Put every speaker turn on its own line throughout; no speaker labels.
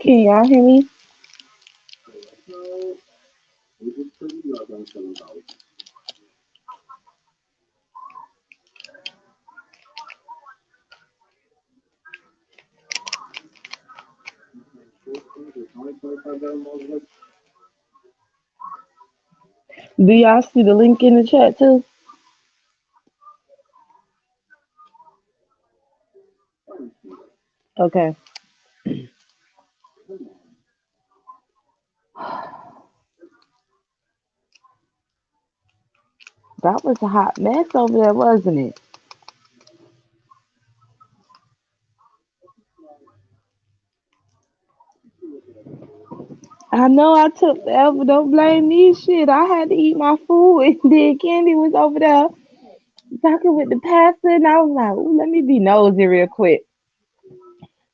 Can y'all hear me? Do y'all see the link in the chat too? Okay. That was a hot mess over there, wasn't it? I know I took forever. Don't blame me. Shit, I had to eat my food, and then Candy was over there talking with the pastor, and I was like, "Ooh, let me be nosy real quick."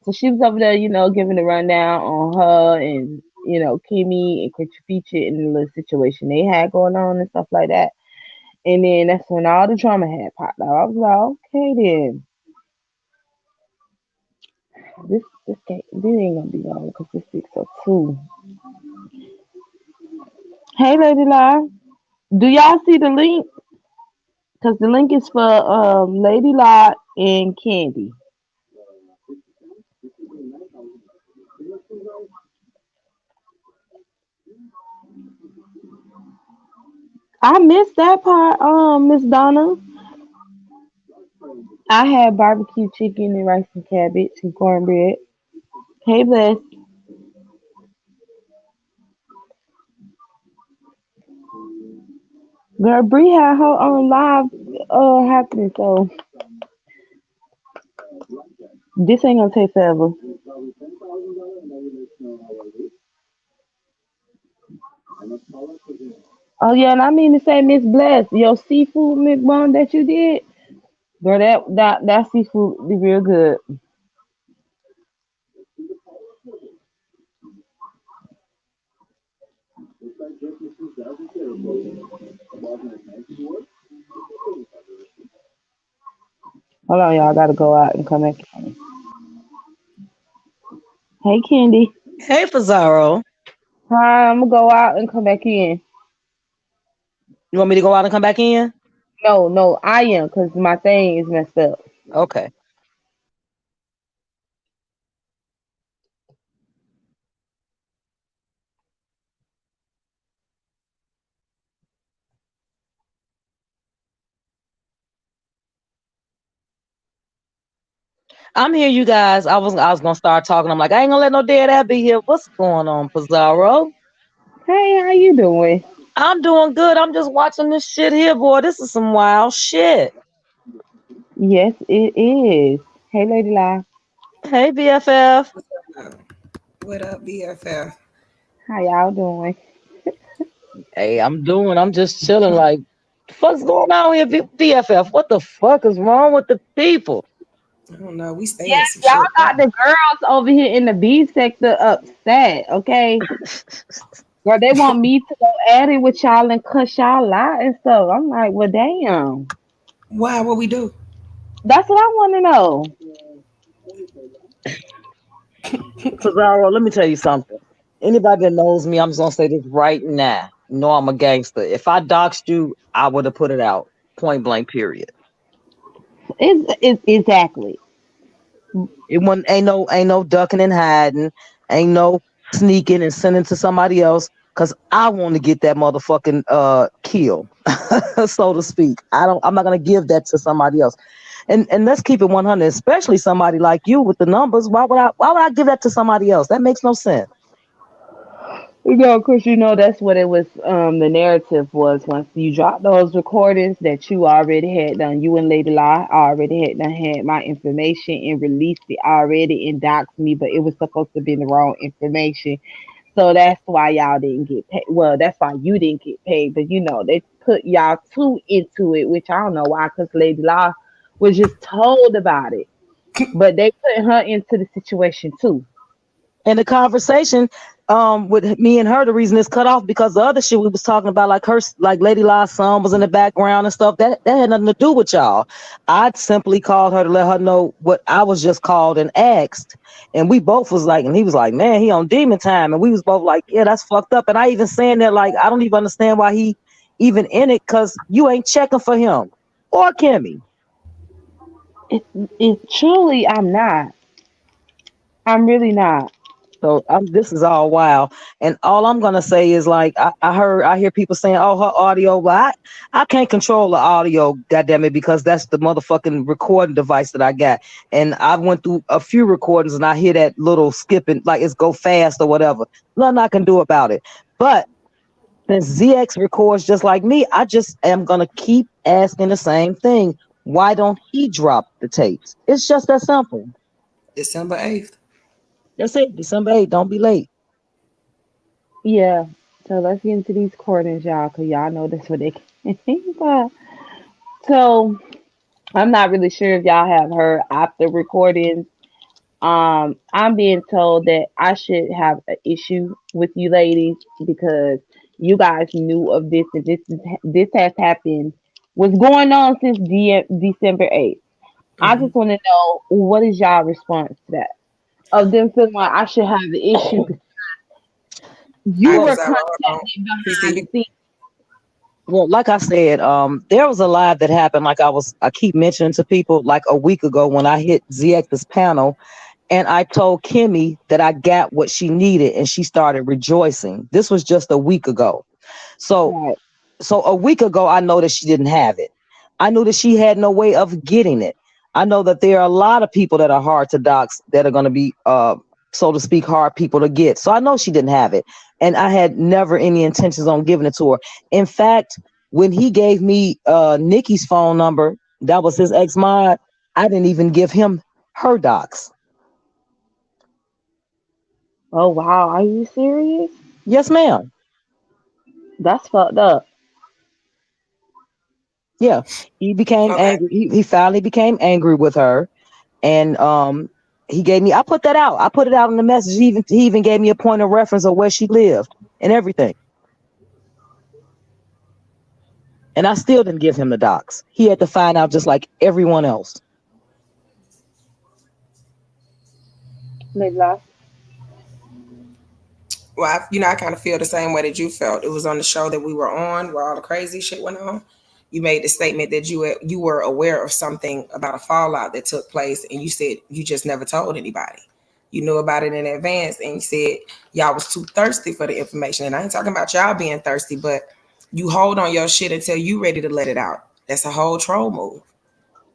So she was over there, giving a rundown on her and Kimmy and Creature Feature and the little situation they had going on and stuff like that. And then that's when all the drama had popped out. I was like, okay, then this ain't gonna be long because it's 6:02. Hey, Lady Lie, do y'all see the link? Because the link is for Lady Lie and Candy. I missed that part, Miss Donna. I had barbecue chicken and rice and cabbage and cornbread. Hey, Bless. Girl, Bree had her own live happening, so this ain't gonna take forever. Oh yeah, and I mean to say, Miss Bless, your seafood McBone that you did, girl, that seafood be real good. Hold on, y'all, I gotta go out and come back. Hey, Candy.
Hey, Pizarro.
Hi, I'm gonna go out and come back in.
You want me to go out and come back in?
No, no, I am, cause my thing is messed up.
Okay. I'm here, you guys. I was gonna start talking. I'm like, I ain't gonna let no dead ass be here. What's going on, Pizarro?
Hey, how you doing?
I'm doing good. I'm just watching this shit here, boy. This is some wild shit.
Yes, it is. Hey, Lady Lie,
Hey, BFF.
What up, BFF?
how y'all doing?
Hey, I'm just chilling. Like, the fuck's going on here, BFF? What the fuck is wrong with the people?
I don't know. We staying
Yes,
some
y'all
shit
got
though.
the girls over here in the B sector upset. Okay, girl, they want me to go at it with y'all and cuss y'all out and stuff. I'm like, well, damn.
Why? What we do?
That's what I want to know.
Pizarro, let me tell you something. Anybody that knows me, I'm just gonna say this right now. You know I'm a gangster. If I doxed you, I would have put it out. Point blank, period.
It's exactly.
It wasn't ain't no ducking and hiding, ain't no sneaking and sending to somebody else. Cause I want to get that motherfucking kill, so to speak. I'm not gonna give that to somebody else. And let's keep it 100, especially somebody like you with the numbers. Why would I give that to somebody else? That makes no sense.
Of course, that's what it was. The narrative was once you dropped those recordings that you already had done. You and Lady Lie already had done had my information and released it already and doxed me, but it was supposed to be the wrong information. So that's why y'all didn't get paid. Well, that's why you didn't get paid. But they put y'all too into it, which I don't know why, because Lady Law was just told about it. But they put her into the situation too.
And the conversation with me and her, the reason it's cut off because the other shit we was talking about, like her, like Lady La's son was in the background and stuff. That had nothing to do with y'all. I simply called her to let her know what I was just called and asked. And we both was like, and he was like, man, he on demon time. And we was both like, yeah, that's fucked up. And I even saying that, like, I don't even understand why he even in it, because you ain't checking for him or Kimmy.
It truly, I'm not. I'm really not.
So this is all wild, and all I'm gonna say is like I hear people saying, "Oh, her audio." Well, I can't control the audio, goddamn it, because that's the motherfucking recording device that I got, and I went through a few recordings, and I hear that little skipping, like it's go fast or whatever. Nothing I can do about it. But since ZX records just like me, I just am gonna keep asking the same thing. Why don't he drop the tapes? It's just that simple.
December 8th.
That's it. December 8th. Don't be late.
Yeah. So let's get into these recordings, y'all, because y'all know that's what they can. But so I'm not really sure if y'all have heard after recordings. I'm being told that I should have an issue with you ladies because you guys knew of this and this has happened. What's going on since December 8th? I
Mhm.
just want to know what is y'all response to that? Of them feeling like I should have the issue. You
I
were
was
Well,
hold on.
contacted behind
PC,
the scenes.
well, like I said, there was a live that happened. Like I keep mentioning to people, like a week ago when I hit ZX's panel, and I told Kimmy that I got what she needed, and she started rejoicing. This was just a week ago. So,
Right.
so a week ago, I know that she didn't have it. I knew that she had no way of getting it. I know that there are a lot of people that are hard to dox that are going to be, so to speak, hard people to get. So I know she didn't have it. And I had never any intentions on giving it to her. In fact, when he gave me Nikki's phone number, that was his ex mod, I didn't even give him her docs.
Oh wow, are you serious?
Yes, ma'am.
That's fucked up.
Yeah. He became
okay.
angry. He finally became angry with her. And he gave me, I put that out. I put it out in the message. He even gave me a point of reference of where she lived and everything. And I still didn't give him the docs. He had to find out just like everyone else.
Maybe last.
Well, I kind of feel the same way that you felt. It was on the show that we were on where all the crazy shit went on. You made the statement that you were aware of something about a fallout that took place, and you said you just never told anybody. You knew about it in advance, and you said y'all was too thirsty for the information. And I ain't talking about y'all being thirsty, but you hold on your shit until you ready to let it out. That's a whole troll move.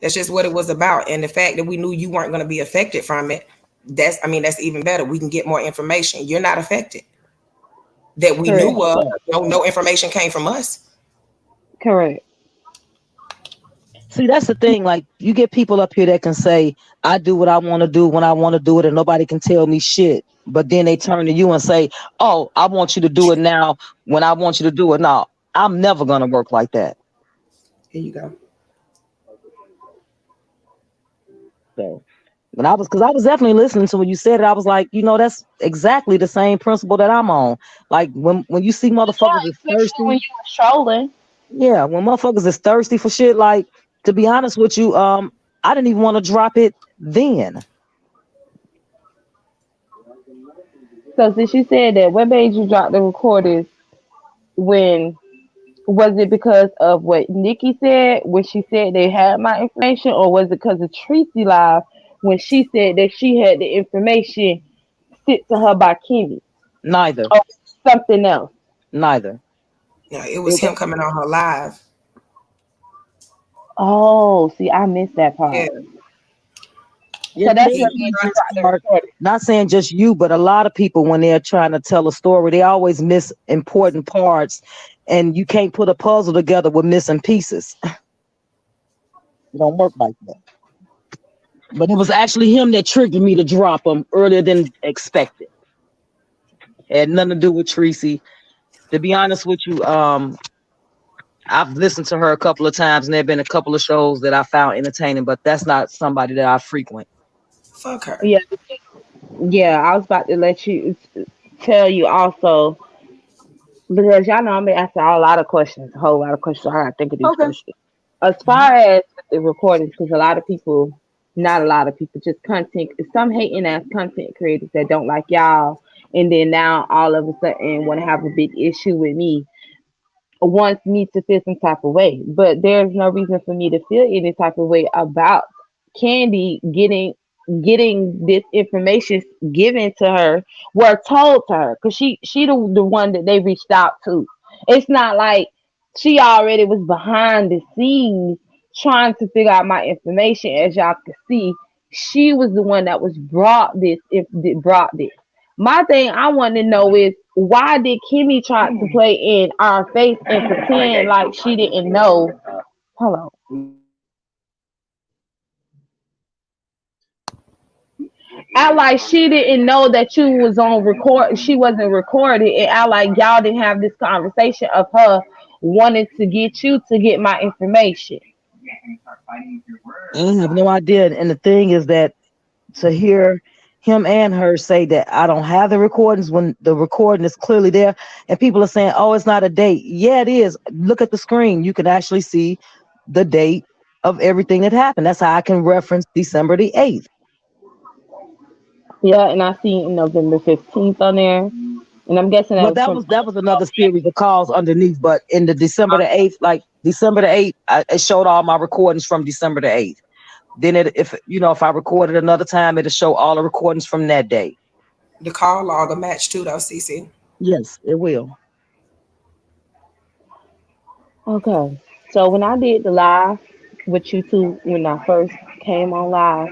That's just what it was about. And the fact that we knew you weren't going to be affected from it, that's even better. We can get more information. You're not affected that we
Correct.
knew of. No information came from us.
Correct.
See, that's the thing. Like, you get people up here that can say, I do what I want to do when I want to do it, and nobody can tell me shit. But then they turn to you and say, oh, I want you to do it now when I want you to do it now. I'm never going to work like that.
Here you go.
So because I was definitely listening to when you said it, I was like, that's exactly the same principle that I'm on. Like when you see motherfuckers is
Yeah, especially when
thirsty,
you were trolling.
yeah, when motherfuckers is thirsty for shit, like, to be honest with you, I didn't even want to drop it then.
So since you said that, what made you drop the recordings when was it because of what Nikki said when she said they had my information, or was it because of Tracy Live when she said that she had the information sent to her by Kimmy,
Neither,
or something else?
neither.
Yeah, it was
It
him
was,
coming on her live.
Oh, see, I missed that
Yeah,
part.
yeah,
So that's
today
what
he
made
is
you
tried
just
to.
drop the
hard.
recording.
Not saying just you, but a lot of people when they're trying to tell a story, they always miss important parts, and you can't put a puzzle together with missing pieces. It don't work like that. But it was actually him that triggered me to drop them earlier than expected. Had nothing to do with Tracy. To be honest with you, I've listened to her a couple of times, and there have been a couple of shows that I found entertaining, but that's not somebody that I frequent.
Fuck her.
Yeah, Yeah, I was about to let you tell you also because y'all know I'm gonna ask a lot of questions, a whole lot of questions. I gotta think of these
Okay.
questions. As far as the recordings, because a lot of people, not a lot of people, just content, some hating ass content creators that don't like y'all, and then now all of a sudden want to have a big issue with me, wants me to feel some type of way. But there's no reason for me to feel any type of way about Candy getting this information given to her, were told to her, because she the one that they reached out to. It's not like she already was behind the scenes trying to figure out my information. As y'all can see, she was the one that was brought this. My thing I want to know is, why did Kimmy try to play in our face and pretend like she didn't know? Hello. Act like she didn't know that you was on record. She wasn't recorded, and act like y'all didn't have this conversation of her wanting to get you to get my information.
I have no idea. And the thing is that to hear him and her say that I don't have the recordings when the recording is clearly there, and people are saying, "Oh, it's not a date." Yeah, it is. Look at the screen. You can actually see the date of everything that happened. That's how I can reference December the 8th.
Yeah, and I see November 15th on there, and I'm guessing that
Well,
was from.
that was another series of calls underneath, but in the December the 8th, like December the 8th, it showed all my recordings from December the 8th. Then if I recorded another time, it'll show all the recordings from that day.
The call log a match too, though, CC.
Yes, it will.
Okay, so when I did the live with you two, when I first came on live,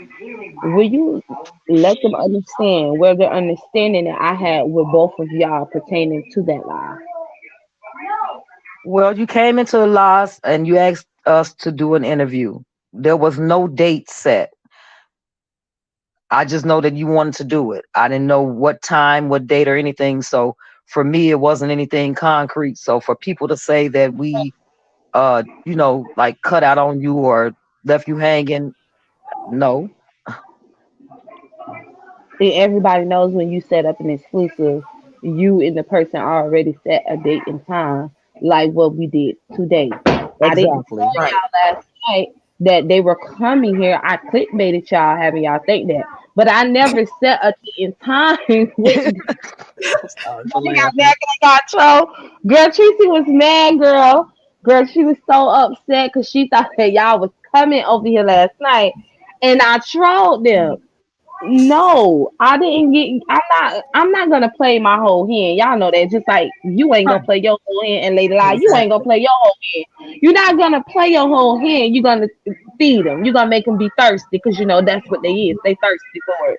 will you let them understand where the understanding that I had with both of y'all pertaining to that live?
Well, you came into the last and you asked us to do an interview. There was no date set. I just know that you wanted to do it. I didn't know what time, what date, or anything. So for me, it wasn't anything concrete. So for people to say that we, like cut out on you or left you hanging, no.
And everybody knows when you set up an exclusive, you and the person already set a date and time, like what we did today. I didn't
Exactly.
tell
Right.
y'all last night that they were coming here. I clickbaited y'all, having y'all think that. But I never set a date and time with.
I'm sorry for
I got
laughing.
mad 'cause I got trolled. Girl, Tracy was mad, girl. Girl, she was so upset because she thought that y'all was coming over here last night, and I trolled them. No, I didn't get. I'm not gonna play my whole hand. Y'all know that. Just like you ain't gonna
Right.
play your whole hand and lay the lie. You ain't gonna
Exactly.
play your whole hand. You're not gonna play your whole hand. You're gonna feed them. You're gonna make them be thirsty because you know that's what they is. They thirsty for it.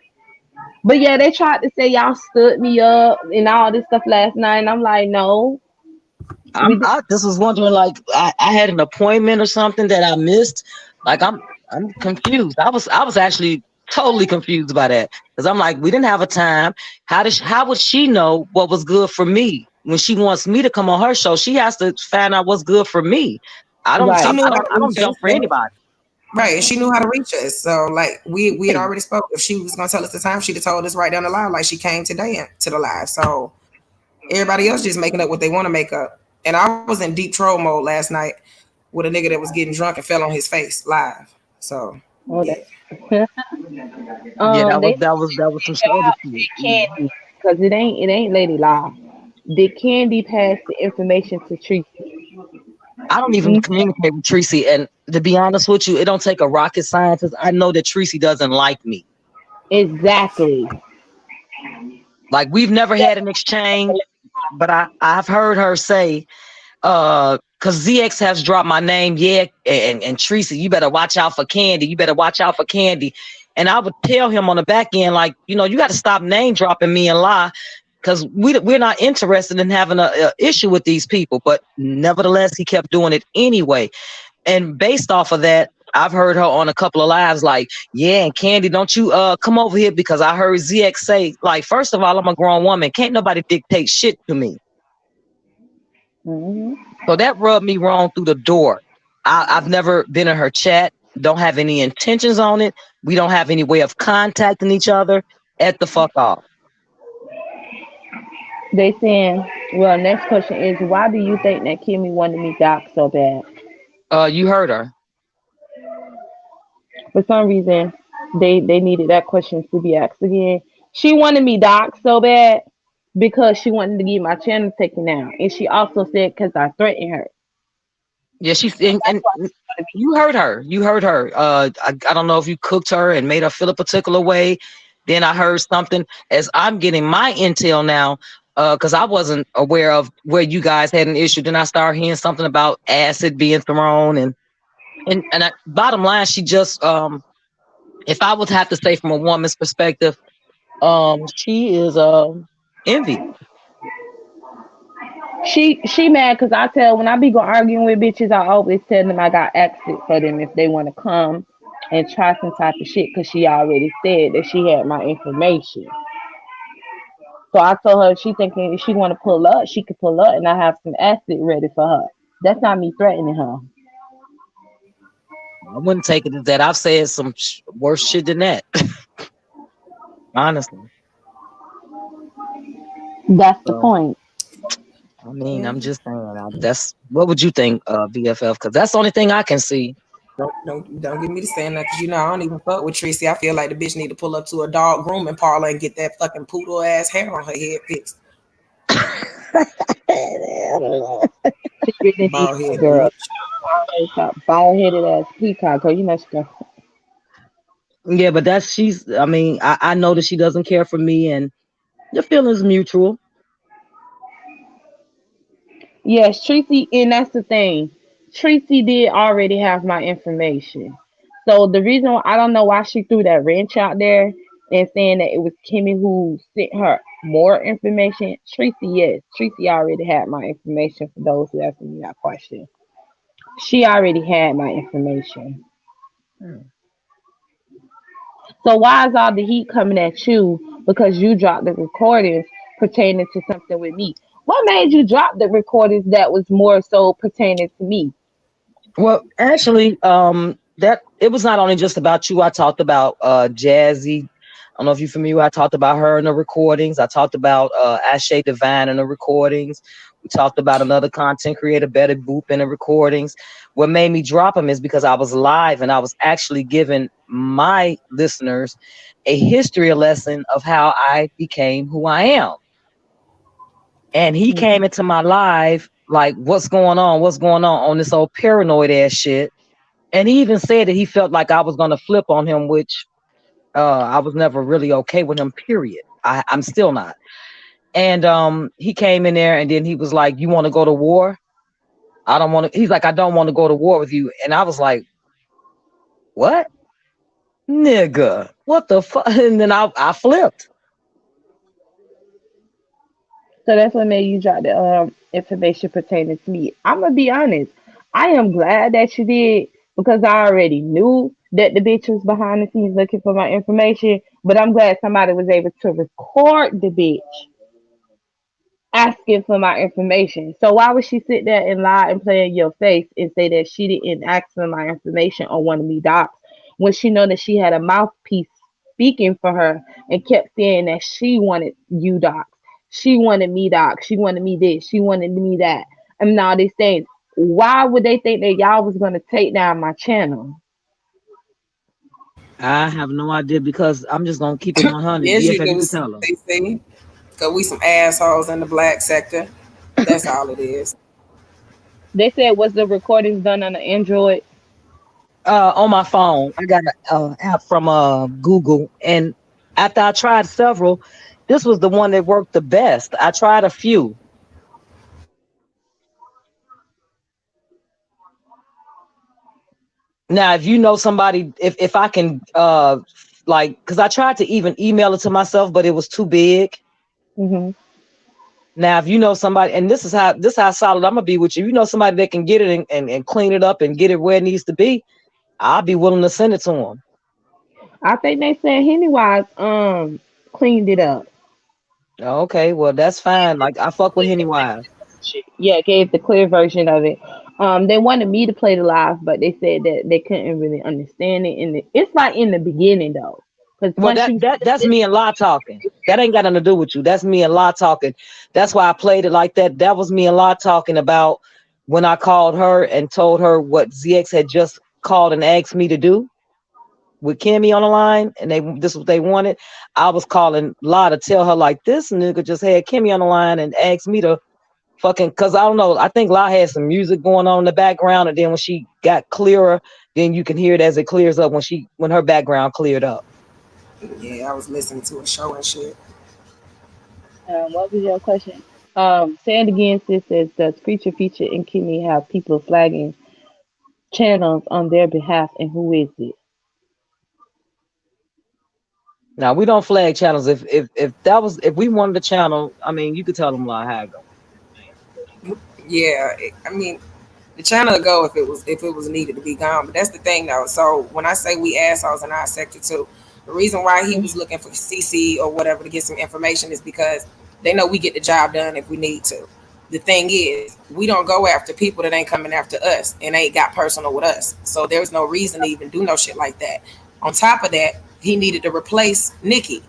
But yeah, they tried to say y'all stood me up and all this stuff last night, and I'm like, no, we did.
I just was wondering, like, I had an appointment or something that I missed. Like, I'm confused. I was actually totally confused by that because I'm like, we didn't have a time. How would she know what was good for me when she wants me to come on her show? She has to find out what's good for me. I don't
She
Right.
knew
I
how
don't
to
I don't
reach us.
jump for anybody.
Right, and she knew how to reach us. So like we had
Yeah,
already spoke. If she was gonna tell us the time, she'd have told us right down the line, like she came today to the live. So everybody else just making up what they want to make up. And I was in deep troll mode last night with a nigga that was getting drunk and fell on his face live. So
Oh,
yeah.
that.
yeah,
They
that was some shady shit.
did Candy because it ain't Lady Law. Did Candy pass the information to Tracy?
I don't even
Mm,
communicate with Tracy, and to be honest with you, it don't take a rocket scientist. I know that Tracy doesn't like me.
exactly.
Like we've never had an exchange, but I've heard her say, because ZX has dropped my name, yeah, and Tracy, you better watch out for Candy. You better watch out for Candy. And I would tell him on the back end, like, you got to stop name dropping me and lie, because we're not interested in having a issue with these people. But nevertheless, he kept doing it anyway. And based off of that, I've heard her on a couple of lives like, yeah, and Candy, don't you come over here because I heard ZX say, like, first of all, I'm a grown woman. Can't nobody dictate shit to me.
Hmm.
So that rubbed me wrong through the door. I've never been in her chat, don't have any intentions on it. We don't have any way of contacting each other. at the fuck off.
They saying, well, next question is, why do you think that Kimmy wanted me Doc so bad?
You heard her.
For some reason, they needed that question to be asked again. She wanted me Doc so bad because she wanted to get my channel taken down, and she also said because I threatened her.
Yeah, she's
So that's
and
why she wanted me.
you heard her. You heard her. I don't know if you cooked her and made her feel a particular way. Then I heard something as I'm getting my intel now, because I wasn't aware of where you guys had an issue. Then I started hearing something about acid being thrown bottom line, she just if I would have to say from a woman's perspective, she is envy.
She mad because I tell when I be going arguing with bitches, I always tell them I got exit for them if they want to come and try some type of shit because she already said that she had my information. So I told her she thinking if she want to pull up, she could pull up and I have some acid ready for her. That's not me threatening her.
I wouldn't take it as that. I've said some worse shit than that. Honestly.
That's the
So
point.
I mean,
Yeah.
I'm just saying. That's what would you think, BFF? Because that's the only thing I can see.
Don't get me to saying that because I don't even fuck with Tracy. I feel like the bitch need to pull up to a dog grooming parlor and get that fucking poodle ass hair on her head fixed.
She really needs
Bald
that
head
girl.
bitch.
Bald headed ass peacock. Girl, you know she go.
Yeah, but I mean, I know that she doesn't care for me, and the feeling's mutual.
Yes, Tracy, and that's the thing. Tracy did already have my information. So the reason I don't know why she threw that wrench out there and saying that it was Kimmy who sent her more information. Tracy, yes, Tracy already had my information for those who asked me that question. She already had my information.
Hmm.
So why is all the heat coming at you because you dropped the recordings pertaining to something with me? What made you drop the recordings that was more so pertaining to me?
Well, actually, that it was not only just about you. I talked about Jazzy. I don't know if you're familiar. I talked about her in the recordings. I talked about Ashay Divine in the recordings. We talked about another content creator, Betty Boop, in the recordings. What made me drop them is because I was live and I was actually giving my listeners a history lesson of how I became who I am. And he came into my live like, what's going on? What's going on this old paranoid ass shit? And he even said that he felt like I was gonna flip on him, which I was never really okay with him, period. I'm still not. And he came in there and then he was like, you want to go to war? I don't want to. He's like, I don't want to go to war with you. And I was like, what? Nigga, what the fuck? And then I flipped.
So that's what made you drop the information pertaining to me. I'm gonna be honest. I am glad that you did because I already knew that the bitch was behind the scenes looking for my information. But I'm glad somebody was able to record the bitch asking for my information. So why would she sit there and lie and play in your face and say that she didn't ask for my information or wanted me docs when she know that she had a mouthpiece speaking for her and kept saying that she wanted you docs. She wanted me docs. She wanted me this. She wanted me that. And all these things. Why would they think that y'all was gonna take down my channel?
I have no idea because I'm just gonna keep it 100.
Yes, you
BFF, you
do,
can tell them.
Stacey. Because we some assholes in the black sector. That's all it is.
They said was the recordings done on an Android?
On my phone, I got an app from Google, and after I tried several, this was the one that worked the best. I tried a few. Now, if you know somebody, if I can, like, because I tried to even email it to myself, but it was too big.
Hmm.
Now, if you know somebody, and this how solid I'm gonna be with you. You know somebody that can get it and clean it up and get it where it needs to be. I'll be willing to send it to them.
I think they said Pennywise cleaned it up.
Okay, well that's fine. Like I fuck with Pennywise.
Yeah, gave the clear version of it. They wanted me to play the live, but they said that they couldn't really understand it. And it's like in the beginning though. Because
Well,
once you
that's me and La talking. That ain't got nothing to do with you. That's me and La talking. That's why I played it like that. That was me and La talking about when I called her and told her what ZX had just called and asked me to do with Kimmy on the line, and this is what they wanted. I was calling La to tell her like this nigga just had Kimmy on the line and asked me to fucking, cause I don't know. I think La had some music going on in the background, and then when she got clearer, then you can hear it as it clears up when her background cleared up.
Yeah, I was listening to a show and shit.
what was your question? Say it again, sis. Says, does Preacher Feature and Kimmy have people flagging channels on their behalf, and who is it?
Now we don't flag channels. If we wanted a channel, I mean, you could tell them La how it go.
Yeah, I mean, the channel would go if it was needed to be gone. But that's the thing though. So when I say we assholes in our sector too, the reason why he was looking for CC or whatever to get some information is because they know we get the job done if we need to. The thing is, we don't go after people that ain't coming after us and ain't got personal with us. So there's no reason to even do no shit like that. On top of that, he needed to replace Nikki.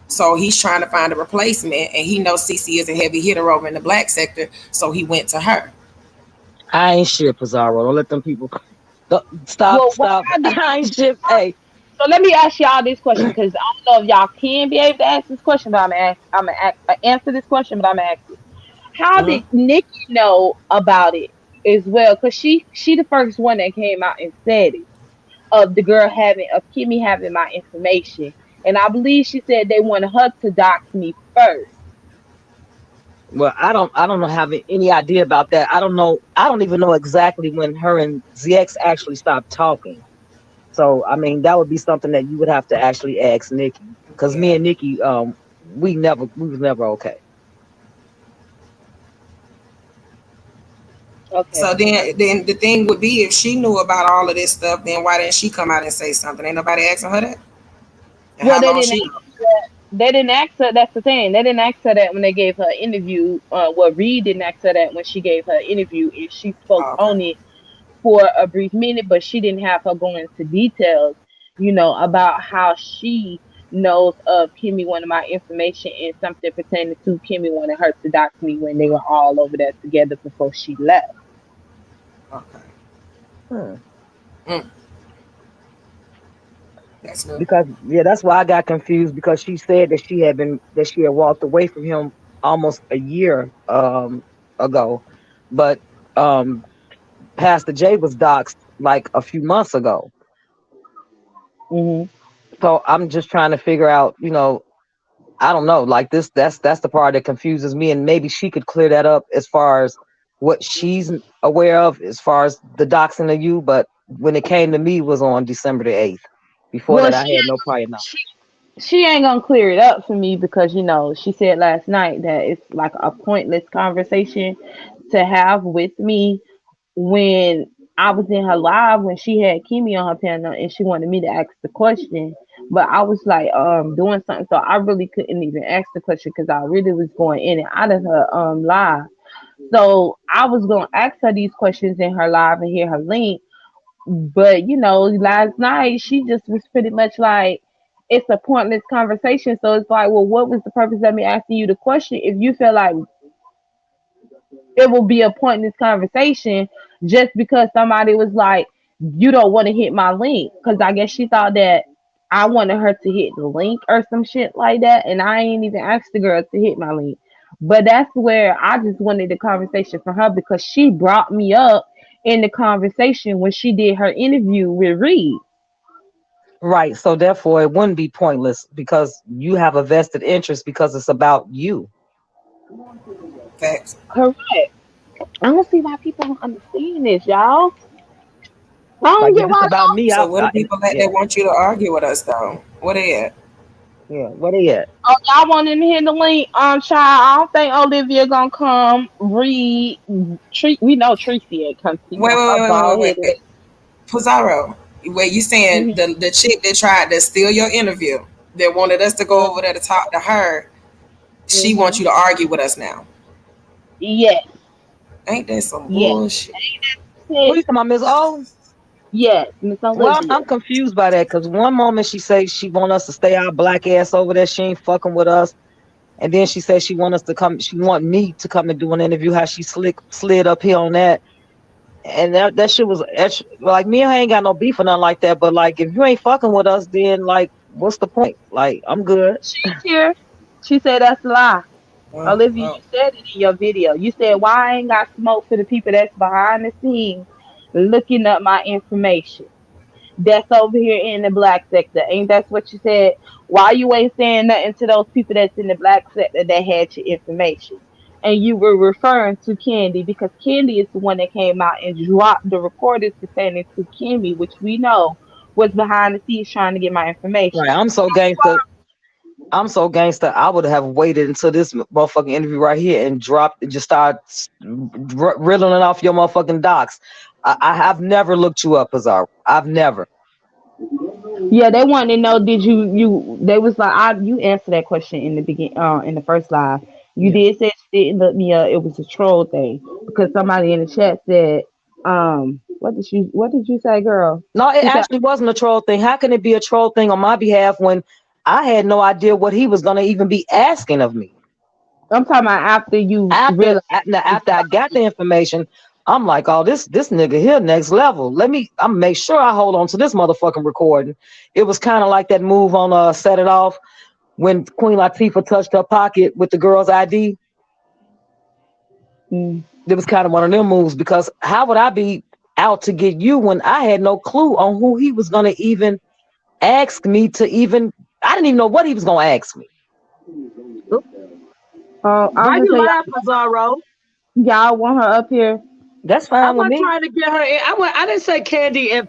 So he's trying to find a replacement, and he knows CC is a heavy hitter over in the black sector, so he went to her.
I ain't shit, Pizarro. Don't let them people stop.
Well, why did
I ain't shit. Hey,
So let me ask y'all this question because I don't know if y'all can be able to ask this question, but I'm gonna answer this question, but I'm gonna ask it. How did
Mm-hmm.
Nikki know about it as well? Because she the first one that came out and said it of the girl having of Kimmy having my information, and I believe she said they wanted her to dox me first.
well, I don't know have any idea about that. I don't know. I don't even know exactly when her and ZX actually stopped talking. So I mean, that would be something that you would have to actually ask Nikki, because me
Yeah.
and Nikki, we was never okay.
Okay.
So then the thing would be if she knew about all of this stuff, then why didn't she come out and say something? Ain't nobody asking her that. And
Well,
how long she?
they didn't ask her. That's the thing. They didn't ask her that when they gave her interview. Well, Reed didn't ask her that when she gave her interview, and she spoke
Oh, okay.
on it for a brief minute, but she didn't have her go into details, about how she knows of Kimmy wanting my information and something pertaining to Kimmy wanting her to dox me when they were all over there together before she left.
Okay.
Hmm.
Mm, that's new.
Because yeah, that's why I got confused, because she said that she had walked away from him almost a year ago, but um Pastor J was doxxed like a few months ago.
Hmm.
So I'm just trying to figure out, I don't know, like this that's the part that confuses me, and maybe she could clear that up as far as what she's aware of as far as the doxing of you, but when it came to me was on December the 8th. Before
Well,
that I had no prior knowledge.
she ain't gonna clear it up for me because she said last night that it's like a pointless conversation to have with me when I was in her live when she had Kimmy on her panel and she wanted me to ask the question, but I was like doing something, so I really couldn't even ask the question because I really was going in and out of her live. So I was gonna ask her these questions in her live and hear her link, but last night she just was pretty much like it's a pointless conversation. So it's like, well, what was the purpose of me asking you the question if you feel like it will be a pointless conversation just because somebody was like, you don't want to hit my link. Because I guess she thought that I wanted her to hit the link or some shit like that. And I ain't even asked the girl to hit my link. But that's where I just wanted the conversation from her because she brought me up in the conversation when she did her interview with Reed.
Right. So therefore it wouldn't be pointless because you have a vested interest because it's about you.
Facts.
Correct. I don't see why people don't understand this, y'all. I
Like
don't
if
get
it's
why
about me,
So what are people that
yeah,
they want you to argue with us though? What are at?
yeah. Where they at?
oh, y'all want to hear the link? Child, I don't think Olivia gonna come read. We know Tracy ain't come. She
Wait,
got
wait,
her
wait, wait,
bald
wait,
headed.
wait. Pizarro, wait, you saying
Mhm.
the chick that tried to steal your interview that wanted us to go over there to talk to her, she wants
Mhm.
you to argue with us now.
Yes.
Ain't that some
Yes.
bullshit?
Who
It,
you talking about, Miss O?
Yes, Miss
Well, I'm
Olivia.
confused by that because one moment she says she want us to stay our black ass over there. She ain't fucking with us. And then she said she want us to come. She want me to come and do an interview. How she slid up here on that. And that shit was like me and her ain't got no beef or nothing like that. But like if you ain't fucking with us, then like what's the point? Like I'm good.
She's here. She said that's a lie.
Oh,
Olivia, you
oh.
said it in your video. You said why I ain't got smoke for the people that's behind the scenes looking up my information. That's over here in the black sector. Ain't that's what you said? Why you ain't saying nothing to those people that's in the black sector that had your information? And you were referring to Candy because Candy is the one that came out and dropped the recordings pertaining to Kimmy, which we know was behind the scenes trying to get my
Right.
information.
I'm so gangster. I'm so gangster. I would have waited until this motherfucking interview right here and dropped, just start riddling it off your motherfucking docs. I have never looked you up, Pizarro. I've never.
Yeah, they wanted to know did they was like you answered that question in the in the first live. You
Yeah.
did say you didn't look me up, it was a troll thing. Because somebody in the chat said, what did you say, girl?
No, it
She said,
actually wasn't a troll thing. How can it be a troll thing on my behalf when I had no idea what he was gonna even be asking of me?
I'm talking about after you realized
After I got the information, I'm like, oh, this nigga here next level. I'm make sure I hold on to this motherfucking recording. It was kind of like that move on Set It Off when Queen Latifah touched her pocket with the girl's ID.
mm,
It was kind of one of them moves because how would I be out to get you when I had no clue on who he was gonna even ask me to even I didn't even know what he was gonna ask me.
I'm
Why
gonna
you
say
lying, Pizarro?
y'all want her up here.
That's
I
fine with
wasn't
me.
trying to get her in. I didn't say Candy and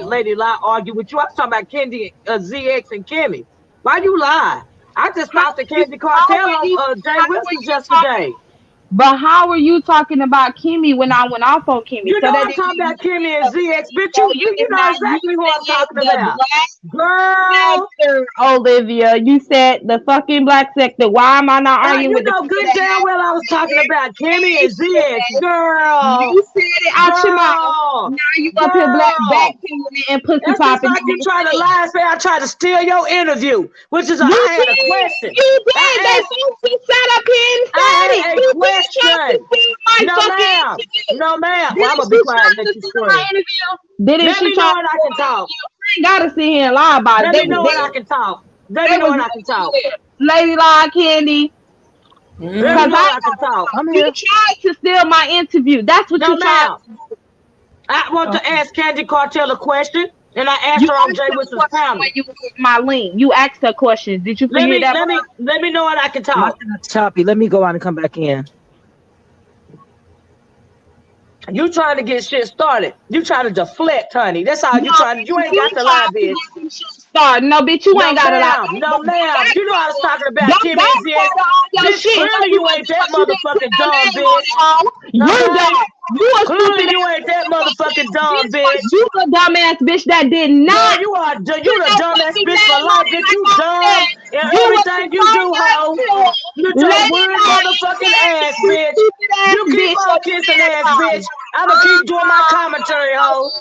Lady Lie argue with you. I was talking about Candy, ZX, and Kimmy. Why you lie? I just
How
talked to
are you,
Candy
how
Cartel
are you,
on Jay
how are
Wilson
you talking?
yesterday.
But how are you talking about Kimmy when I went off on Kimmy?
You
So
know
that
I'm
didn't
talking
mean
about Kimmy and ZX. Bitch,
so you
you
did
know
not. You
exactly who I'm
said
talking
the
about.
black
Girl,
sector, Olivia. You said the fucking black sector. Why am I not arguing
you
with the
know
people
good
that
damn
have
well I was talking about Kimmy and ZX.
information?
Girl,
You said it out your mouth.
girl,
Now you up here black back
girl.
and pussy
That's just
popping
like
in
you
the
trying to
face.
lie and say I tried to steal your interview, which is
You
I had a
did.
question.
You did.
I
They
asked,
folks sat up here and said
I
it.
had a
You did try to
question.
steal my
No,
fucking
ma'am.
interview.
No, ma'am. Well, I'm
Didn't
gonna be
she
quiet
try
and let
to
you
steal my
scream.
interview? Didn't
Let
she
me know
try to
when I
steal
can
my
talk.
interview? I ain't gotta sit here and lie about it.
Let me know when I can talk. Let me
They
know
was
when I can
making
talk.
clear. Lady Law Candy.
Let
Mm-hmm.
me
Cause
know when I can talk.
you tried to steal my interview. That's what
No,
you tried
ma'am.
to do.
I want to ask Candy Cartel a question, and I
You
asked her on
asked
Jay
her
Wilson's
question when
panel.
you get my link. You asked her questions. Did you forget that part?
Let me know when I can
My
talk.
internet's choppy. Let me go out and come back in.
You trying to get shit started. You trying to deflect, honey. That's all
No,
you trying to.
bitch,
You ain't
you
got the lie,
tried to
bitch.
get some shit started. No, bitch, you
No,
ain't got a lot.
ma'am. No, ma'am. You know I was talking about
Don't
Kimmy and ZX.
backpedal on your
Bitch,
shit. No,
clearly
you
you ain't
wasn't
that
because you didn't put
motherfucking
no
dumb,
name on
bitch.
it, hoe. You
Okay?
don't. You a
Clearly
stupid
you
ass
ain't that motherfucking dumb,
bitch.
bitch.
You a dumbass bitch that did
Girl,
not
you
put
the
no
dumbest
fucking
bitch for
name on
life,
it
bitch.
like
You
I
dumb
said.
in
You was the
everything you do, hoe.
first
With your
Lady
weird
Lord
motherfucking
Candy,
ass,
you
bitch.
stupid ass
You keep
bitch
on
that
kissing
said
ass,
that.
bitch. I'ma keep doing my commentary, hoe.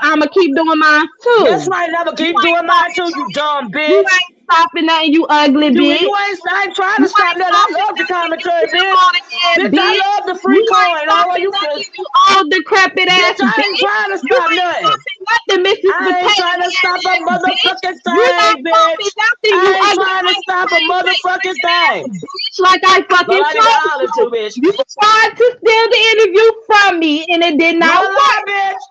I'ma keep doing mine
That's
too.
right, I'ma
You
keep
ain't
doing mine
stopping
too, you dumb
nothing. You
bitch.
ain't stopping nothing, you ugly bitch.
I ain't trying
You
to stop
ain't
that. I
stopping
love the
nothing, you
commentary,
still
bitch.
on again,
Bitch, I
bitch.
love the
You
free
ain't
coin, hoe.
stopping nothing, you old decrepit ass
Bitch, I ain't
bitch.
trying to
You
stop
ain't
nothing.
stopping nothing, Mrs.
I ain't
Potato
trying to
Head
stop a
ass bitch.
motherfucking
You not
thing,
stopping
bitch.
nothing, you
I ain't
ugly
trying to
white
stop a
face
motherfucking
face ass
thing.
bitch like I
But
fucking
I need to
told
holler at
you.
you, bitch.
You tried to steal the interview from me and it did
You a
not
lie,
work.
bitch.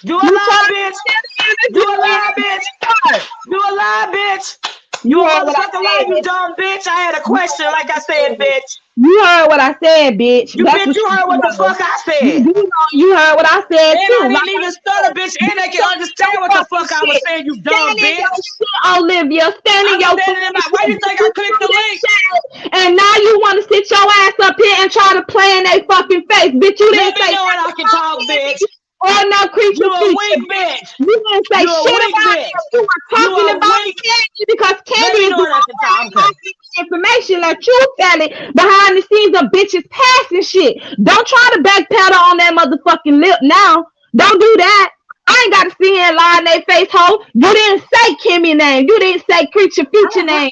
You a
You
lie,
tried to
bitch.
steal the
You
interview
a
and
lie,
it
bitch.
didn't work.
You a lie, bitch. You
You
a
heard what I
motherfucking lie, you
said.
dumb bitch. I had a
You
question,
heard what
like I
I
said,
said.
bitch.
You heard what I said, bitch.
You
That's
bitch,
what
you
you
heard
do
what the
know.
fuck I
You
said.
do know you heard what I said
And
too.
I
Like
didn't
I
even stutter,
said,
bitch,
you
and they can
stand in your
understand what the
fucking
fuck I was
shit.
saying, you
Stand
dumb
in your
bitch.
shit, Olivia. Stand in
I'm
your
standing in
fucking
my, why
shit.
you
Bitch,
think I
you
clicked
said
the
this
link?
shit. And now you want to sit your ass up here and try to play in their fucking face. Bitch, you
Let
didn't
me
say
know when I
nothing
can
about
talk, bitch.
Candy or no
You
creature
a
feature,
weak
bitch.
bitch.
You didn't say
You a
shit
weak
about
bitch.
him. You were
You
talking
a
about
weak.
Candy because
Let
Candy
me
is
know
the
when I
one
can
who
talk.
had
Okay.
my information that you telling behind the scenes of bitches passing shit. Don't try to backpedal on that motherfucking lip now. Don't do that. I ain't gotta sit here and lie in their face, ho. You didn't say Kimmy name. You didn't say Creature Future name.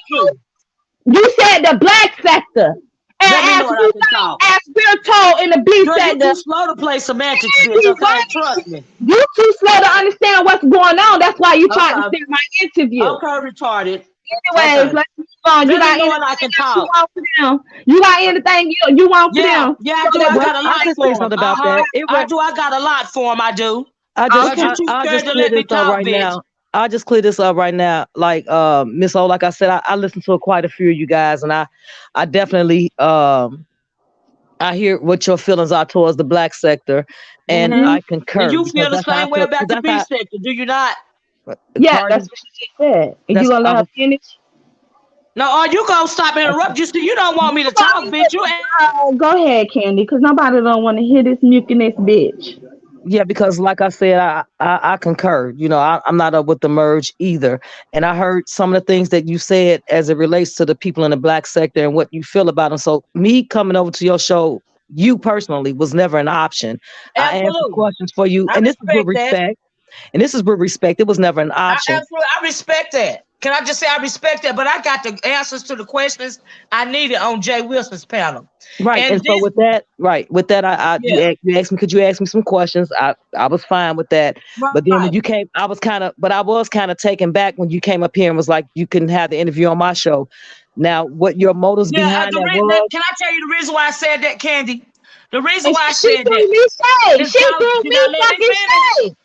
You said the black sector. And
Let me know what I can talk.
as we're told in the B
Girl,
sector,
you too slow to play semantics, bitch. Okay, trust me.
you too slow to understand what's going on. That's why you trying to steal my interview.
Okay, retarded.
Anyways,
Okay.
let's move on. You got
Let me know when I can talk.
You got anything you want for them?
Yeah, I do. I got a lot
I can
for
say
him.
something about that.
I do. I got a lot for him. I do.
I
But you
just,
too
I
scared
just
to
clear
let me
this up
talk,
right
bitch.
now. I just clear this up right now. Like Miss O, like I said, I listened to quite a few of you guys, and I definitely I hear what your feelings are towards the black sector, and I concur.
And you
because
feel the
that's how I
same way
feel-
about the
that's
B
how-
sector, do you not?
Yeah,
Cardi-
that's what she just said. And
That's-
you gonna
I
let her
was-
finish?
No, are you gonna stop interrupt? You don't want me to talk, bitch. You ain't.
Go ahead, Candy, because nobody don't want to hear this mucinous bitch.
Yeah, because like I said, I concur. You know, I'm not up with the merge either. And I heard some of the things that you said as it relates to the people in the black sector and what you feel about them. So me coming over to your show, you personally, was never an option. I answered
Absolutely.
questions for you,
I
and this is with
respect that.
respect. And this is with respect. It was never an option.
I respect that. Can I just say I respect that? But I got the answers to the questions I needed on Jay Wilson's panel.
Right. And so with that,
Yeah.
you asked me, could you ask me some questions? I was fine with that. But then when you came, I was kind of taken back when you came up here and was like, you couldn't have the interview on my show. Now, what your motives behind that was?
Can I tell you the reason why I said that, Candy? The reason why I
She
said
threw
that.
me shade.
It's
She
how-
threw
you
me
not let me
fucking
finish.
shade.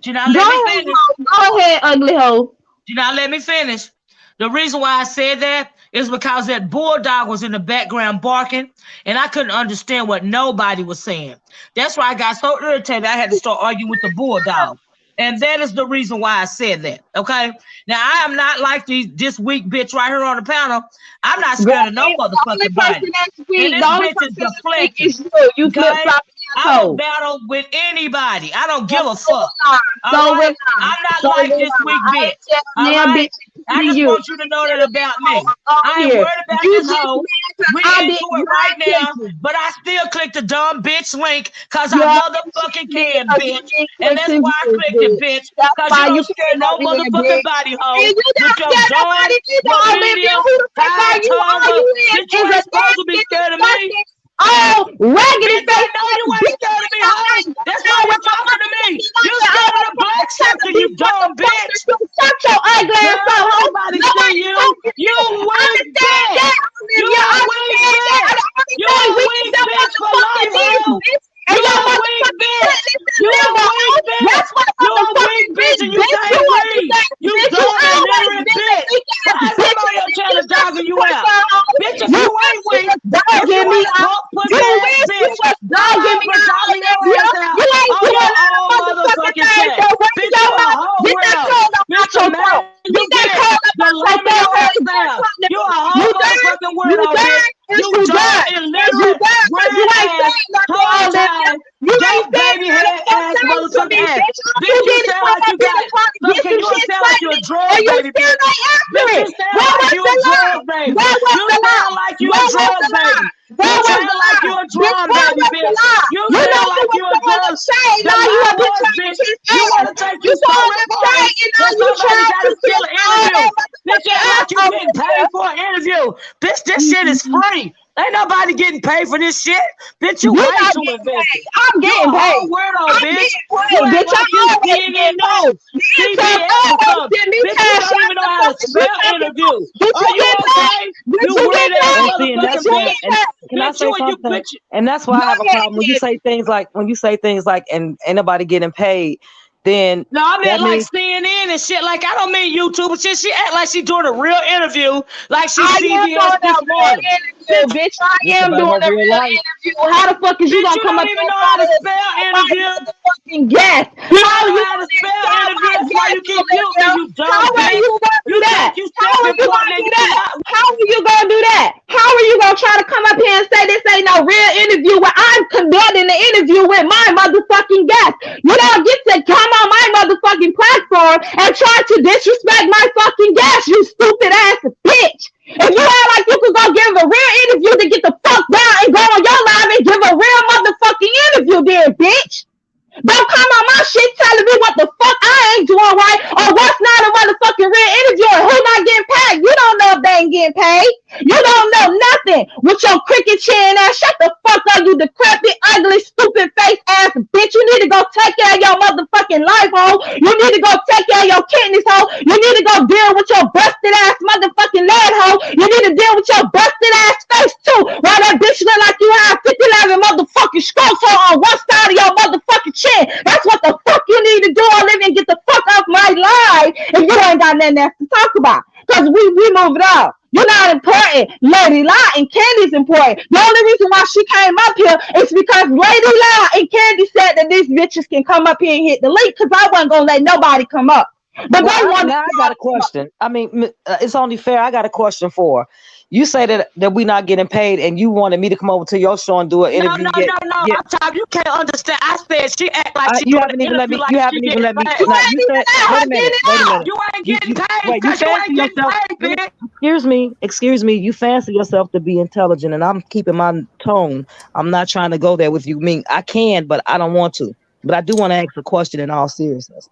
Do not let me finish.
Go ahead, ugly hoe.
Do not let me finish. The reason why I said that is because that bulldog was in the background barking, and I couldn't understand what nobody was saying. That's why I got so irritated I had to start arguing with the bulldog. And that is the reason why I said that. Okay. Now I am not like this weak bitch right here on the panel. I'm not scared of no motherfucking body. And this bitch is deflecting.
You flip flop.
I don't battle with anybody. I don't give a fuck. I'm not like this weak bitch. Right? I just want you to know that about me. I ain't worried about this hoe. We into it right now, but I still click the dumb bitch link because I motherfucking can, bitch. And that's why I clicked it, bitch. Because you don't scare no motherfucking body, hoe. With your dumb, your medium, high tongue, bitch, you ain't supposed to be scared of me.
Oh, raggedy face.
No, you ain't scared of me, hoe. That's why you're talking to me. You scared of the black sector, you dumb bitch.
Shut your ugly ass up, hoe.
Nobody see you. You weak bitch. You a weak bitch. You a weak bitch for life, hoe. You a weak bitch. You a weak bitch. You a weak bitch and you can't read. You dumb illiterate bitch. Why is somebody else trying to dog you out? Bitch, if you ain't weak, if you ain't punk pussy ass bitch, dog for dogging your ass out on your own motherfucking chat. Bitch, you a whole world. Bitch, a man, you get it. The lemon your ass down. You a whole motherfucking weirdo, bitch. You dumb, illiterate, weird ass, whole time, gay baby head ass motherfucking ass. Bitch, you sound like you got, look, can you sound like you a drug baby, bitch? Bitch, you sound like you a drug baby. You sound like you a drug baby. You sound like you a drum baby, bitch. You sound like you a drug bitch. You want to take your story points that somebody got to steal an interview. Bitch, you act like you getting paid for an interview. Bitch, this shit is free. Ain't nobody getting paid for this shit. Bitch, you way too invested.
I'm getting paid.
You a weirdo, bitch.
Bitch, I'm always getting paid.
CBS or something. Bitch, you don't even know how to spell interview. Are you okay? You weird ass motherfucking bitch.
Can I
Bitch,
say
you and you
something?
bitch.
And that's why I have a problem when you say things like and ain't nobody getting paid. Then
No, I mean
that
like
means-
CNN and shit. Like I don't mean YouTube, but shit. She act like she doing a real interview, like she
I am
CBS
doing
this
a real
morning.
interview, bitch. I am
about
doing a
her real
real
life.
interview. How the fuck is you
Bitch,
gonna
you
come
don't
up
even
and
know how to
try
spell interview.
motherfucking guess?
You don't know how to spell interview. That's why you keep muting me, you dumb
How are
bitch.
you gonna do
You
that?
think you
How are you
self-employed
gonna do
nigga?
that? How are you gonna do that? How are you gonna try to come up here and say this ain't no real interview when I'm conducting the interview with my motherfucking guest? You don't get to come on my motherfucking platform and try to disrespect my fucking guest, you stupid ass bitch. If you act like you could go give a real interview to get the fuck down and go on your live and give a real motherfucking interview then, bitch. Don't come on my shit telling me what the fuck ain't getting paid. You don't know nothing with your cricket chin ass. Shut the fuck up, you decrepit, ugly, stupid face ass bitch. You need to go take care of your motherfucking life, hoe. You need to go take care of your kidneys, hoe. You need to go deal with your busted ass motherfucking leg, hoe. You need to deal with your busted ass face too. While that bitch look like you have 50 motherfucking strokes on one side of your motherfucking chin. That's what the fuck you need to do, Olivia, and get the fuck off my life if you ain't got nothing else to talk about. Because we move it up. You're not important. Lady La and Candy's important. The only reason why she came up here is because Lady La and Candy said that these bitches can come up here and hit the link because I wasn't going to let nobody come up. But
well, I got a question. I mean, it's only fair. I got a question for her. You say that we not getting paid, and you wanted me to come over to your show and do an interview.
No. I'm tired. You can't understand. I said she act like she
you haven't even let me. You haven't even let me. You said, wait a minute.
You ain't getting paid because you ain't getting paid, bitch.
Excuse me. You fancy yourself to be intelligent, and I'm keeping my tone. I'm not trying to go there with you. I mean, I can, but I don't want to. But I do want to ask a question in all seriousness.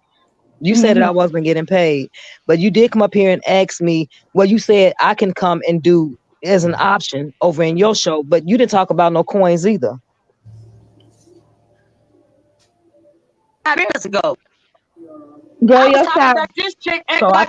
You said that I wasn't getting paid, but you did come up here and ask me. Well, you said I can come and do as an option over in your show, but you didn't talk about no coins either.
5 minutes ago.
Girl, your side.
So I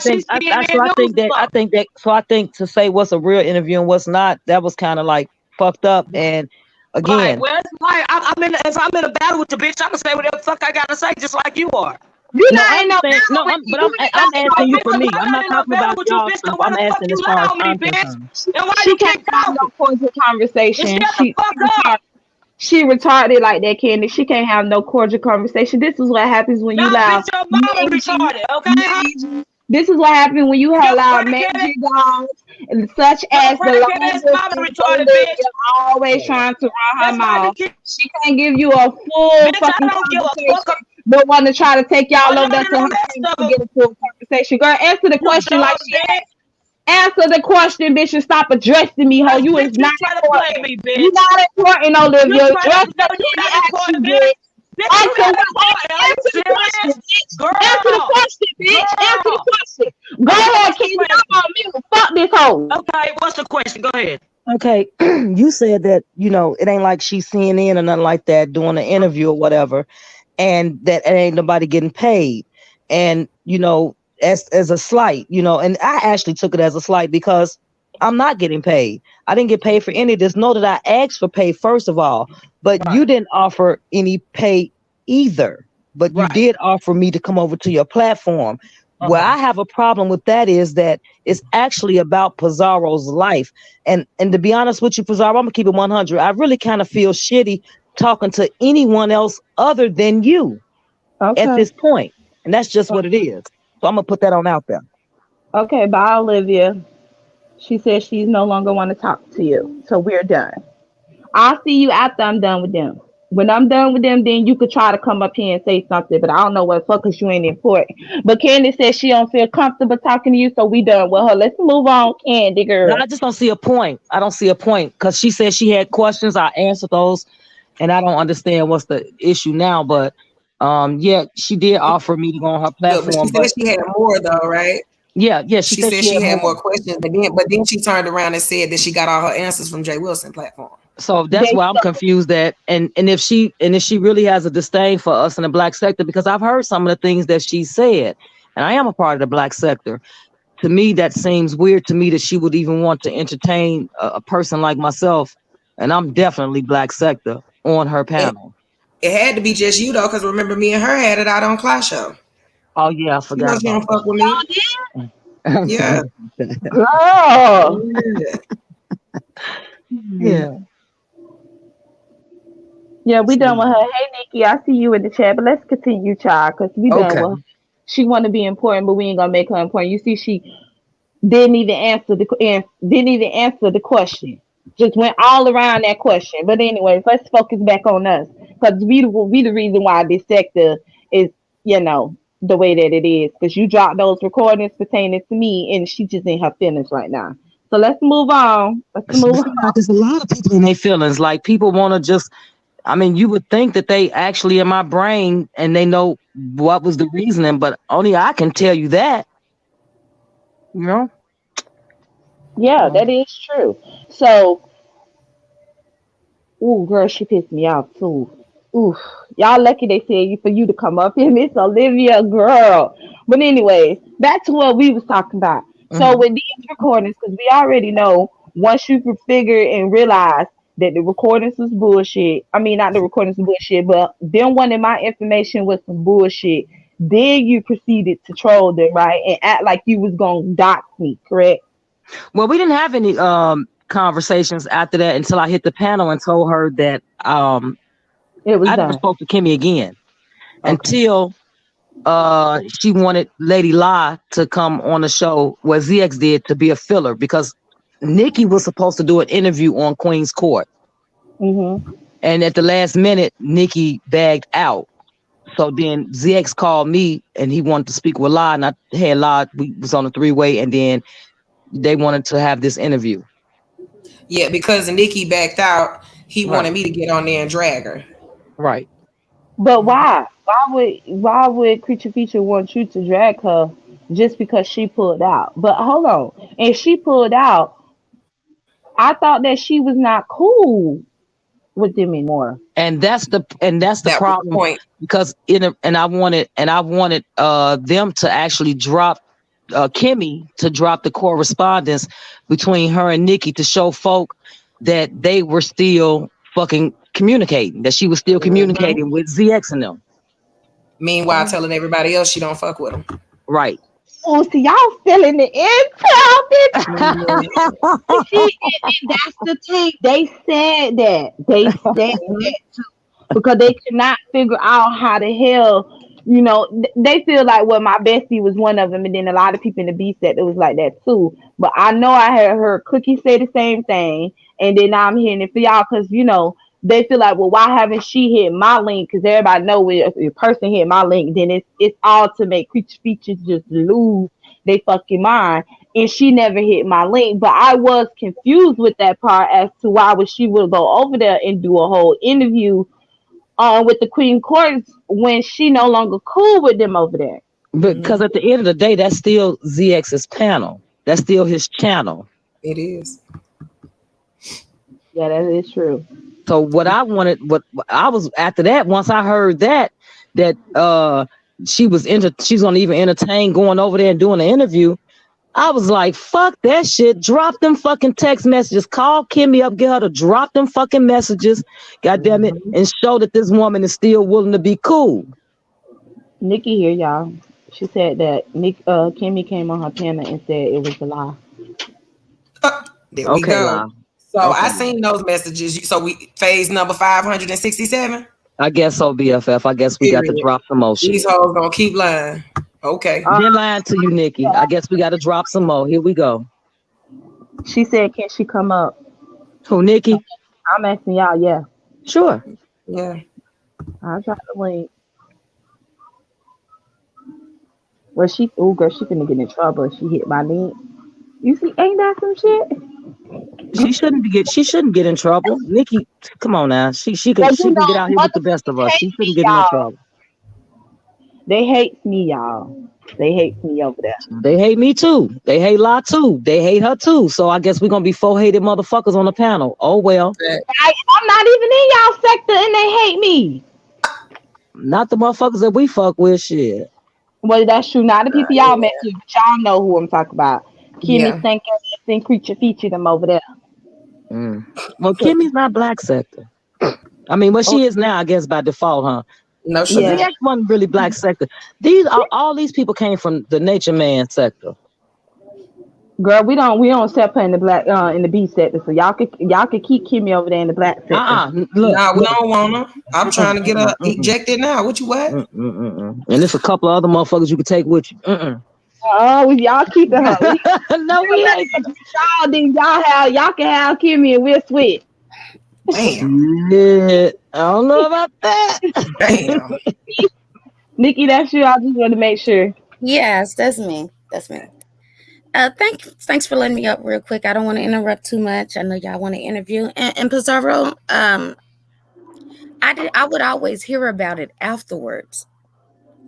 think to say what's a real interview and what's not, that was kind of like fucked up. And again,
well, it's like if I'm in a battle with the bitch, I'm gonna say whatever the fuck I gotta say, just like you are.
I'm asking you for me. I'm not talking about y'all stuff. I'm asking as far as I'm concerned.
She can't have no cordial conversation. She retarded like that, Candy. She can't have no cordial conversation. This is what happens when you allow.
Retarded, okay?
This is what happens when you allow magic dogs and such as the always trying to run her mouth. She can't give you a full fucking conversation. But want to try to take y'all over there to her to get into a conversation. Girl, answer the question like she asked. Answer the question, bitch, and stop addressing me, ho. You is not important. You not important, Olivia. Address the question, bitch. Answer the question, bitch. Answer the question. Go ahead, Keith. I'm on mute. Fuck this hoe.
Okay, what's the question? Go ahead.
Okay, you said that, it ain't like she's CNN or nothing like that doing an interview or whatever, and that it ain't nobody getting paid. And, as a slight, and I actually took it as a slight because I'm not getting paid. I didn't get paid for any of this. Know that I asked for pay, first of all, but you didn't offer any pay either. But you did offer me to come over to your platform. Where I have a problem with that is that it's actually about Pizarro's life. And to be honest with you, Pizarro, I'm going to keep it 100. I really kind of feel shitty talking to anyone else other than you at this point. And that's just what it is. So I'm going to put that on out there.
Okay, bye, Olivia. She says she's no longer want to talk to you. So we're done. I'll see you after I'm done with them. When I'm done with them, then you could try to come up here and say something, but I don't know what fuck because you ain't important. But Candy says she don't feel comfortable talking to you, so we done with her. Let's move on, Candy girl.
No, I just don't see a point. I don't see a point because she said she had questions. I answered those, and I don't understand what's the issue now. But she did offer me to go on her platform.
But she said she had more though, right?
Yeah.
She said she had more questions, but then she turned around and said that she got all her answers from Jay Wilson platform.
So that's why I'm confused at, and if she really has a disdain for us in the black sector, because I've heard some of the things that she said, and I am a part of the black sector. To me, that seems weird to me that she would even want to entertain a person like myself, and I'm definitely black sector on her panel.
It had to be just you though, because remember me and her had it out on Clash Show.
Oh yeah, I forgot.
You don't fuck with me. Yeah.
Girl.
Yeah.
Yeah, we done with her. Hey, Nikki, I see you in the chat, but let's continue, child, because we done with her. She want to be important, but we ain't gonna make her important. You see, she didn't even answer the question. Just went all around that question. But anyway, let's focus back on us, because we the reason why this sector is, the way that it is. Because you dropped those recordings pertaining to me, and she just in her feelings right now. So let's move on. There's
a lot of people in their feelings. Like people want to just. I mean, you would think that they actually in my brain and they know what was the reasoning, but only I can tell you that.
Yeah, that is true. So, ooh, girl, she pissed me off too. Ooh, y'all lucky they said you for you to come up here, Miss Olivia, girl. But anyway, back to what we was talking about. So
Mhm.
with these recordings, because we already know once you could figure and realize that the recordings was bullshit. I mean, not the recordings was bullshit, but them wanting my information was some bullshit. Then you proceeded to troll them, right, and act like you was gonna dox me, correct?
Well, we didn't have any conversations after that until I hit the panel and told her that
It was
I never
done.
spoke to Kimmy again
Okay.
until she wanted Lady La to come on the show where ZX did to be a filler because Nikki was supposed to do an interview on Queen's Court.
Mhm.
And at the last minute, Nikki bagged out. So then ZX called me and he wanted to speak with La, and I had La, we was on a three-way, and then they wanted to have this interview.
Yeah, because Nikki backed out, he
Right.
wanted me to get on there and drag her.
Right.
But why? Why would Creature Feature want you to drag her just because she pulled out? But hold on. And she pulled out, I thought that she was not cool with them anymore.
And that's the
That was the
problem
point.
because I wanted them to actually drop Kimmy to drop the correspondence between her and Nikki to show folk that they were still fucking communicating, that she was still
Hmm.
communicating with ZX and them.
Meanwhile, telling everybody else she don't fuck with him.
Right.
Oh, so y'all still in the intel, bitch.
Mhm.
And that's the thing. They said that. They said that too. Because they could not figure out how the hell, they feel like, well, my bestie was one of them, and then a lot of people in the B set it was like that too. But I know I had heard Cookie say the same thing, and then now I'm hearing it for y'all because they feel like, well, why haven't she hit my link? Because everybody know if a person hit my link, then it's all to make Creature Features just lose they fucking mind. And she never hit my link, but I was confused with that part as to why would she would go over there and do a whole interview with the Queen Courts when she no longer cool with them over there.
Because
Mhm.
at the end of the day, that's still ZX's panel. That's still his channel.
It is.
Yeah, that is true.
So what I wanted, what I was after that, once I heard that she's gonna even entertain going over there and doing an interview, I was like, fuck that shit. Drop them fucking text messages. Call Kimmy up, get her to drop them fucking messages, god damn it,
Mhm.
and show that this woman is still willing to be cool.
Nikki here, y'all. She said that Kimmy came on her panel and said it was a lie.
There we
Okay,
go.
La.
So
Okay,
I
La.
seen those messages. So we phase number 567.
I guess so, BFF. I guess we got to
Period.
drop some more shit.
These hoes gonna keep lying. Okay.
Been lying to you, Nikki. I guess we got to drop some more. Here we go.
She said, can she come up?
Who, Nikki?
I'm asking y'all, yeah.
Sure.
Yeah.
I'll drop the link. Well, girl, she finna get in trouble if she hit my link. You see, ain't that some shit?
She shouldn't get in trouble. Nikki, come on now. She can
Well,
she can get out here with the best of
motherfuckers
us.
hate
She shouldn't
me,
get in no
y'all.
trouble.
They hate me, y'all. They hate me over there.
They hate me too. They hate La too. They hate her too. So I guess we're gonna be four hated motherfuckers on the panel. Oh well.
I'm not even in y'all sector and they hate me.
Not the motherfuckers that we fuck with. Shit.
Well, that's true. Not the people y'all
Yeah.
met with, but y'all know who I'm talking about. Kimmy
Yeah.
Stank and Creature featured them over there.
Well, Kimmy's not black sector. I mean, well, she is now, I guess, by default, huh?
No, she
But
Yeah.
not.
ZX wasn't really black sector. All these people came from the Nature Man sector.
Girl, we don't step her in the black in the B sector, so y'all could keep Kimmy over there in the black sector.
Look,
Nah, we
look.
don't want her. I'm trying to get her ejected now. What you what?
And there's a couple of other motherfuckers you can take with you.
Oh, y'all keeping her.
No, we ain't.
Y'all then y'all can have Kimmy and we'll switch.
Damn.
Shit. I don't know about that.
Damn.
Nikki, that's you. I just want to make sure.
Yes, that's me. That's me. Thanks for letting me up real quick. I don't want to interrupt too much. I know y'all want to interview. And Pizarro, I would always hear about it afterwards.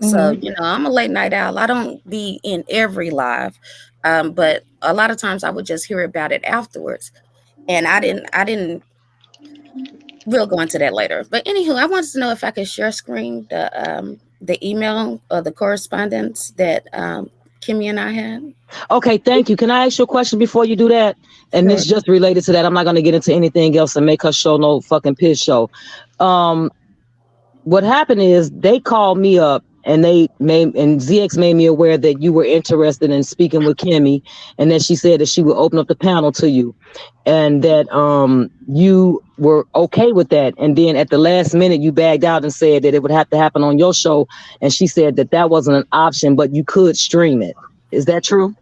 So, I'm a late night owl. I don't be in every live. But a lot of times I would just hear about it afterwards, and I didn't. We'll go into that later. But anywho, I wanted to know if I could share screen the email or the correspondence that Kimmy and I had.
Okay, thank you. Can I ask you a question before you do that? And
Sure.
it's just related to that. I'm not going to get into anything else and make her show no fucking piss show. What happened is they called me up and ZX made me aware that you were interested in speaking with Kimmy, and then she said that she would open up the panel to you, and that you were okay with that. And then at the last minute, you bagged out and said that it would have to happen on your show, and she said that that wasn't an option, but you could stream it. Is that true?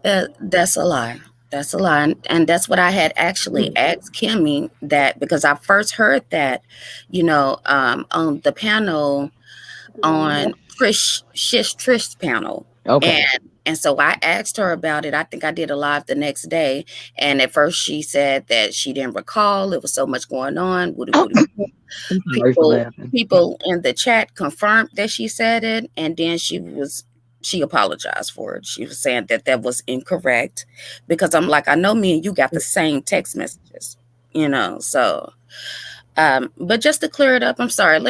That's a lie. That's a lie. And that's what I had actually asked Kimmy, that because I first heard that, on the panel on Trish's panel.
Okay.
And so I asked her about it. I think I did a live the next day. And at first she said that she didn't recall. It was so much going on. People in the chat confirmed that she said it. And then she apologized for it. She was saying that was incorrect, because I'm like, I know me and you got the same text messages, so, but just to clear it up, I'm sorry.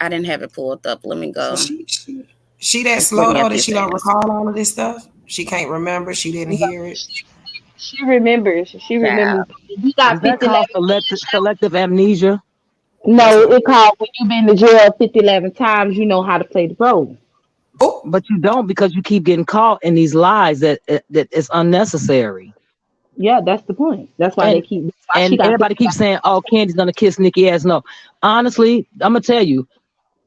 I didn't have it pulled up. Let me go.
She that slow though that she don't recall all of this stuff? She can't remember. She didn't hear it.
She remembers. She remembers.
You got 50 collective amnesia?
No, it called when you've been to jail 50-11 times, you know how to play the role.
Oh, but you don't, because you keep getting caught in these lies that it's unnecessary.
Yeah, that's the point. That's why they keep.
And everybody keeps saying, "Oh, Candy's gonna kiss Nikki ass." No, honestly, I'm gonna tell you,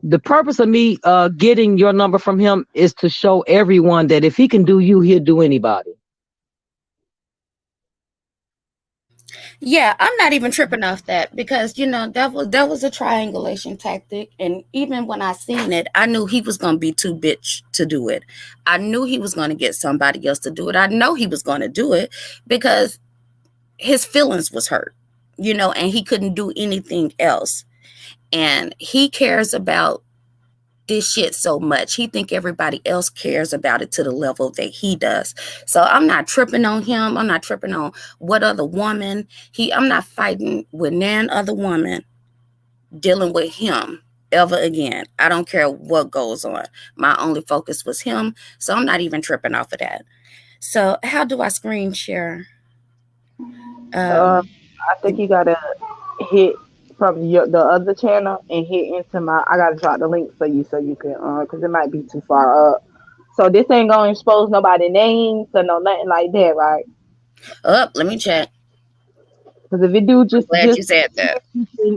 the purpose of me getting your number from him is to show everyone that if he can do you, he'll do anybody.
Yeah, I'm not even tripping off that, because that was a triangulation tactic, and even when I seen it, I knew he was gonna be too bitch to do it. I knew he was gonna get somebody else to do it. I know he was gonna do it because his feelings was hurt, and he couldn't do anything else. And he cares about this shit so much. He think everybody else cares about it to the level that he does. So I'm not tripping on him. I'm not tripping on what other woman. I'm not fighting with none other woman dealing with him ever again. I don't care what goes on. My only focus was him. So I'm not even tripping off of that. So how do I screen share?
I think you gotta hit from the other channel and hit into my. I gotta drop the link for you so you can, because it might be too far up. So this ain't gonna expose nobody's names or nothing like that, right?
Let me check.
Because if it do, just
glad you said that.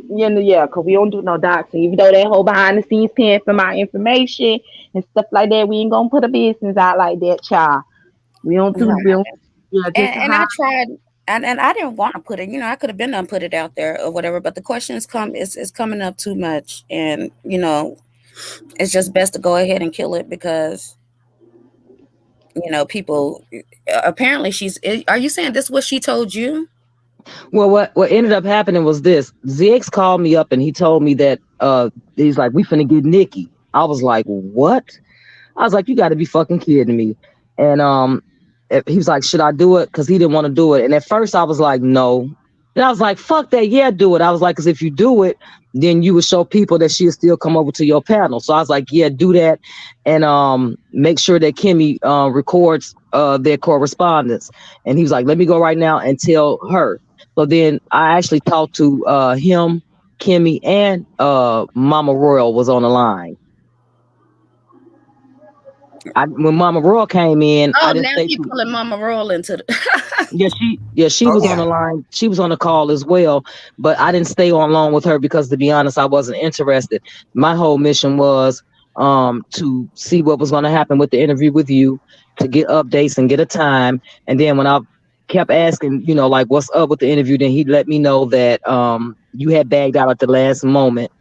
Yeah, because we don't do no doxing. Even though that whole behind the scenes paying for my information and stuff like that, we ain't gonna put a business out like that, child. We don't do.
And I tried. And I didn't want to put it, I could have been done put it out there or whatever, but the questions it's coming up too much, and it's just best to go ahead and kill it, because people apparently are you saying this is what she told you?
Well, what ended up happening was this. ZX called me up and he told me that he's like, we finna get Nikki. I was like, what? I was like, you got to be fucking kidding me. And he was like, should I do it? Because he didn't want to do it. And at first I was like, no. And I was like, fuck that. Yeah, do it. I was like, because if you do it, then you would show people that she'll still come over to your panel. So I was like, yeah, do that. And make sure that Kimmy records their correspondence. And he was like, let me go right now and tell her. So then I actually talked to him, Kimmy, and Mama Royal was on the line. When Mama Royal came in,
now you pulling Mama Royal into the.
she was on the line. She was on the call as well, but I didn't stay on long with her because, to be honest, I wasn't interested. My whole mission was to see what was going to happen with the interview with you, to get updates and get a time. And then when I kept asking, like, what's up with the interview, then he let me know that you had bagged out at the last moment.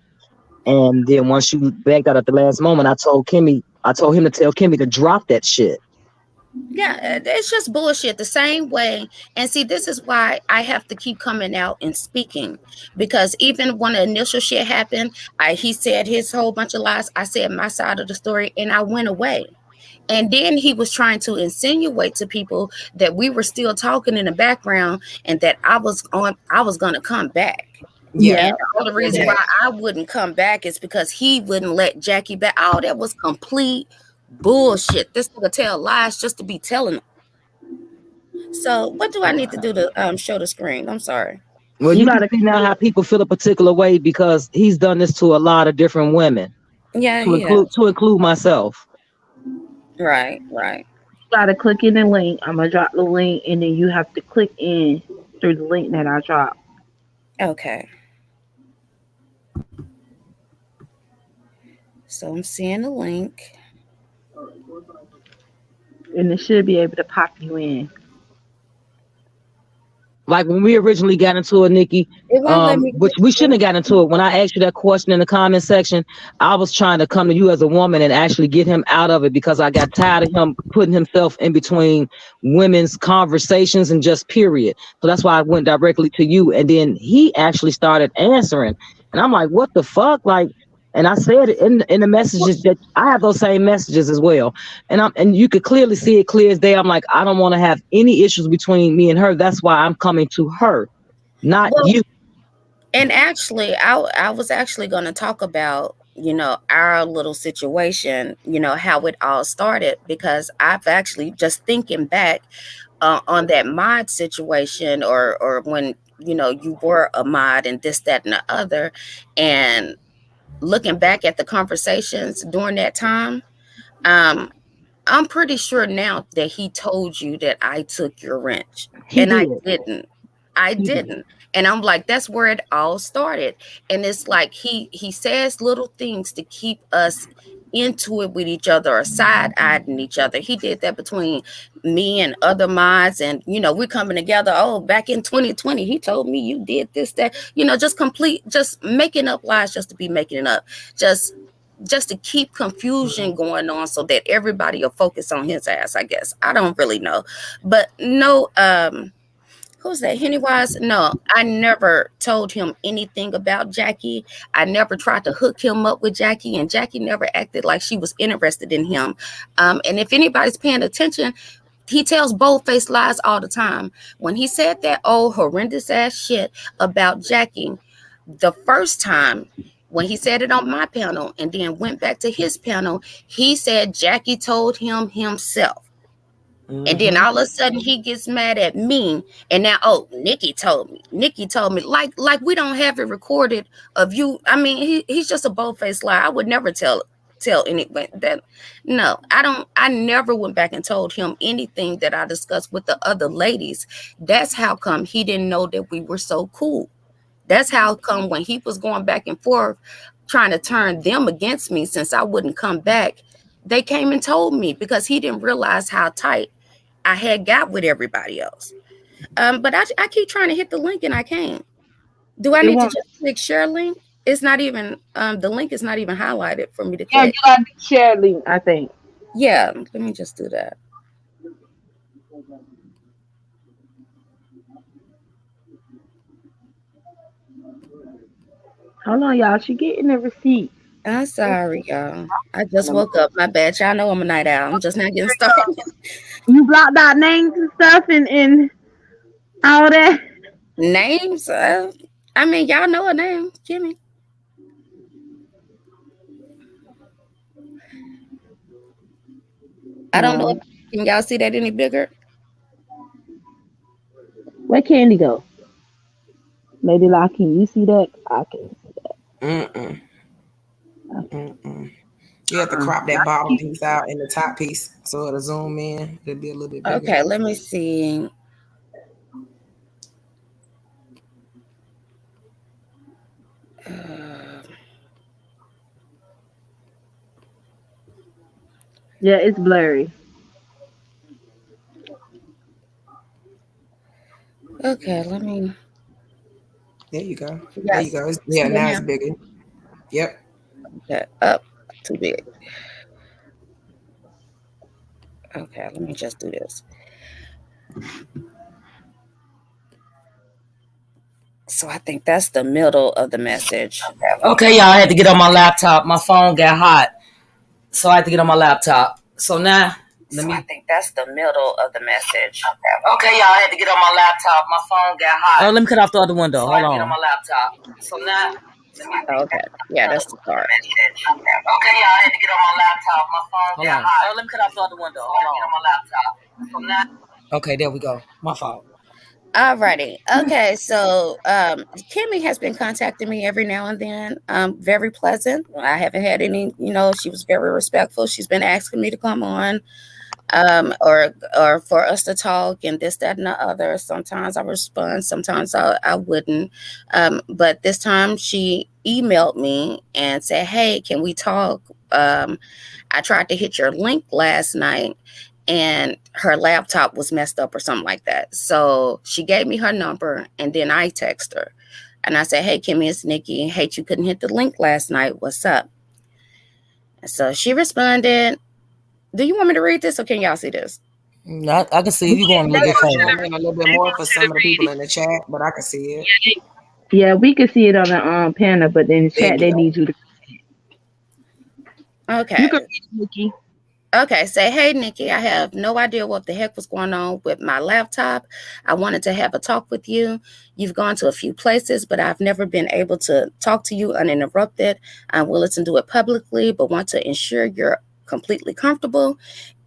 And then once you bagged out at the last moment, I told him to tell Kimmy to drop that shit.
Yeah, it's just bullshit the same way. And see, this is why I have to keep coming out and speaking, because even when the initial shit happened, he said his whole bunch of lies. I said my side of the story and I went away. And then he was trying to insinuate to people that we were still talking in the background and that I was gonna come back.
Yeah.
And the only reason why I wouldn't come back is because he wouldn't let Jackie back. Oh, that was complete bullshit. This nigga tell lies just to be telling them. So what do I need to do to show the screen? I'm sorry.
Well, you gotta see now how people feel a particular way because he's done this to a lot of different women.
Yeah,
to include myself.
Right.
You gotta click in the link. I'm gonna drop the link, and then you have to click in through the link that I dropped.
Okay. So I'm seeing the link.
And it should be able to pop you in.
Like when we originally got into it, Nikki, which we shouldn't have gotten into it. When I asked you that question in the comment section, I was trying to come to you as a woman and actually get him out of it because I got tired of him putting himself in between women's conversations and just period. So that's why I went directly to you. And then he actually started answering. And I'm like, what the fuck? Like, and I said in the messages that I have those same messages as well. And you could clearly see it clear as day. I'm like, I don't want to have any issues between me and her. That's why I'm coming to her, not you.
And actually, I was actually going to talk about, our little situation, how it all started, because I've actually just thinking back on that mod situation or when, you were a mod and this, that, and the other. And looking back at the conversations during that time, I'm pretty sure now that he told you that I took your wrench. I didn't. And I'm like, that's where it all started. And it's like he says little things to keep us into it with each other or side-eyeing each other. He did that between me and other mods, and we're coming together. Oh, back in 2020 he told me you did this, that, just making up lies just to be making it up, just to keep confusion going on so that everybody will focus on his ass. I guess I don't really know, but no, who's that? Hennywise? No, I never told him anything about Jackie. I never tried to hook him up with Jackie, and Jackie never acted like she was interested in him. And if anybody's paying attention, he tells bold-faced lies all the time. When he said that old horrendous ass shit about Jackie, the first time when he said it on my panel and then went back to his panel, he said Jackie told him himself. And then all of a sudden he gets mad at me. And now, Nikki told me. Like we don't have it recorded of you. I mean, he's just a bold-faced liar. I would never tell anyone that. No, I don't. I never went back and told him anything that I discussed with the other ladies. That's how come he didn't know that we were so cool. That's how come when he was going back and forth trying to turn them against me since I wouldn't come back, they came and told me because he didn't realize how tight I had got with everybody else. But I keep trying to hit the link and I can't. Do I need to just click share link? It's not even, the link is not even highlighted for me to click.
Yeah, you got to share link, I think.
Yeah, let me just do that.
Hold on, y'all. She getting the receipt.
I'm sorry, y'all. I just woke up. My bad. Y'all know I'm a night owl. I'm just not getting started.
You blocked out names and stuff and all that?
Names? I mean, y'all know a name. Jimmy. I don't know. Can y'all see that any bigger?
Where Candy go? Lady Lock, can you see that? I can't see that.
You have to crop that bottom piece out and the top piece so it'll zoom in. It'll be a little bit bigger.
Okay, let me see.
Yeah, it's blurry.
Okay, let me.
There you go. There you go. Yeah, now it's bigger. Yep.
Okay, up. Too big. Okay, let me just do this. So I think that's the middle of the message.
Okay, y'all, I had to get on my laptop. My phone got hot, so I had to get on my laptop. So now,
I think that's the middle of the message. Okay, y'all, I had to get on my laptop. My phone got hot.
Oh, let me cut off the other window.
So
Hold
I get on
on.
my laptop. So now, okay, yeah, that's the start. Okay, y'all, I had to get on my laptop. My phone got hot.
Oh, let me cut off the other window.
So I get on my laptop. So now.
Okay, there we go. My fault.
Alrighty. Okay, so Kimmy has been contacting me every now and then. Very pleasant. I haven't had any, she was very respectful. She's been asking me to come on, or for us to talk and this, that, and the other. Sometimes I respond, sometimes I wouldn't. But this time she emailed me and said, "Hey, can we talk? I tried to hit your link last night and her laptop was messed up or something like that." So she gave me her number and then I text her and I said, "Hey, Kimmy, it's Nikki. Hey, you couldn't hit the link last night. What's up?" So she responded. Do you want me to read this or can y'all see this?
I can see you going a little bit further.
A little bit more for some of the people in the chat, but I can see it.
Yeah, we can see it on the panel, but in the chat they need you to.
Okay.
You can read it, Nikki.
Okay, say, "Hey, Nikki, I have no idea what the heck was going on with my laptop. I wanted to have a talk with you. You've gone to a few places, but I've never been able to talk to you uninterrupted. I'm willing to do it publicly, but want to ensure you're completely comfortable.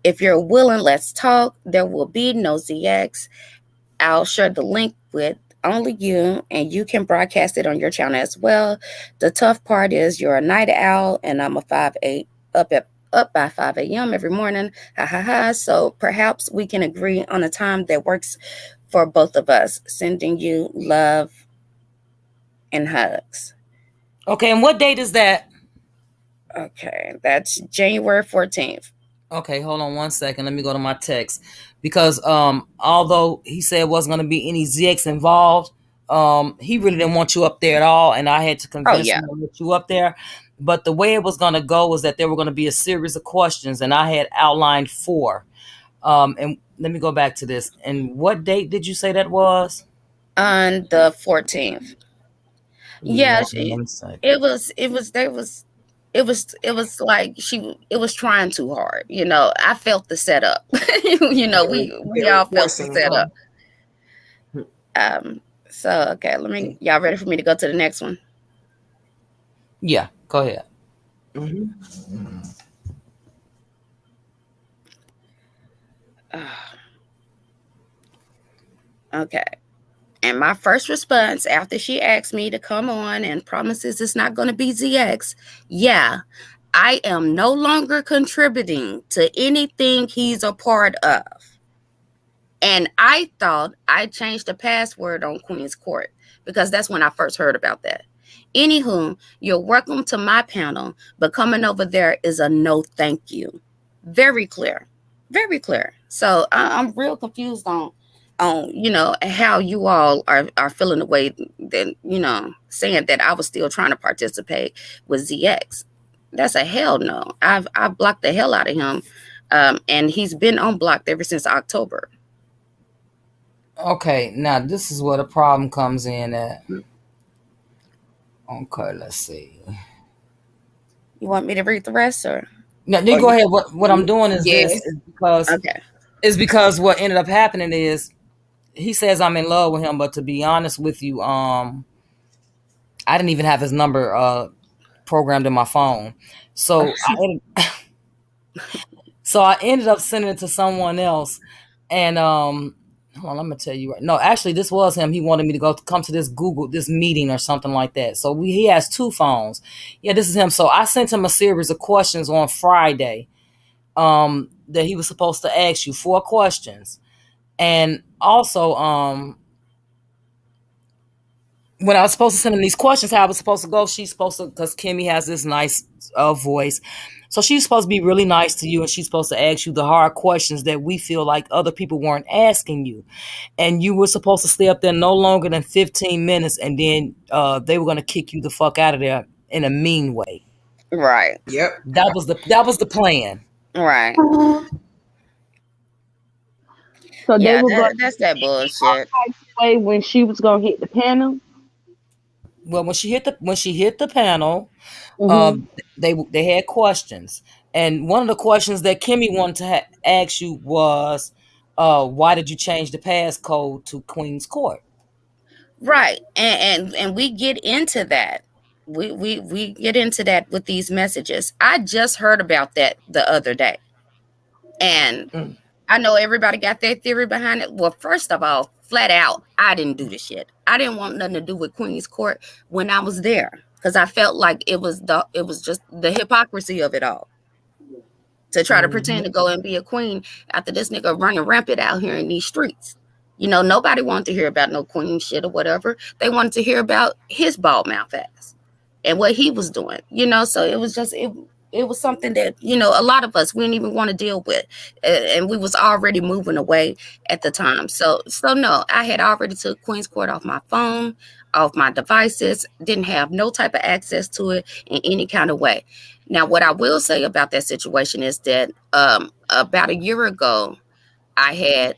If you're willing, let's talk. There will be no ZX. I'll share the link with only you, and you can broadcast it on your channel as well. The tough part is you're a night owl, and I'm a 5'8", up by 5 a.m. every morning. Ha ha ha. So perhaps we can agree on a time that works for both of us. Sending you love and hugs."
Okay, and what date is that?
Okay, that's January 14th.
Okay, hold on one second. Let me go to my text. Because although he said wasn't going to be any ZX involved, he really didn't want you up there at all, and I had to convince him to get you up there. But the way it was going to go was that there were going to be a series of questions, and I had outlined 4. And let me go back to this. And what date did you say that was?
On the 14th. Yeah, it was like it was trying too hard. I felt the setup. We all felt the setup. So okay, y'all ready for me to go to the next one?
Yeah, go ahead.
Okay. And my first response after she asked me to come on and promises it's not going to be ZX, yeah, I am no longer contributing to anything he's a part of. And I thought I changed the password on Queen's Court because that's when I first heard about that. Anywho, you're welcome to my panel, but coming over there is a no thank you. Very clear. Very clear. So I'm real confused on how you all are feeling the way that, saying that I was still trying to participate with ZX. That's a hell no. I've blocked the hell out of him. And he's been unblocked ever since October.
Okay, now this is where the problem comes in at. Okay, let's see.
You want me to read the rest, or?
No, you go ahead. What I'm doing is this is because what ended up happening is he says I'm in love with him, but to be honest with you, I didn't even have his number programmed in my phone. So I ended up sending it to someone else, and hold on, let me tell you right. No, actually, this was him. He wanted me to come to this meeting or something like that. So he has 2 phones. Yeah, this is him. So I sent him a series of questions on Friday that he was supposed to ask you 4 questions. And also, when I was supposed to send him these questions, how I was supposed to go, she's supposed to, because Kimmy has this nice voice. So she's supposed to be really nice to you, and she's supposed to ask you the hard questions that we feel like other people weren't asking you. And you were supposed to stay up there no longer than 15 minutes, and then they were going to kick you the fuck out of there in a mean way.
Right.
Yep.
That was the plan.
Right.
So
yeah, that's that bullshit.
Way when she was gonna hit the panel.
Well, when she hit the panel, they had questions. And one of the questions that Kimmy wanted to ask you was, why did you change the passcode to Queen's Court?
Right. And we get into that. We get into that with these messages. I just heard about that the other day. And I know everybody got their theory behind it. Well, first of all, flat out, I didn't do the shit. I didn't want nothing to do with Queen's Court when I was there, because I felt like it was just the hypocrisy of it all. To try to pretend to go and be a queen after this nigga running rampant out here in these streets. You know, nobody wanted to hear about no queen shit or whatever. They wanted to hear about his bald mouth ass and what he was doing. You know, so it was just it was something that, you know, a lot of us, we didn't even want to deal with. And we was already moving away at the time. So no, I had already took Queen's Court off my phone, off my devices, didn't have no type of access to it in any kind of way. Now, what I will say about that situation is that about a year ago, I had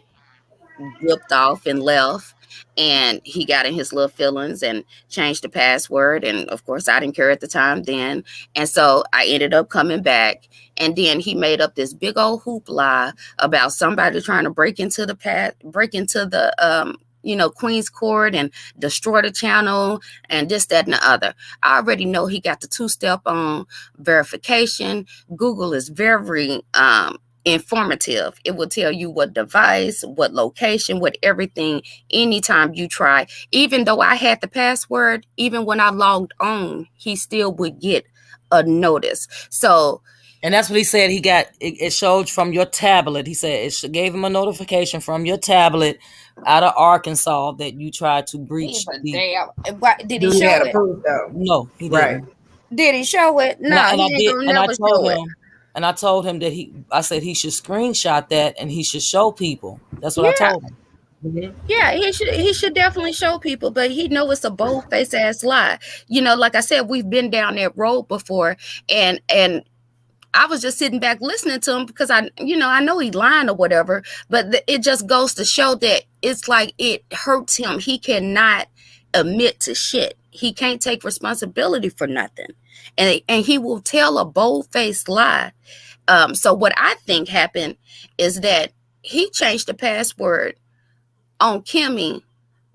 dipped off and left, and he got in his little feelings and changed the password. And of course, I didn't care at the time then. And so I ended up coming back. And then he made up this big old hoopla about somebody trying to break into the Queen's Court and destroy the channel and this, that, and the other. I already know he got the 2-step on verification. Google is very informative. It will tell you what device, what location, what everything, anytime you try. Even though I had the password, even when I logged on, he still would get a notice. So,
and that's what he said. He got it showed from your tablet. He said it gave him a notification from your tablet out of Arkansas that you tried to breach.
Did he show it?
Proof, though?
No, he didn't.
Right.
Did he show it? No,
I told him that I said he should screenshot that and he should show people. That's what I told him.
Mm-hmm. Yeah, he should definitely show people, but he know it's a bold-faced ass lie. You know, like I said, we've been down that road before, and I was just sitting back listening to him because I know he's lying or whatever, but it just goes to show that it's like it hurts him. He cannot admit to shit. He can't take responsibility for nothing. And he will tell a bold-faced lie. So what I think happened is that he changed the password on Kimmy,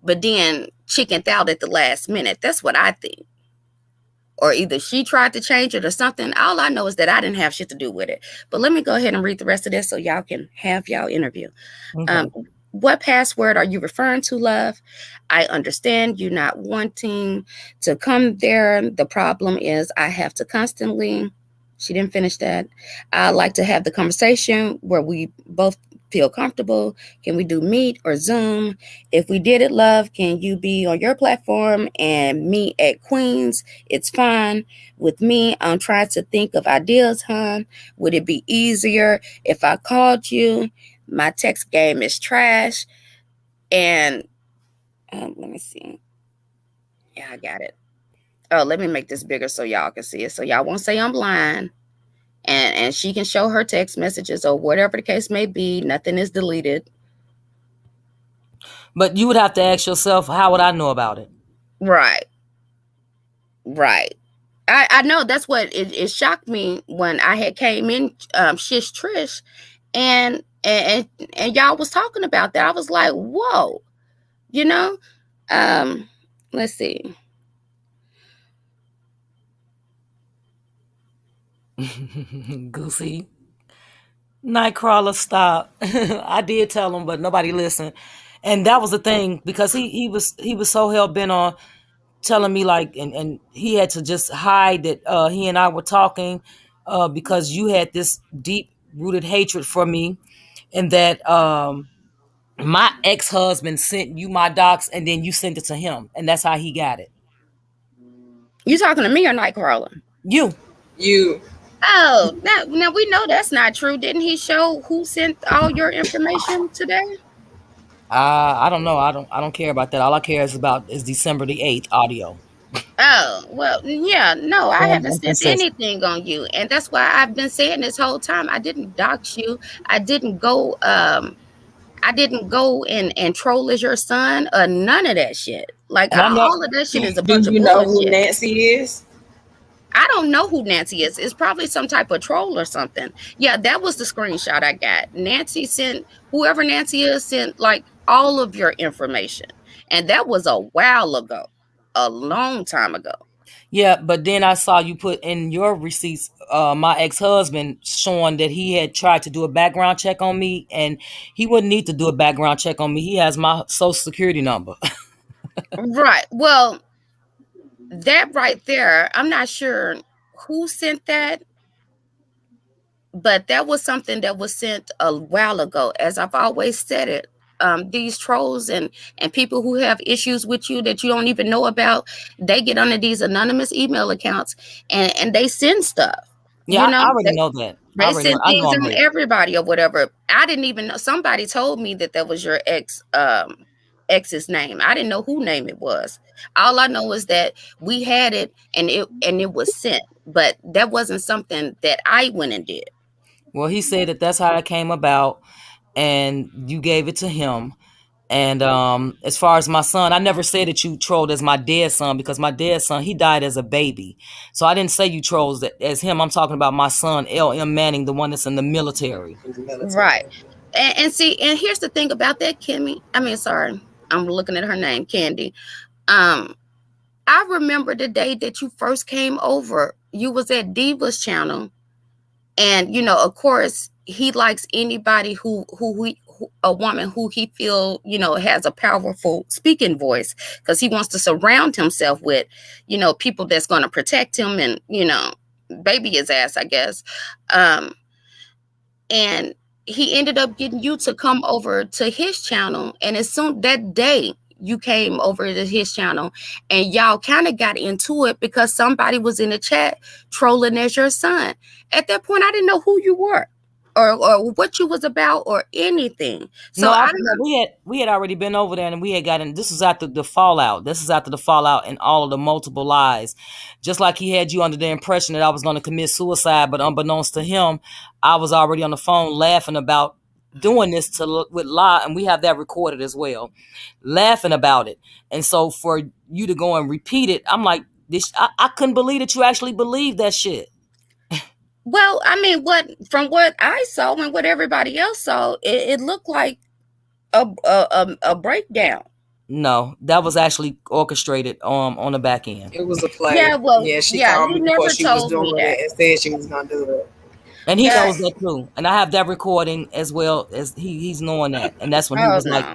but then chickened out at the last minute. That's what I think. Or either she tried to change it or something. All I know is that I didn't have shit to do with it. But let me go ahead and read the rest of this so y'all can have y'all interview. Okay. What password are you referring to, love? I understand you not wanting to come there. The problem is I have to constantly. She didn't finish that. I like to have the conversation where we both feel comfortable. Can we do Meet or Zoom? If we did it, love, can you be on your platform and meet at Queens? It's fine with me. I'm trying to think of ideas, hon. Would it be easier if I called you? My text game is trash. And let me see. Yeah, I got it. Oh, let me make this bigger so y'all can see it. So y'all won't say I'm lying. And she can show her text messages or whatever the case may be. Nothing is deleted.
But you would have to ask yourself, how would I know about it?
Right. I know that's what it shocked me when I had came in Shish Trish and y'all was talking about that. I was like, whoa, you know? Let's see.
Goosey. Nightcrawler, stop. I did tell him, but nobody listened. And that was the thing, because he was so hell bent on telling me, like, and he had to just hide that he and I were talking because you had this deep rooted hatred for me, and that my ex-husband sent you my docs and then you sent it to him, and that's how he got it.
You talking to me or Nightcrawler?
You.
Oh, now we know that's not true. Didn't he show who sent all your information today?
I don't know. I don't care about that. All I care is December the 8th audio.
Oh, well, yeah, no, I haven't sent anything on you. And that's why I've been saying this whole time, I didn't dox you. I didn't go and troll as your son or none of that shit. Like all of that shit is a bunch of bullshit.
Do you know who Nancy is?
I don't know who Nancy is. It's probably some type of troll or something. Yeah, that was the screenshot I got. Nancy sent, whoever Nancy is, sent like all of your information. And that was a while ago, a long time ago.
Yeah, but then I saw you put in your receipts, my ex-husband showing that he had tried to do a background check on me, and he wouldn't need to do a background check on me. He has my social security number.
Right. Well, that right there, I'm not sure who sent that, but that was something that was sent a while ago. As I've always said it, these trolls and people who have issues with you that you don't even know about, they get under these anonymous email accounts and they send stuff.
Yeah,
You know,
I already know that.
they send
I know
things
I'm
on
late.
everybody or whatever. I didn't even know. Somebody told me that was your ex's name. I didn't know who name it was. All I know is that we had it and it was sent, but that wasn't something that I went and did.
Well, he said that that's how it came about, and you gave it to him. And as far as my son, I never said that you trolled as my dead son, because my dead son, he died as a baby. So I didn't say you trolls as him. I'm talking about my son, L.M. Manning, the one that's in the military.
Right. And see, and here's the thing about that, Kimmy. I mean, sorry, I'm looking at her name, Candy. I remember the day that you first came over. You was at Diva's channel, and you know, of course, he likes anybody who a woman who he feel, you know, has a powerful speaking voice, because he wants to surround himself with, you know, people that's going to protect him and, you know, baby his ass, I guess. And he ended up getting you to come over to his channel, and as soon that day you came over to his channel, and y'all kind of got into it because somebody was in the chat trolling as your son. At that point, I didn't know who you were or what you was about or anything. So
No, we had already been over there, and we had gotten. This is after the fallout. This is after the fallout and all of the multiple lies. Just like he had you under the impression that I was going to commit suicide, but unbeknownst to him, I was already on the phone laughing about doing this with lie, and we have that recorded as well, laughing about it. And so for you to go and repeat it, I'm like, I couldn't believe that you actually believed that shit.
Well, I mean, from what I saw and what everybody else saw, it looked like a breakdown.
No, that was actually orchestrated on the back end.
It was a play.
Yeah, well,
she called me before she was doing it and said she was gonna do it.
And he knows that too. And I have that recording as well, as he's knowing that. And that's when he was like,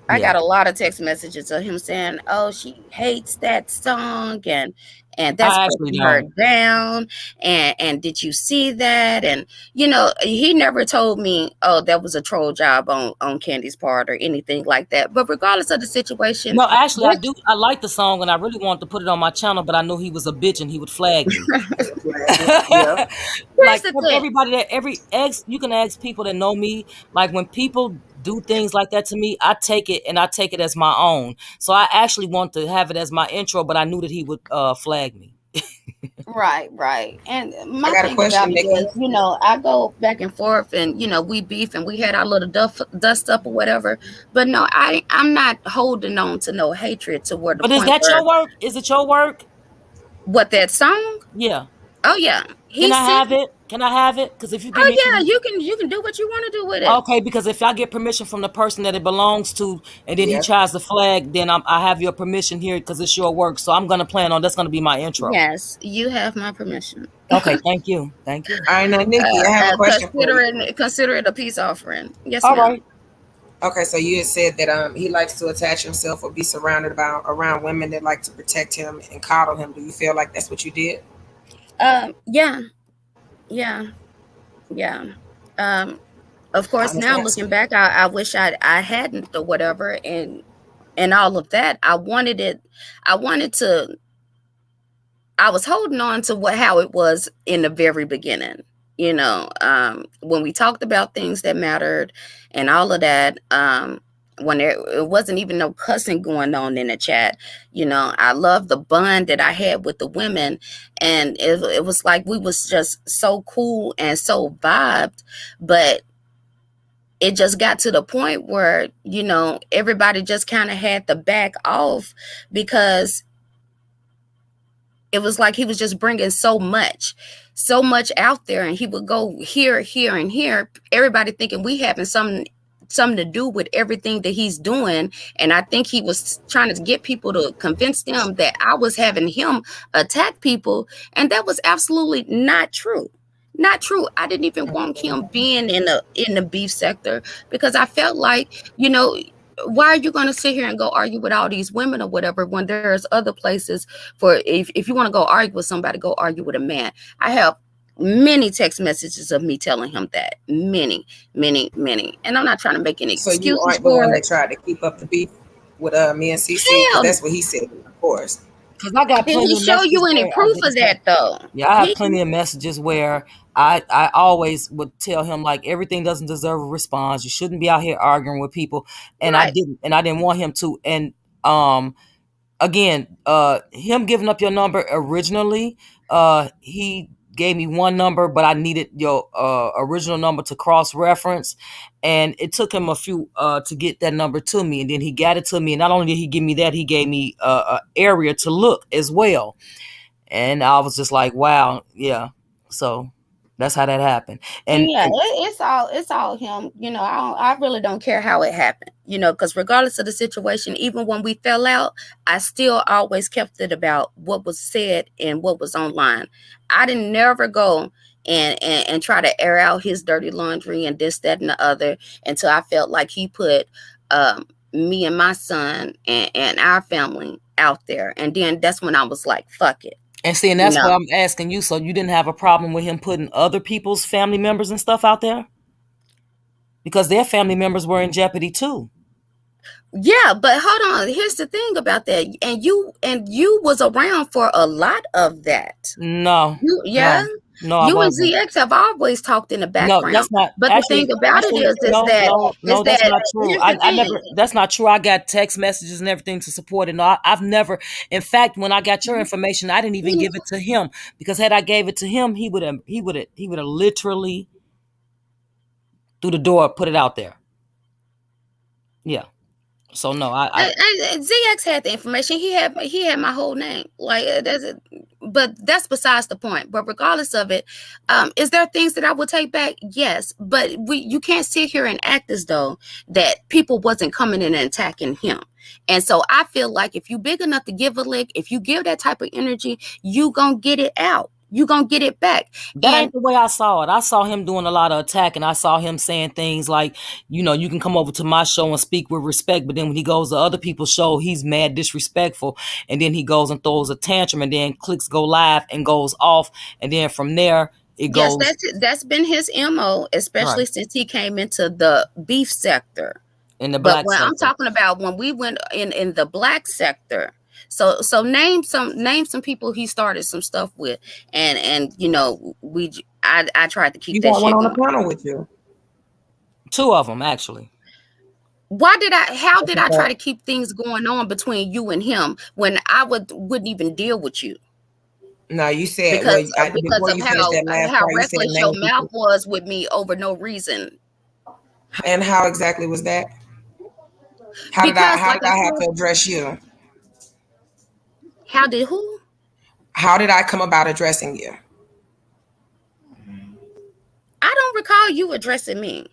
I got a lot of text messages of him saying, "Oh, she hates that song, and that's putting her down. And did you see that?" And you know, he never told me, "Oh, that was a troll job on Candy's part" or anything like that. But regardless of the situation,
no, actually, I do. I like the song, and I really wanted to put it on my channel, but I knew he was a bitch and he would flag me.
Yeah.
Like everybody that you can ask people that know me. Like when people do things like that to me, I take it as my own. So I actually want to have it as my intro, but I knew that he would flag me.
Right. And my thing about it is, you know, I go back and forth, and you know, we beef and we had our little dust up or whatever. But no, I'm not holding on to no hatred toward the.
But is that your work? Is it your work?
What, that song?
Yeah.
Oh yeah.
Can I have it? Can I have it? Because if you give
me, you can do what you want to do with it.
Okay, because if I get permission from the person that it belongs to, and then he tries to flag, then I have your permission here because it's your work. So I'm gonna plan on that's gonna be my intro.
Yes, you have my permission.
Okay, thank you.
All right, now Nikki, I have a question.
Consider it a peace offering. Yes,
all right.
Okay, so you had said that he likes to attach himself or be surrounded around women that like to protect him and coddle him. Do you feel like that's what you did? Yeah. Of course, now looking back, I wish I hadn't or whatever, and all of that. I was holding on to how it was in the very beginning, you know, when we talked about things that mattered and all of that, when it wasn't even no cussing going on in the chat. You know, I love the bond that I had with the women, and it was like we was just so cool and so vibed, but it just got to the point where, you know, everybody just kind of had to back off because
It was like he was just bringing so much out there, and he would go here, and here. Everybody thinking we having something to do with everything that he's doing. And I think he was trying to get people to convince them that I was having him attack people. And that was absolutely not true. Not true. I didn't even want him being in the beef sector, because I felt like, why are you going to sit here and go argue with all these women or whatever, when there's other places for, if you want to go argue with somebody, go argue with a man. I have many text messages of me telling him that. Many. And I'm not trying to make any excuses.
So you aren't the one that tried to keep up the beef with me and CC? That's what he said, of course.
Because I got plenty
Did he show you any proof of that, though?
Yeah, I have plenty of messages where I always would tell him, like, everything doesn't deserve a response. You shouldn't be out here arguing with people. And right. I didn't want him to. And again, him giving up your number originally, he gave me one number, but I needed your original number to cross-reference, and it took him a few to get that number to me, and then he got it to me. And not only did he give me that, he gave me an area to look as well, and I was just like, wow, yeah. So that's how that happened. And
yeah, it's all him. I really don't care how it happened. Because regardless of the situation, even when we fell out, I still always kept it about what was said and what was online. I didn't never go and try to air out his dirty laundry and this, that, and the other until I felt like he put me and my son and our family out there. And then that's when I was like, fuck it.
And see, and that's why I'm asking you. So you didn't have a problem with him putting other people's family members and stuff out there? Because their family members were in jeopardy too.
Yeah, but hold on. Here's the thing about that. And you was around for a lot of that.
No. No,
you and ZX have always talked in the background.
No, that's not.
But actually, the thing about it is
that's not true. I never. That's not true. I got text messages and everything to support it. No, I've never. In fact, when I got your information, I didn't even give it to him, because had I gave it to him, he would have literally through the door put it out there. Yeah. So no,
ZX had the information. He had my whole name. Like but that's besides the point. But regardless of it, is there things that I would take back? Yes, but you can't sit here and act as though that people wasn't coming in and attacking him. And so I feel like if you big enough to give a lick, if you give that type of energy, you gonna get it out. You gonna get it back.
That ain't the way I saw it. I saw him doing a lot of attacking. I saw him saying things like, you can come over to my show and speak with respect. But then when he goes to other people's show, he's mad disrespectful. And then he goes and throws a tantrum, and then clicks go live and goes off. And then from there, it goes.
Yes, that's been his MO, especially since he came into the beef sector.
In the black sector.
I'm talking about when we went in the black sector. So name some people he started some stuff with, and I tried to keep that shit
going on the panel with you.
2 of them actually.
How did I try to keep things going on between you and him when I wouldn't even deal with you?
No, you said
because of how reckless your mouth was with me over no reason.
And how exactly was that? How did I have to address you?
How did who?
How did I come about addressing you?
I don't recall you addressing me.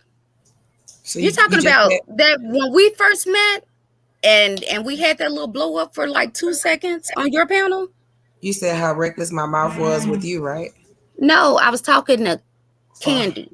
So you're talking about that when we first met and we had that little blow up for like 2 seconds on your panel?
You said how reckless my mouth was with you, right?
No, I was talking to Candy.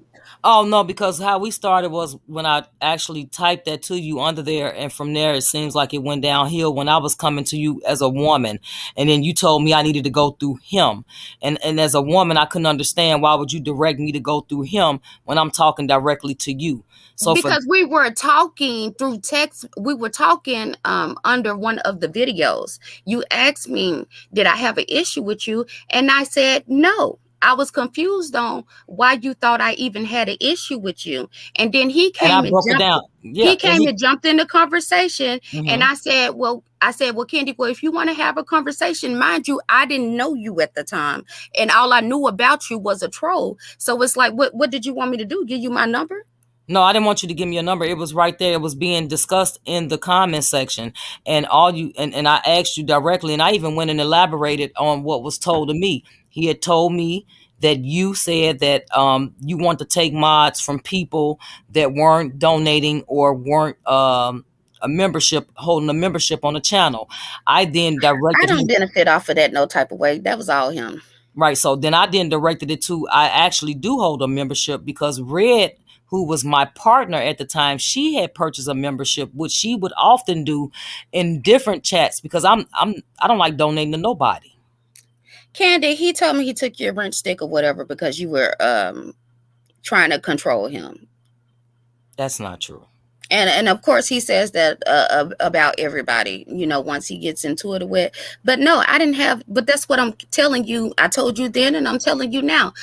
Oh, no, because how we started was when I actually typed that to you under there. And from there, it seems like it went downhill when I was coming to you as a woman. And then you told me I needed to go through him. And as a woman, I couldn't understand why would you direct me to go through him when I'm talking directly to you. So
because we were talking through text, we were talking under one of the videos. You asked me, did I have an issue with you? And I said, no. I was confused on why you thought I even had an issue with you. And then he came and jumped in the conversation. Mm-hmm. And I said, well, Candy, if you want to have a conversation, mind you, I didn't know you at the time. And all I knew about you was a troll. So it's like, what did you want me to do? Give you my number?
No, I didn't want you to give me a number. It was right there. It was being discussed in the comment section. And and I asked you directly, and I even went and elaborated on what was told to me. He had told me that you said that you want to take mods from people that weren't donating or weren't holding a membership on the channel. I then
I
directed
don't
him.
benefit off of that no type of way. That was all him.
Right. So then I then directed it to, I actually do hold a membership because Red, who was my partner at the time, she had purchased a membership, which she would often do in different chats because I don't like donating to nobody.
Candy, he told me he took your rent stick or whatever because you were trying to control him.
That's not true.
And of course he says that about everybody, once he gets into it with. But no, I didn't have. But that's what I'm telling you. I told you then, and I'm telling you now.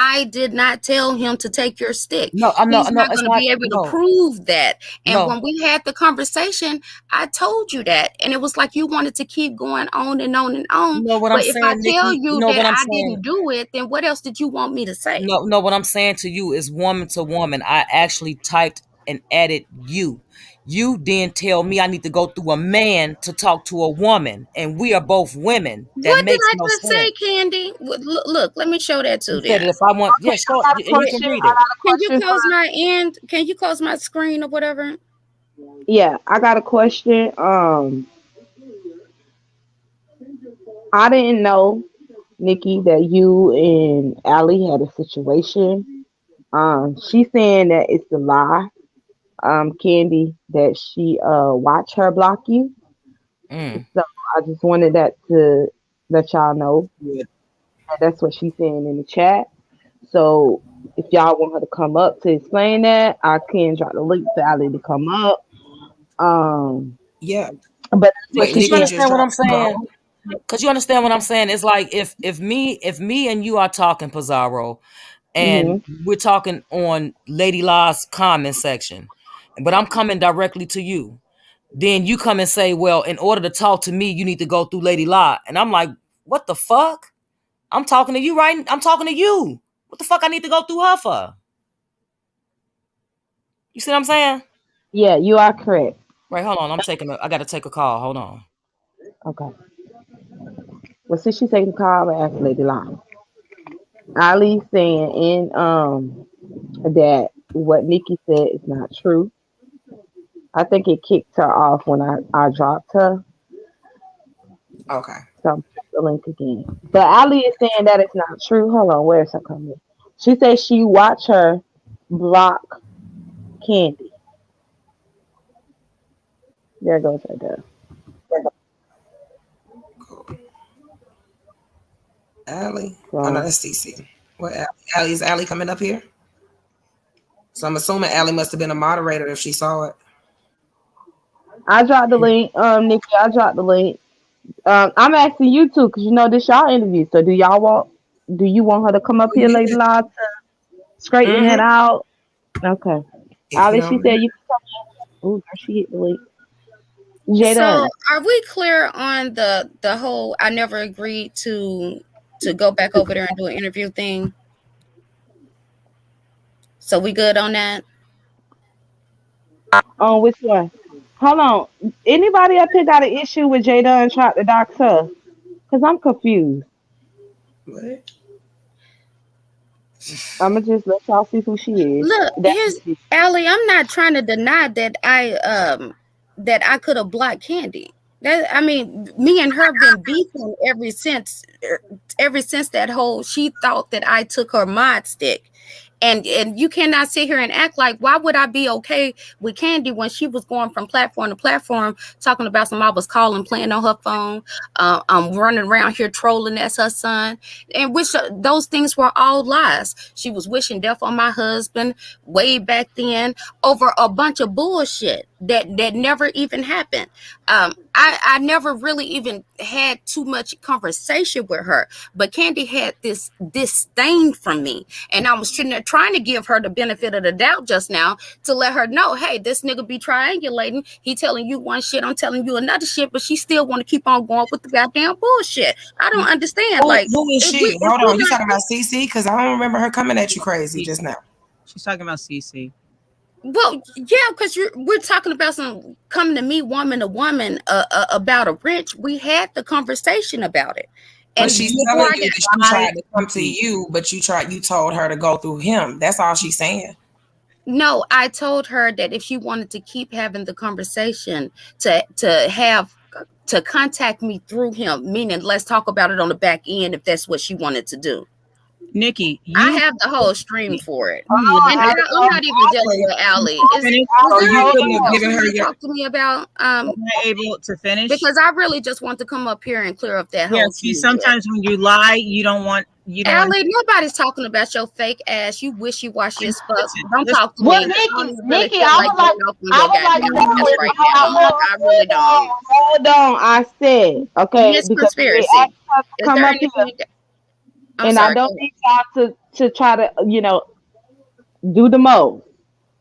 I did not tell him to take your stick.
No, I'm
He's not going to be able to prove that. And when we had the conversation, I told you that, and it was like you wanted to keep going on and on and on. But if I tell you that I didn't do it, then what else did you want me to say?
No, what I'm saying to you is woman to woman. I actually typed and added you. You then tell me I need to go through a man to talk to a woman, and we are both women. That
what
makes
did I
no
just
sense.
say, Candy? Look, let me show that to them.
If I want, yes, you can read it.
Can you close my end? Can you close my screen or whatever?
Yeah, I got a question. I didn't know, Nikki, that you and Allie had a situation. She's saying that it's a lie. Candy, that she watch her block you. So I just wanted that to let y'all know. That's what she's saying in the chat. So if y'all want her to come up to explain that, I can drop the link to Allie to come up.
Yeah,
but
you understand what I'm saying? Because you understand what I'm saying? It's like if me and you are talking, Pizarro, and we're talking on Lady La's comment section, but I'm coming directly to you. Then you come and say, well, in order to talk to me, you need to go through Lady La. And I'm like, what the fuck? I'm talking to you, right? I'm talking to you. What the fuck I need to go through her for? You see what I'm saying?
Yeah, you are correct.
Right, hold on. I got to take a call. Hold on.
Okay. Well, since she's taking a call, I ask Lady La. Ali's saying in that what Nikki said is not true. I think it kicked her off when I dropped her.
Okay.
So I'm putting the link again. But Ali is saying that it's not true. Hold on, where's her comment? She says she watched her block Candy. There it goes right there.
Cool. Allie. Oh no, that's CC. What Allie? Is Allie coming up here? So I'm assuming Allie must have been a moderator if she saw it.
I dropped the link, Nikki. I dropped the link. I'm asking you too, because this y'all interview. So do you want her to come up here, Lady La, to straighten that out? Okay. Ali, she said you can come in. Ooh, she hit the link.
So are we clear on the whole I never agreed to go back over there and do an interview thing? So we good on that?
On which one? Hold on. Anybody up here got an issue with Jada and tried to dox her? Because I'm confused.
What?
I'm going to just let y'all see who she is.
Look, here's Allie. I'm not trying to deny that I could have blocked Candy. Me and her have been beefing ever since that whole, she thought that I took her mod stick. And you cannot sit here and act like, why would I be okay with Candy when she was going from platform to platform talking about I was calling, playing on her phone, I'm running around here trolling as her son, and which those things were all lies. She was wishing death on my husband way back then over a bunch of bullshit that never even happened. I never really even had too much conversation with her, but Candy had this disdain from me, and I was trying to give her the benefit of the doubt just now to let her know, hey, this nigga be triangulating. He telling you one shit, I'm telling you another shit, but she still want to keep on going with the goddamn bullshit. I don't understand.
Who is she? Hold on, you talking about CC? Because I don't remember her coming at you crazy just now.
She's talking about CC.
Well, yeah, because we're talking about some coming to me woman to woman about a wrench. We had the conversation about it.
But
And
she's
before
telling
I
you
got,
that she tried to come to you, but you told her to go through him. That's all she's saying.
no, I told her that if she wanted to keep having the conversation, to contact me through him, meaning let's talk about it on the back end if that's what she wanted to do.
Nikki,
I
you
have the whole stream for it.
Oh,
And I'm not even dealing with Allie. Was
finished?
So
there
you
anything
couldn't have
else
given
you
her
want to
your.
talk to me about?
Am I able to finish?
Because I really just want to come up here and clear up that
Yeah,
whole
see,
thing.
sometimes when you lie, you don't want.
Allie, nobody's talking about your fake ass. You wishy-washy as fuck. Don't
listen.
talk to
Well,
me. I don't
Nikki,
even really
Nikki,
feel
I
like
would like,
getting off on
I
your
would like
goddamn ass
to,
right now. I really don't.
Hold on, I said, okay,
Miss
because they
Conspiracy,
asked her to
is
come
there
up here,
anything? I'm
and
sorry.
I don't need y'all to try to, do the most.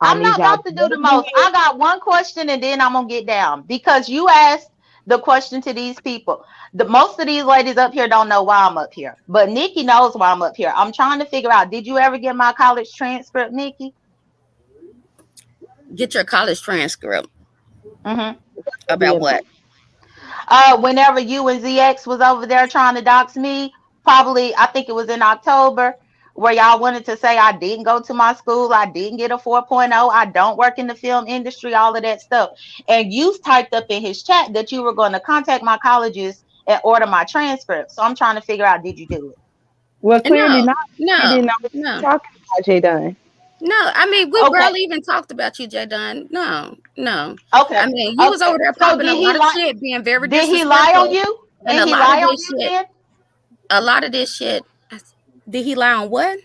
I
I'm
need
not
y'all
about to do the most. I got one question and then I'm gonna get down because you asked the question to these people. Most of these ladies up here don't know why I'm up here, but Nikki knows why I'm up here. I'm trying to figure out, did you ever get my college transcript, Nikki?
Get your college transcript.
Mm-hmm.
About what?
Whenever you and ZX was over there trying to dox me, probably I think it was in October, where y'all wanted to say I didn't go to my school, I didn't get a 4.0, I don't work in the film industry, all of that stuff. And you typed up in his chat that you were going to contact my colleges and order my transcript. So I'm trying to figure out, did you do it?
Well, clearly
No,
not. You didn't know what you were
no.
talking about, J Dunn.
No, I mean, we
Okay.
barely even talked about you, J Dunn. No.
Okay.
I mean, you was over there
So
popping
did
a
he
lot of
lie?
shit, being very
Did he lie on
disrespectful.
you?
And
Did
a
he
lot of
lie on
this
you
shit,
then?
did he lie on what?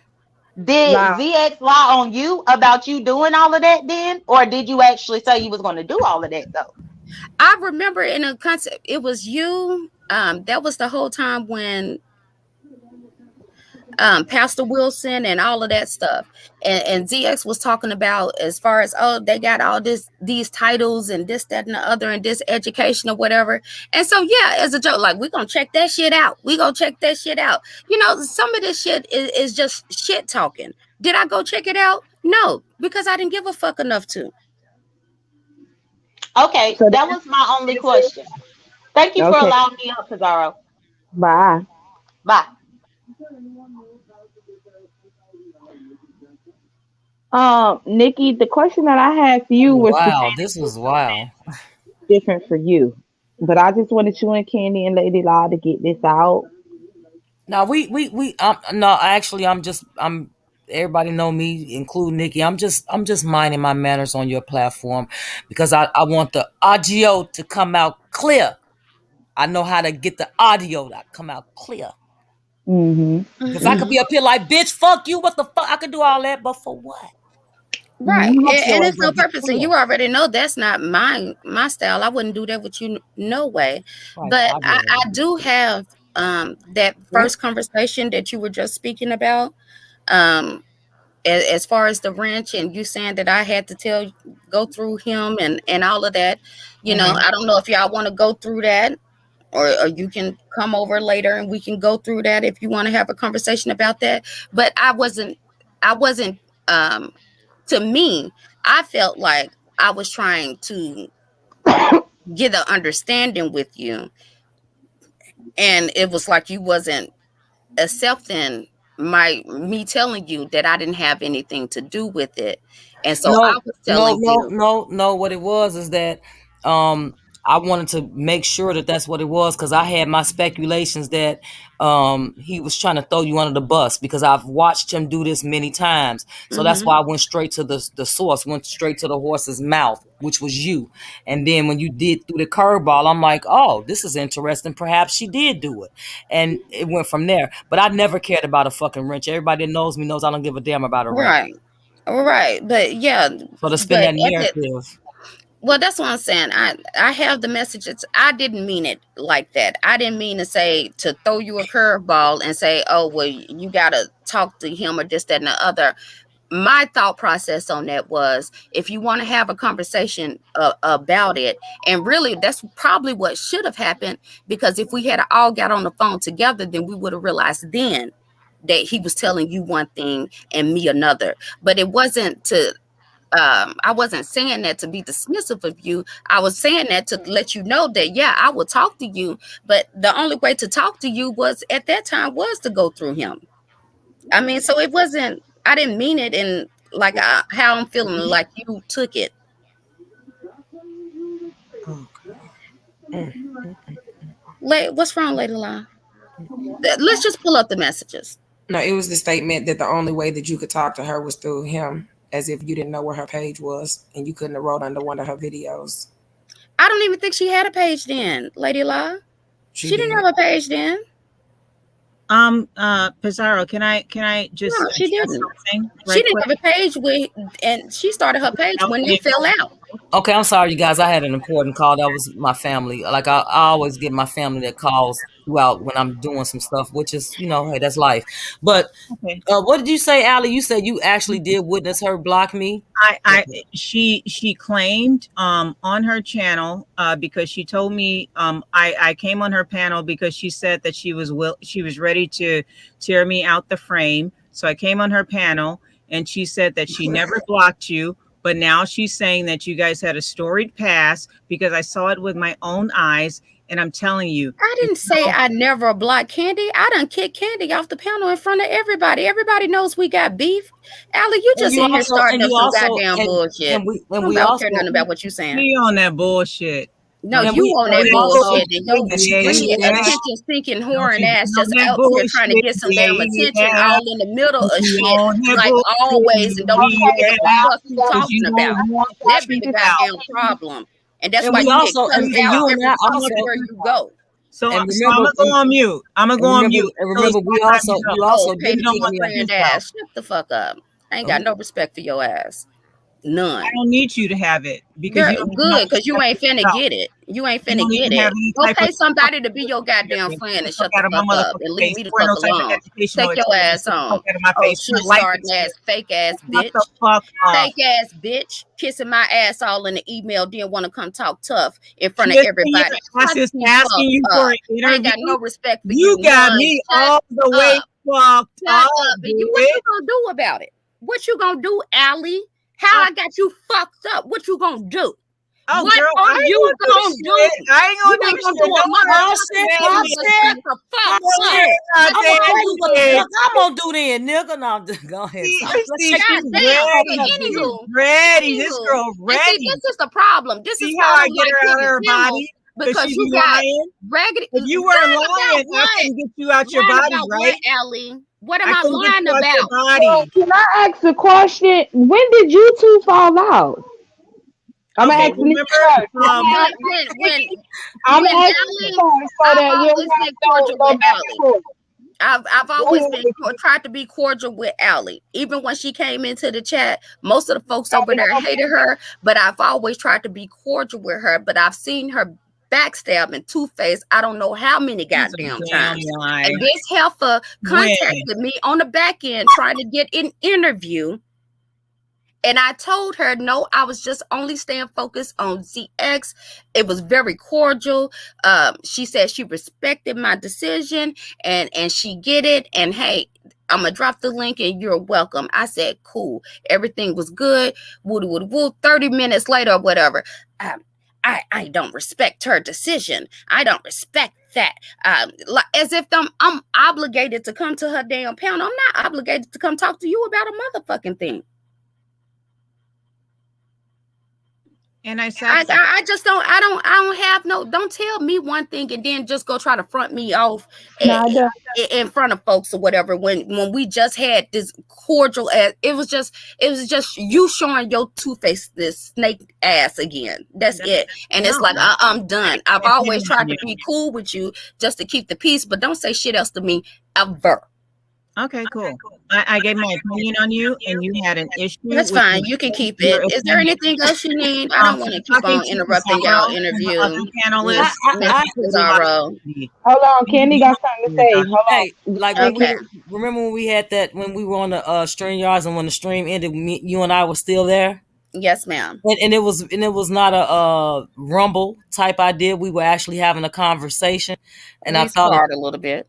Did
Nah,
ZX lie on you about you doing all of that then? Or did you actually say you was going to do all of that though?
I remember in a concept, it was you. That was the whole time when Pastor Wilson and all of that stuff. And ZX was talking about as far as, oh, they got all these titles and this, that, and the other, and this education or whatever. And so, yeah, as a joke, like, we're going to check that shit out. We going to check that shit out. Some of this shit is just shit talking. Did I go check it out? No, because I didn't give a fuck enough to.
Okay,
so
that was my only question. Thank you for
okay,
allowing me up, Pizarro.
bye.
Bye.
Nikki, the question that I had for you was
Wow, this was wild.
different for you, but I just wanted you and Candy and Lady Law to get this out.
Now we no, actually I'm everybody know me, including Nikki. I'm just minding my manners on your platform because I want the audio to come out clear. I know how to get the audio to come out clear.
Mm-hmm.
Because I could be up here like, bitch, fuck you, what the fuck? I could do all that, but for what?
Right.
Mm-hmm.
And it's
Audio
no
is gonna be
purpose. And
clear.
you already know that's not my style. I wouldn't do that with you, no way.
Right,
But
audio.
I do have that first conversation that you were just speaking about. As far as the wrench and you saying that I had to go through him and all of that, I don't know if y'all want to go through that, or you can come over later and we can go through that if you want to have a conversation about that. But I wasn't, to me, I felt like I was trying to get an understanding with you. And it was like you wasn't accepting me telling you that I didn't have anything to do with it. And so I
No,
was
no,
telling
no,
you,
no, no. What it was is that I wanted to make sure that that's what it was because I had my speculations that he was trying to throw you under the bus because I've watched him do this many times. So that's why I went straight to the source, went straight to the horse's mouth, which was you. And then when you did through the curveball, I'm like, oh, this is interesting. Perhaps she did do it. And it went from there. But I never cared about a fucking wrench. Everybody that knows me knows I don't give a damn about a wrench.
right. But yeah,
So to spin
but
that narrative.
well, that's what I'm saying. I have the messages. I didn't mean it like that. I didn't mean to say to throw you a curveball and say, oh, well, you got to talk to him or this, that, and the other. My thought process on that was if you want to have a conversation about it, and really that's probably what should have happened, because if we had all got on the phone together, then we would have realized then that he was telling you one thing and me another. But it wasn't to I wasn't saying that to be dismissive of you. I was saying that to let you know that, yeah, I would talk to you, but the only way to talk to you was at that time was to go through him. I mean, so it wasn't, I didn't mean it in like how I'm feeling like you took it. What's wrong, Lady La? Let's just pull up the messages.
No, it was the statement that the only way that you could talk to her was through him, as if you didn't know where her page was and you couldn't have wrote under one of her videos.
I don't even think she had a page then, Lady La. She didn't have a page then.
Pizarro, can I just?
No, she didn't. She didn't have a page and she started her page when they fell out.
Okay, I'm sorry, you guys. I had an important call. That was my family. Like I always get my family that calls throughout when I'm doing some stuff, which is, hey, that's life. But what did you say, Allie? You said you actually did witness her block me.
She claimed on her channel because she told me I came on her panel because she said that she was ready to tear me out the frame. So I came on her panel and she said that she never blocked you. But now she's saying that you guys had a storied past because I saw it with my own eyes. And I'm telling you.
I didn't say I never blocked Candy. I done kicked Candy off the panel in front of everybody. Everybody knows we got beef. Allie, you just in here starting up some goddamn bullshit. And we don't care nothing about what you're saying.
Me on that bullshit.
No, you on that bullshit. And your attention-seeking whoring ass just out here trying to get some damn attention all in the middle of shit, like always, and don't know what the fuck you talking about. That be the goddamn problem. And that's why you also out everywhere you go.
So I'm gonna go on mute. I'm gonna go on mute.
And remember, you also
didn't kick me ass. Shut the fuck up. I ain't got no respect for your ass. None.
I don't need you to have it because
you're good because you ain't finna get it. You ain't finna get it. Go pay somebody to be your goddamn friend and shut the fuck up and leave me the fuck alone. Take your ass on. Oh, shit starting ass, fake ass bitch. Fake ass bitch. Kissing my ass all in the email. Didn't want to come talk tough in front of everybody.
I just asking you for an interview.
I ain't got no respect for you.
You got me all the way fucked up.
What you gonna do about it? What you gonna do, Allie? How I got you fucked up? What you gonna do?
Oh, what girl, are you gonna do? I ain't gonna do
I'm gonna do that, nigga. No, go ahead.
Ready, this girl ready.
See, this is the problem. This is
how I get her out of her body.
Because you got raggedy.
If you weren't lying, I couldn't get you out your body, right,
Allie? What am I lying about?
Well, can I ask a question? When did you two fall out? I'm asking you first. I'm asking you first so that we'll go back and forth.
I've always tried to be cordial with Allie. Even when she came into the chat, most of the folks over there hated her, but I've always tried to be cordial with her. But I've seen her backstab and two-face I don't know how many goddamn times. And this heifer contacted me on the back end trying to get an interview. And I told her, no, I was just only staying focused on ZX. It was very cordial. She said she respected my decision and she get it. And hey, I'm going to drop the link and you're welcome. I said, cool. Everything was good. Woo. 30 minutes later or whatever. I don't respect her decision. I don't respect that. As if I'm obligated to come to her damn panel. I'm not obligated to come talk to you about a motherfucking thing.
And I said,
I just don't. I don't have no. Don't tell me one thing and then just go try to front me off in front of folks or whatever. When we just had this cordial ass, it was just you showing your two-faced this snake ass again. That's it. And it's like I'm done. I've always tried to be cool with you just to keep the peace, but don't say shit else to me ever.
Okay, cool. I gave my opinion on you, and you had an issue.
That's fine. You can keep it. Is there anything else you need? I don't want to keep on interrupting y'all interview.
Panelists.
Hold on, Candy got something to say. Hold on.
Like remember when we had that when we were on the StreamYards and when the stream ended, you and I were still there.
Yes, ma'am.
And it was not a rumble type idea. We were actually having a conversation, and I thought
a little bit.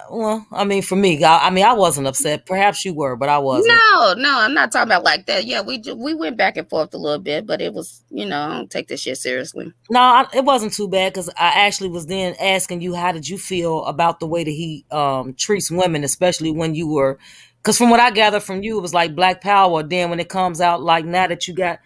Well, I mean, for me, I wasn't upset. Perhaps you were, but I wasn't.
No, I'm not talking about like that. Yeah, we went back and forth a little bit, but it was, I don't take this shit seriously.
No, it wasn't too bad because I actually was then asking you, how did you feel about the way that he treats women, especially when you were, because from what I gathered from you, it was like Black Power. Then when it comes out like now that you got,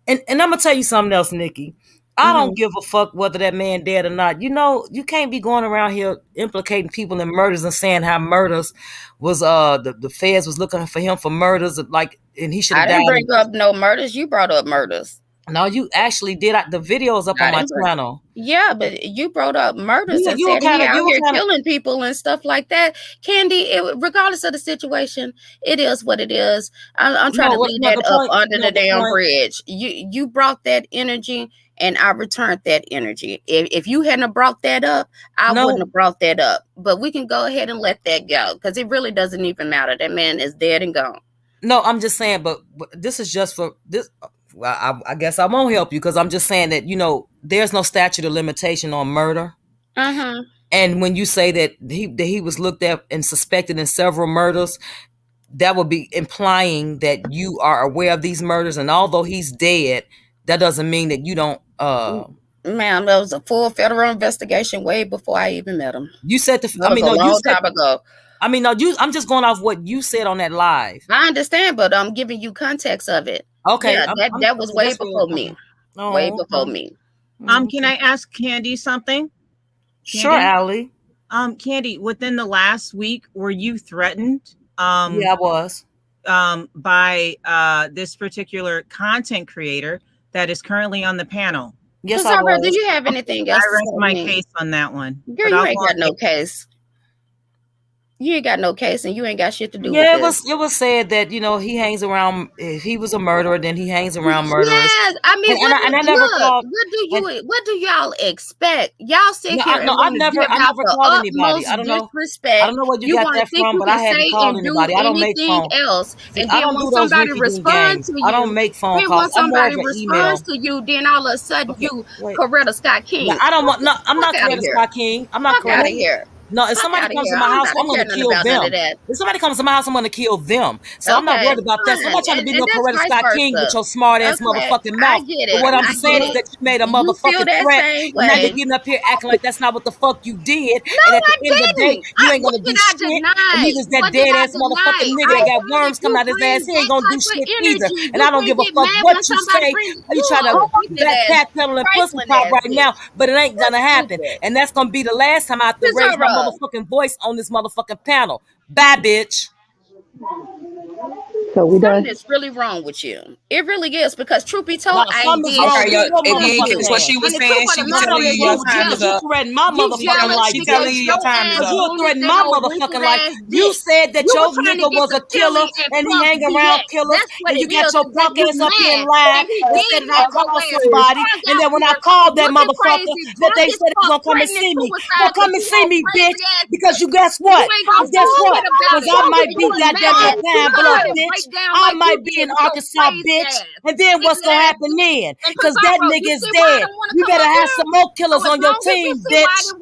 and I'm gonna tell you something else, Nikki. I don't give a fuck whether that man dead or not. You can't be going around here implicating people in murders and saying how murders was the feds was looking for him for murders, like, and he should have died.
I didn't bring up no murders. You brought up murders.
No, you actually did. The video is up on my channel.
Yeah, but you brought up murders and said he out here killing people and stuff like that. Candy, regardless of the situation, it is what it is. I'm trying to leave that up under the damn bridge. You brought that energy, and I returned that energy. If you hadn't brought that up, I wouldn't have brought that up. But we can go ahead and let that go because it really doesn't even matter. That man is dead and gone.
No, I'm just saying, but this is just for this. Well, I guess I won't help you because I'm just saying that, there's no statute of limitation on murder. And when you say that he was looked at and suspected in several murders, that would be implying that you are aware of these murders. And although he's dead, that doesn't mean that you don't.
Ma'am, that was a full federal investigation way before I even met him.
You said
a long time ago.
I mean, no, I'm just going off what you said on that live.
I understand, but I'm giving you context of it.
Okay,
yeah, that was way before me. Way before me.
Can I ask Candy something?
Candy? Sure, Allie.
Candy, within the last week, were you threatened?
Yeah, I was.
By this particular content creator that is currently on the panel.
Yes, I was. Did you have anything else?
I rest my case on that one.
Girl, you ain't got no case. You ain't got no case and you ain't got shit to do with
it. It was said that, he hangs around, if he was a murderer, then he hangs around murderers.
Yes, I mean, what do y'all expect? Y'all sit here and
I never called anybody. I don't know.
Disrespect.
I don't know where you got that from, but I haven't called anybody. I don't make phone
else. And then when somebody responds to you,
I don't make phone calls.
When somebody responds to you, then all of a sudden you Coretta Scott King.
I don't want. No, I'm not Coretta Scott King. I'm not
Coretta. Out of here.
No, if somebody comes to my house, I'm going to kill them. If somebody comes to my house, I'm going to kill them. So I'm not worried about that. So I'm not trying to be no Coretta Scott King with your smart ass motherfucking mouth. But what I'm saying is that you made a motherfucking threat. And now you're getting up here acting like that's not what the fuck you did. And at the end of the day, you ain't going to do shit. And neither's that dead ass motherfucking nigga that got worms coming out his ass. He ain't going to do shit either. And I don't give a fuck what you say. You try to backpedal and pussy pop right now, but it ain't going to happen. And that's going to be the last time I have to raise my motherfucking voice on this motherfucking panel. Bye, bitch.
So we done.
Something is really wrong with you. It really is, because truth be told, I
what she was saying. She was telling you your time is up.
You threatened my motherfucking life.
She telling you your time is up.
You threatened my motherfucking life. You said that your nigga was a killer and he hang around killers, and you got your punk ass up here in line and said I called somebody, and then when I called that motherfucker, that they said he was gonna come and see me. Well, come and see me, bitch, because you guess what? Guess what? Because I might be goddamn time blood, bitch. I might be in Arkansas, bitch. And then what's gonna happen then? Because that nigga is dead. You better have some more killers on your team, bitch.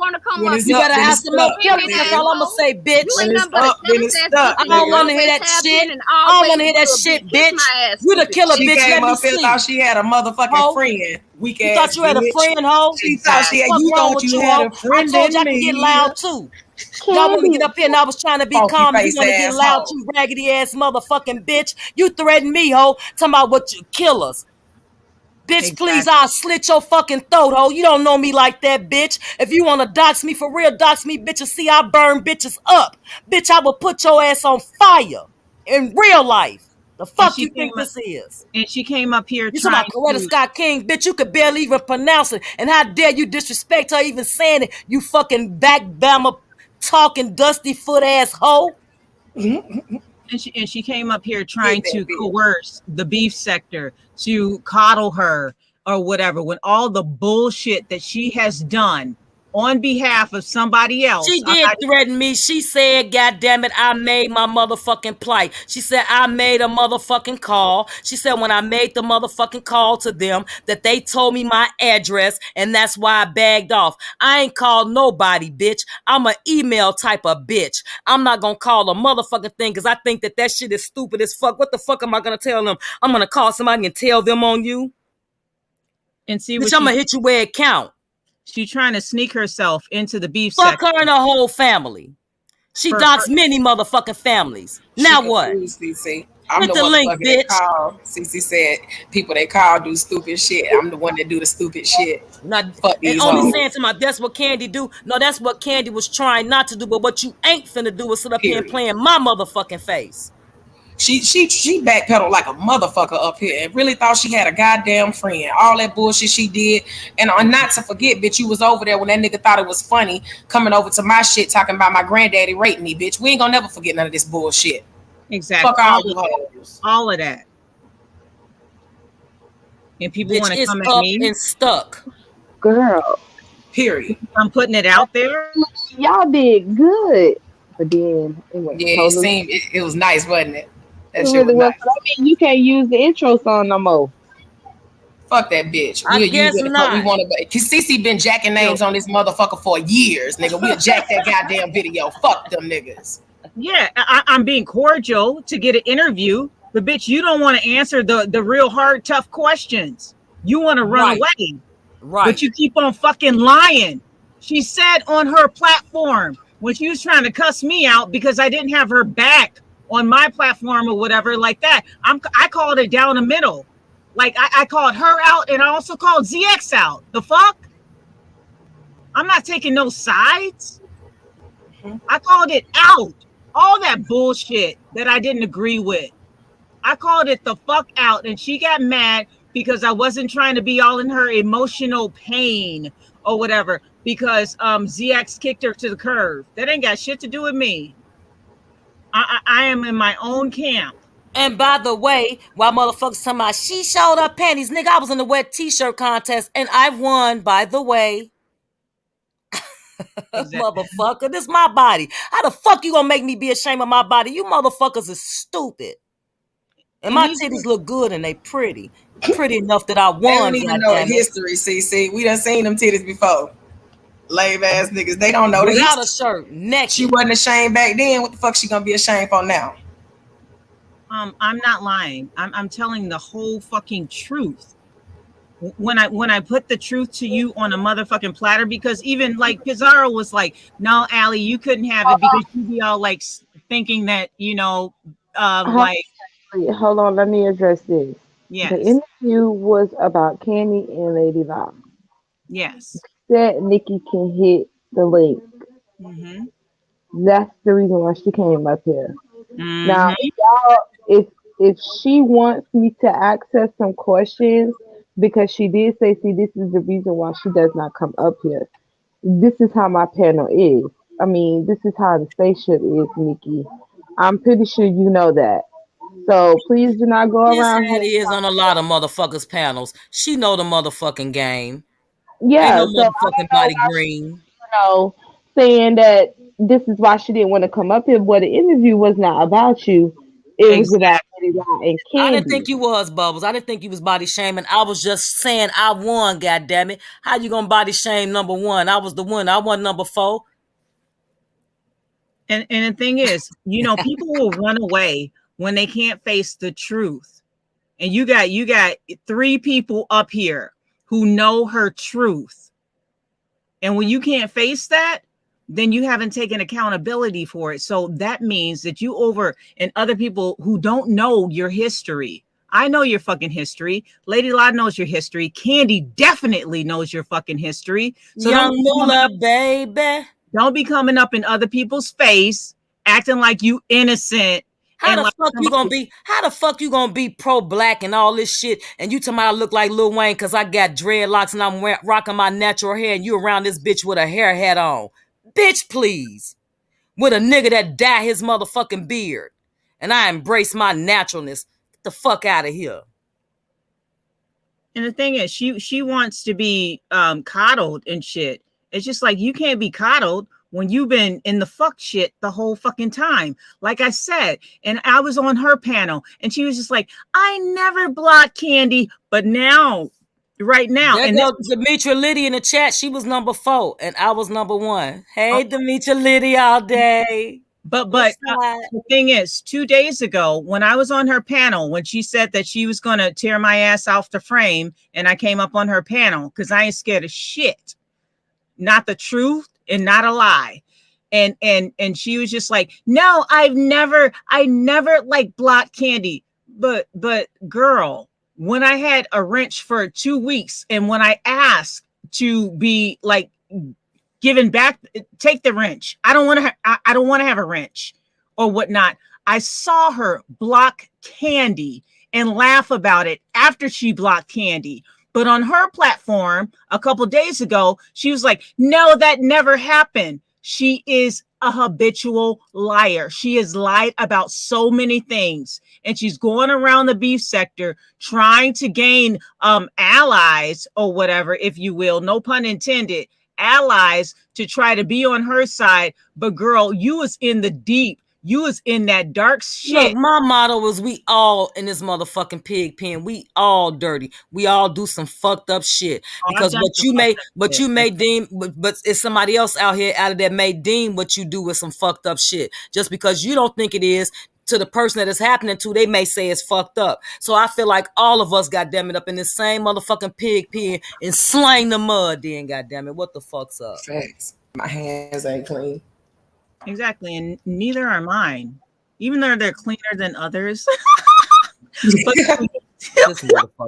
You better have some more killers. That's all I'm gonna say, bitch. I don't want to hear that shit. I don't want to hear that shit, bitch. You the killer, bitch. Let me see.
She thought she had a motherfucking friend.
You thought you had a friend, ho?
She thought she had. You thought you had a friend.
I told you I could get loud too. Y'all want to get up here and I was trying to be calm. You want to get loud, you raggedy ass motherfucking bitch. You threatened me, ho. Talking about what you killers. Bitch, please, I'll slit your fucking throat, ho. You don't know me like that, bitch. If you want to dox me for real, dox me, bitch, and see I burn bitches up. Bitch, I will put your ass on fire in real life. The fuck you think this is?
And she came up here.
You talking about Coretta Scott King, bitch? You could barely even pronounce it. And how dare you disrespect her even saying it? You fucking backbammer, talking dusty foot ass hoe.
And she came up here trying to coerce the beef sector to coddle her or whatever, when all the bullshit that she has done on behalf of somebody else.
She did threaten me. She said, God damn it, I made my motherfucking plight. She said, I made a motherfucking call. She said, when I made the motherfucking call to them, that they told me my address, and that's why I bagged off. I ain't called nobody, bitch. I'm an email type of bitch. I'm not gonna call a motherfucking thing because I think that shit is stupid as fuck. What the fuck am I gonna tell them? I'm gonna call somebody and tell them on you?
And see,
bitch, I'm gonna hit you where it count.
She's trying to sneak herself into the beef
Fuck
section.
her and her whole family. She doxed many motherfucking families. Now what?
CC. I'm
Hit
the
the link,
motherfucker that
bitch.
call. CC said people they call do stupid shit. I'm the one that do the stupid shit.
Not,
Fuck
and
these
only
hoes.
saying to my, that's what Candy do. No, that's what Candy was trying not to do. But what you ain't finna do is sit up here and play in my motherfucking face.
She backpedaled like a motherfucker up here and really thought she had a goddamn friend. All that bullshit she did. And not to forget, bitch, you was over there when that nigga thought it was funny coming over to my shit talking about my granddaddy raping me, bitch. We ain't gonna never forget none of this bullshit.
Exactly.
Fuck all you hoes.
All of that. And people want to come at me
and stuck.
Girl.
Period.
I'm putting it out there.
Y'all did good. But then
it was nice, wasn't it? That shit
really
was nice.
I mean, you can't use the intro song no more.
Fuck that bitch.
I guess not.
We want to. CC been jacking names on this motherfucker for years, nigga. We'll jack that goddamn video. Fuck them niggas.
Yeah, I'm being cordial to get an interview, but bitch, you don't want to answer the real hard, tough questions. You want to run away.
Right.
But you keep on fucking lying. She said on her platform when she was trying to cuss me out because I didn't have her back on my platform or whatever like that. I called it down the middle. Like I called her out and I also called ZX out. The fuck? I'm not taking no sides. I called it out. All that bullshit that I didn't agree with. I called it the fuck out and she got mad because I wasn't trying to be all in her emotional pain or whatever because ZX kicked her to the curb. That ain't got shit to do with me. I am in my own camp.
And by the way, while motherfuckers talking about she showed her panties, nigga, I was in the wet t-shirt contest and I won, by the way. Exactly. Motherfucker, this is my body. How the fuck you gonna make me be ashamed of my body? You motherfuckers is stupid. And my titties look good and they pretty. Pretty enough that I won.
They don't even know the history, CC. We done seen them titties before. Lame ass niggas. They don't know
without a shirt, naked.
She wasn't ashamed back then. What the fuck she gonna be ashamed for now?
I'm not lying. I'm telling the whole fucking truth. When I put the truth to you on a motherfucking platter, because even like Pizarro was like, no, Allie, you couldn't have it because you'd be all like thinking that, you know, like.
Hold on, let me address this.
Yes.
The interview was about Candy and Lady Locke.
Yes.
Said Nikki can hit the link.
Mm-hmm.
That's the reason why she came up here.
Mm-hmm.
Now, y'all, if she wants me to access some questions, because she did say, see, this is the reason why she does not come up here. This is how my panel is. I mean, this is how the spaceship is, Nikki. I'm pretty sure you know that. So please do not go around.
It is on a lot of motherfuckers' panels. She know the motherfucking game.
Yeah,
ain't no motherfucking body green.
Saying that this is why she didn't want to come up here, but the interview was not about you. It was about Lady Locke and Candy.
I didn't think you was, Bubbles. I didn't think you was body shaming. I was just saying I won, goddammit. How you gonna body shame number one? I was the one. I won number 4.
And the thing is, you know, people will run away when they can't face the truth. And you got 3 people up here who know her truth. And when you can't face that, then you haven't taken accountability for it. So that means that and other people who don't know your history. I know your fucking history. Lady Locke knows your history. Candy definitely knows your fucking history. So
Young Moolah, baby.
Don't be coming up in other people's face, acting like you innocent.
How the fuck you gonna be pro-black and all this shit, and you tell me I look like Lil Wayne because I got dreadlocks and I'm rocking my natural hair, and you around this bitch with a hair hat on? Bitch, please. With a nigga that dyed his motherfucking beard, and I embrace my naturalness. Get the fuck out of here.
And the thing is, she wants to be coddled and shit. It's just like you can't be coddled when you've been in the fuck shit the whole fucking time. Like I said, and I was on her panel and she was just like, I never blocked Candy, but now, right now.
There
And
goes Demetra Liddy in the chat. She was number 4 and I was number 1. Hey, Demetra Liddy all day.
But the thing is, 2 days ago, when I was on her panel, when she said that she was going to tear my ass off the frame, and I came up on her panel because I ain't scared of shit, not the truth and not a lie. And she was just like, no, I never like blocked Candy. But girl, when I had a wrench for 2 weeks, and when I asked to be like given back, take the wrench. I don't want to have a wrench or whatnot. I saw her block Candy and laugh about it after she blocked Candy. But on her platform a couple days ago, she was like, no, that never happened. She is a habitual liar. She has lied about so many things. And she's going around the beef sector trying to gain allies or whatever, if you will, no pun intended, allies to try to be on her side. But girl, you was in the deep. You was in that dark shit.
Look, my motto was we all in this motherfucking pig pen. We all dirty. We all do some fucked up shit. Because what you may deem, but it's somebody else out here out of that may deem what you do with some fucked up shit. Just because you don't think it is, to the person that it's happening to, they may say it's fucked up. So I feel like all of us, goddammit, up in this same motherfucking pig pen and slang the mud then, goddammit. What the fuck's up?
Facts. My hands ain't clean.
Exactly, and neither are mine, even though they're cleaner than others. But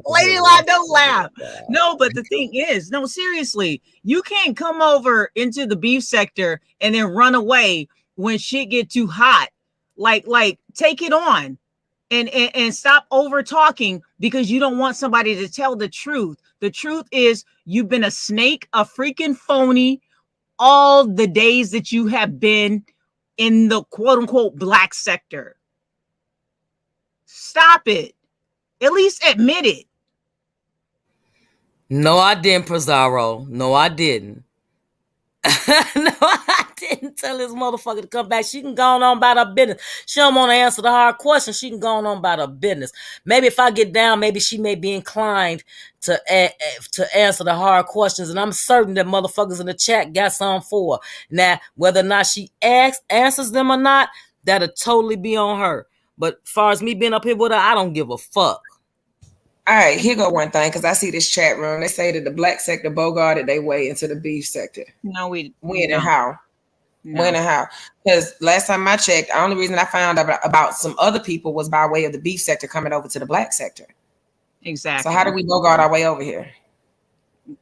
Lady Law, don't laugh. No, but the thing is, no, seriously, you can't come over into the beef sector and then run away when shit get too hot. Like take it on and stop over talking because you don't want somebody to tell the truth. The truth is you've been a snake, a freaking phony, all the days that you have been in the quote unquote black sector. Stop it. At least admit it.
No, I didn't, Pizarro. No, I didn't. No, I didn't tell this motherfucker to come back. She can go on about her business. She don't want to answer the hard questions. She can go on about her business. Maybe if I get down, maybe she may be inclined to answer the hard questions. And I'm certain that motherfuckers in the chat got some for her. Now, whether or not she answers them or not, that'll totally be on her. But as far as me being up here with her, I don't give a fuck.
All right, here go one thing, because I see this chat room. They say that the black sector bogarted their way into the beef sector.
No,
when and how? No. When and how? Because last time I checked, the only reason I found out about some other people was by way of the beef sector coming over to the black sector.
Exactly.
So how do we bogart our way over here?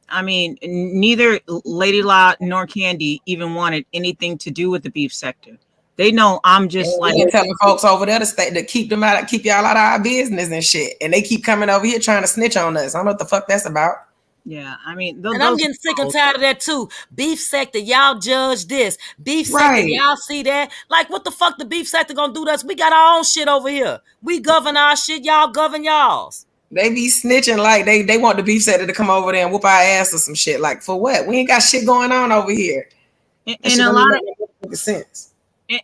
I mean, neither Lady Law nor Candy even wanted anything to do with the beef sector. They know I'm just like
telling folks over there to keep them out, keep y'all out of our business and shit, and they keep coming over here trying to snitch on us. I don't know what the fuck that's about.
Yeah, I mean,
and I'm getting sick and tired of that too. Beef sector, y'all judge this. Beef sector, y'all see that? Like, what the fuck the beef sector gonna do to us? We got our own shit over here. We govern our shit. Y'all govern y'all's.
They be snitching like they want the beef sector to come over there and whoop our ass or some shit. Like, for what? We ain't got shit going on over here.
And a lot of sense.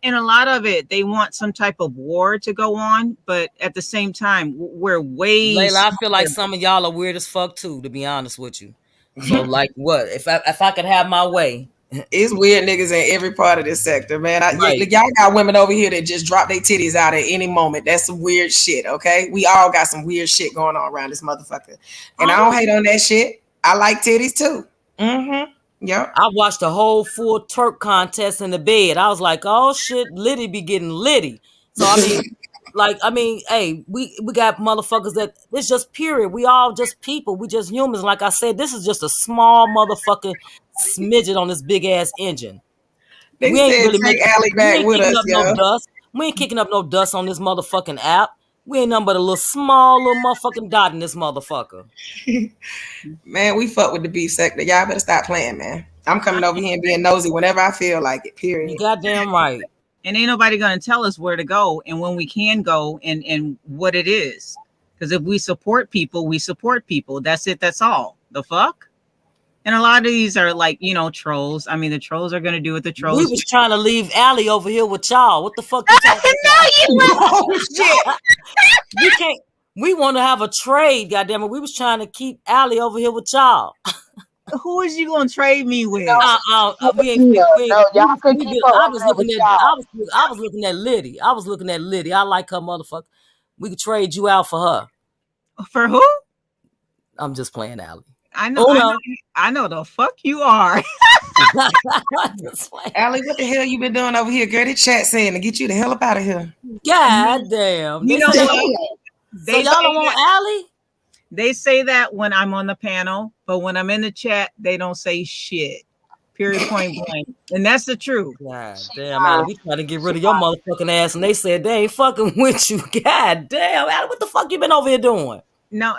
And a lot of it, they want some type of war to go on, but at the same time, we're way.
Layla, I feel like some of y'all are weird as fuck too, to be honest with you. So, like, what if I could have my way?
It's weird niggas in every part of this sector, man. Y'all got women over here that just drop their titties out at any moment. That's some weird shit. Okay, we all got some weird shit going on around this motherfucker, and I don't hate on that shit. I like titties too. Mm-hmm. Yeah,
I watched the whole full twerk contest in the bed. I was like, oh shit, Liddy be getting litty. So I mean, hey, we got motherfuckers that it's just period. We all just people. We just humans. Like I said, this is just a small motherfucking smidget on this big ass engine.
We ain't really making
no dust. We ain't kicking up no dust on this motherfucking app. We ain't nothing but a small little motherfucking dot in this motherfucker.
Man, we fuck with the beef sector. Y'all better stop playing, man. I'm coming over here and being nosy whenever I feel like it, period.
You goddamn right.
And ain't nobody going to tell us where to go and when we can go and what it is. Because if we support people, we support people. That's it. That's all. The fuck? And a lot of these are like, you know, trolls. I mean, the trolls are going to do what the
We
trolls
was trying to leave Allie over here with y'all. What the fuck you talking
Oh shit.
We can't. We want to have a trade, goddamn it. We was trying to keep Allie over here with y'all.
Who is you going to trade me with?
We ain't.
Yeah,
We,
no, y'all
we,
could
we
keep
did,
her
I
over
was
there
looking
with
at.
y'all.
I was looking at Liddy. I was looking at Liddy. I like her motherfucker. We could trade you out for her.
For who?
I'm just playing, Allie.
I know,
Oh,
I
no.
know, I know the fuck you are.
I'm just playing.
Allie, what the hell you been doing over here? Girl, the chat saying to get you the hell up out of here.
God damn.
You
They
know
say,
what?
so
They
y'all
say
don't want
that,
Allie?
they say that when I'm on the panel, but when I'm in the chat, they don't say shit. Period, point blank. And that's the truth.
God damn, Allie, we trying to get rid of your motherfucking ass, and they said they ain't fucking with you. God damn, Allie, what the fuck you been over here doing?
No,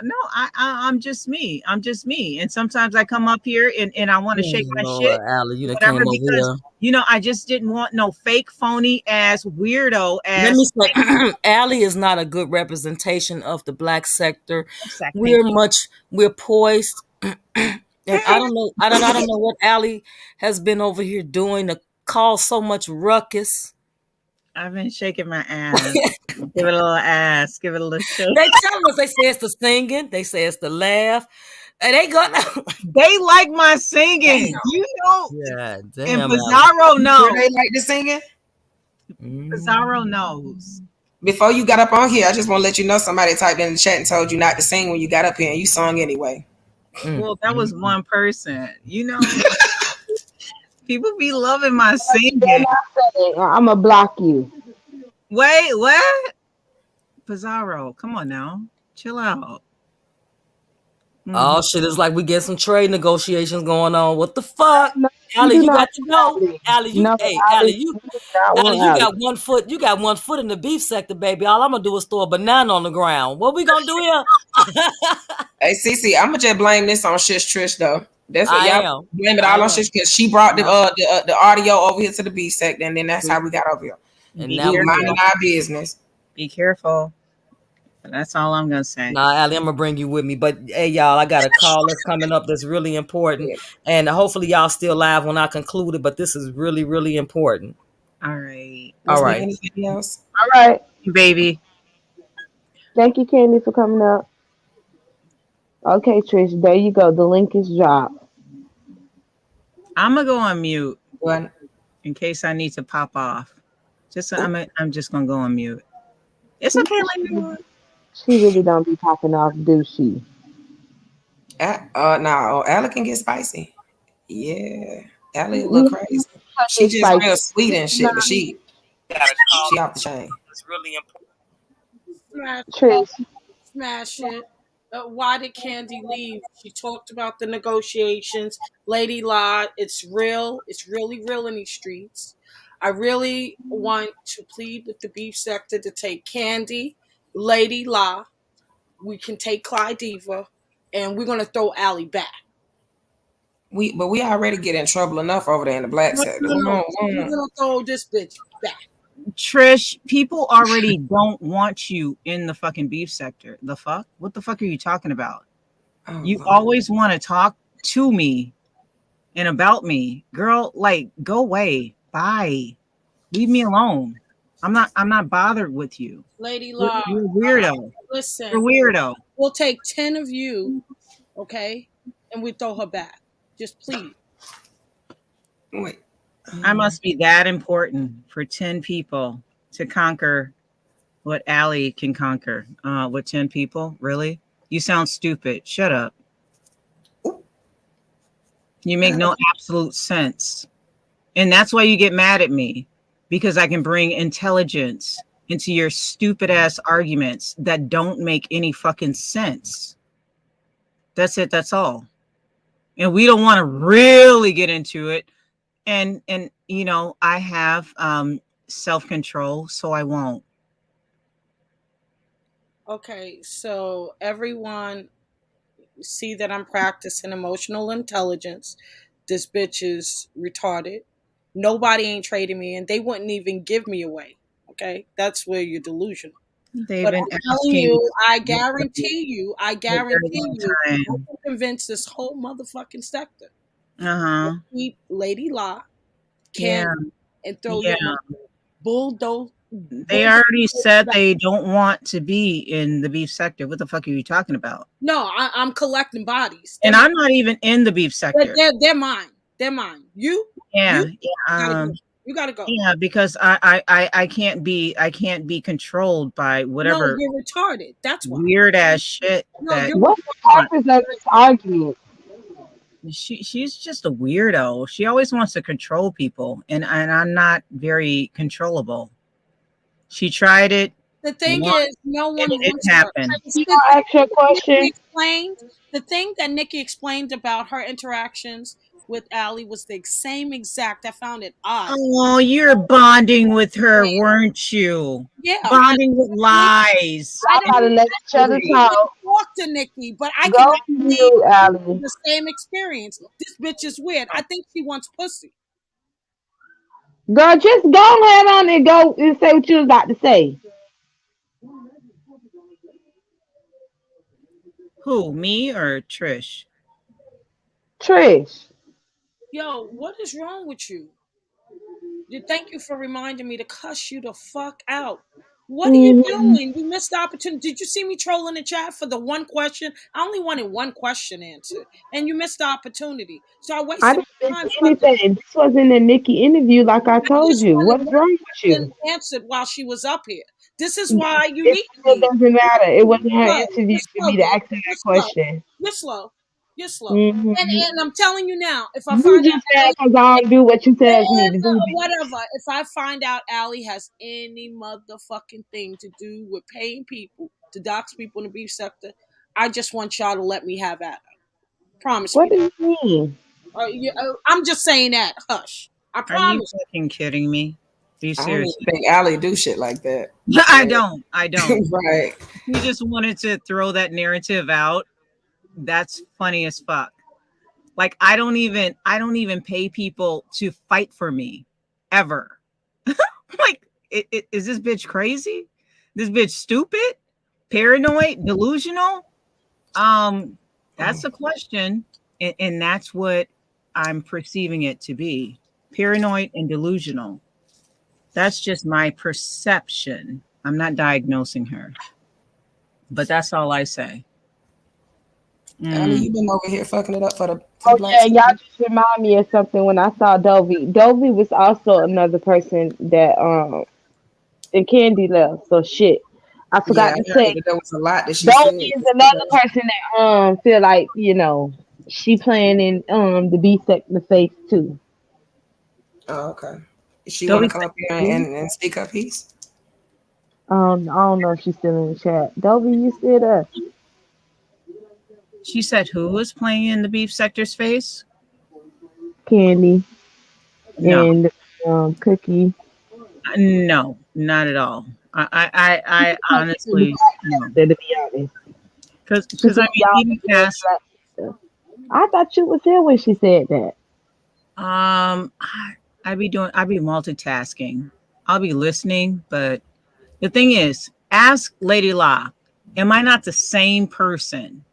I'm just me. I'm just me. And sometimes I come up here and I want to shake my
Lord,
shit,
Allie, you done
whatever,
came over
because
here.
you know, I just didn't want no fake, phony ass weirdo
Let
ass.
me say, Allie is not a good representation of the black sector.
Exactly.
We're poised. And I don't know what Allie has been over here doing to cause so much ruckus.
I've been shaking my ass. Give it a little ass. Give it a little shake.
They tell us, they say it's the singing, they say it's the laugh. And they gonna
They like my singing.
Damn.
You know,
yeah,
and
damn,
Pizarro
Sure
knows.
they like the singing?
Pizarro knows.
Before you got up on here, I just want to let you know somebody typed in the chat and told you not to sing when you got up here, and you sung anyway.
Well, that was one person. You know, people be loving my singing.
I'm gonna block you.
Wait, what? Pizarro, come on now. Chill out.
Oh shit, it's like we get some trade negotiations going on. What the fuck?
No,
Allie,
do
you
not
got to go.
Allie.
Allie,
No,
Allie,
you do not want
Allie, you got
Allie.
you got 1 foot in the beef sector, baby. All I'm gonna do is throw a banana on the ground. What we gonna do here?
Hey, Cece, I'm gonna just blame this on Shish Trish though. That's what
I
y'all
am.
blame it
I
all on
am.
Shish because she brought
Yep.
the audio over here to the B sector, and then that's how we got over here.
And
Be
now
We
we
minding
careful.
our business.
Be careful. That's all I'm gonna say.
Nah, Allie, I'm gonna bring you with me. But hey, y'all, I got a call that's coming up that's really important. And hopefully y'all still live when I conclude it, but this is really, really important.
All right.
Was
All
there
right.
anything else?
All right.
Baby.
Thank you, Candy, for coming up. Okay, Trish, there you go. The link is dropped.
I'm gonna go on mute
What?
in case I need to pop off. I'm just gonna go on mute. It's okay, Linda.
She really don't be popping off, do she?
No, Allie can get spicy. Yeah, Allie a
You
little
know,
crazy. She
it's
just
like
real sweet and shit, but she off the chain.
It's really
Smash,
Trish.
smash it. Why did Candy leave? She talked about the negotiations. Lady La, it's real. It's really real in these streets. I really want to plead with the beef sector to take Candy, Lady La. We can take Clyde Diva, and we're gonna throw Allie back.
But we already get in trouble enough over there in the black
No,
sector.
no, no.
We
We're
don't-
gonna throw this bitch back.
Trish, people already don't want you in the fucking beef sector. The fuck? What the fuck are you talking about?
Oh,
You
Lord.
always want to talk to me and about me. Girl, like, go away. Bye. Leave me alone. I'm not bothered with you.
Lady La,
You're a weirdo.
listen.
You're a weirdo.
We'll take 10 of you, okay? And we throw her back. Just please.
Wait.
I must be that important for 10 people to conquer what Allie can conquer with 10 people. Really? You sound stupid. Shut up. You make no absolute sense. And that's why you get mad at me, because I can bring intelligence into your stupid ass arguments that don't make any fucking sense. That's it. That's all. And we don't want to really get into it. And you know, I have self-control, so I won't.
Okay, so everyone see that I'm practicing emotional intelligence. This bitch is retarded. Nobody ain't trading me, and they wouldn't even give me away. Okay, that's where you're delusional.
They've
But
been
I'm telling
asking
you, I
for
guarantee
a very long
you, I
time.
can convince this whole motherfucking sector.
Uh-huh.
Keep Lady La,
Yeah.
Candy, and throw
Yeah.
your bulldoze.
They already said they don't want to be in the beef sector. What the fuck are you talking about?
No, I'm collecting bodies.
And I'm not even in the beef sector.
They're mine. They're mine. You
Yeah.
gotta go. You gotta go.
Yeah, because I can't be controlled by
No,
whatever
you're retarded. That's why.
weird ass shit
No,
that
you're
What's the purpose of this argument?
she's just a weirdo. She always wants to control people, and I'm not very controllable. She tried it.
The thing
once,
is, no one
and it
wants
didn't
her.
happen.
You gonna ask your question?
The thing that Nikki explained about her interactions with Allie was the same exact. I found it odd.
Oh, you're bonding with her, weren't you?
Yeah,
Bonding with lies.
I gotta let each other talk.
Talk to Nikki, but I
Go
can
to you, Allie.
the same experience. This bitch is weird. I think she wants pussy.
Girl, just go ahead on and go and say what you was about to say.
Who, me or Trish?
Trish.
Yo, what is wrong with you? Thank you for reminding me to cuss you the fuck out. What are you doing? You missed the opportunity. Did you see me trolling the chat for the one question? I only wanted one question answered, and you missed the opportunity. So I wasted
I didn't
my
miss
time.
anything. This wasn't a Nikki interview, like I told you. What's wrong with you?
Answered while she was up here. This is why you
It
need
still
me.
doesn't matter. It wasn't her
Slow.
interview
You're
for
slow,
me to
babe.
ask her
You're
that
slow.
question.
You're slow. You're slow.
Mhm.
And I'm telling you now, if I
You
find
just
out
said because I don't do what you tell me to do.
whatever, if I find out Allie has any motherfucking thing to do with paying people to dox people in the beef sector, I just want y'all to let me have at her. Promise
What
me.
do you mean?
I'm just saying that. Hush. I
Are you
promise.
fucking kidding me? Are you
I don't
serious?
even think Allie do shit like that.
I don't.
Right.
You just wanted to throw that narrative out. That's funny as fuck. Like I don't even pay people to fight for me ever. Like is this bitch crazy? This bitch stupid? Paranoid? Delusional? That's the question. And that's what I'm perceiving it to be. Paranoid and delusional. That's just my perception. I'm not diagnosing her. But that's all I say.
Allie, you been over here fucking it up for the
Oh
black
yeah, y'all
students.
just remind me of something when I saw Dovey. Dovey was also another person that and Candy left. So shit. I forgot
Yeah,
to
I heard
say
that there was a lot that she
Dovey
said.
is another person that feel like, she playing in the B sector face too.
Oh, okay. She
Don't
want
we
to come up here and speak her piece?
I don't know if she's still in the chat. Dovey, you still there?
She said who was playing in the beef sector space?
Candy
No.
and Cookie.
No, not at all. I honestly no.
To be honest.
Because I mean even past
I thought you was here when she said that.
I'd be multitasking. I'll be listening, but the thing is, ask Lady La, am I not the same person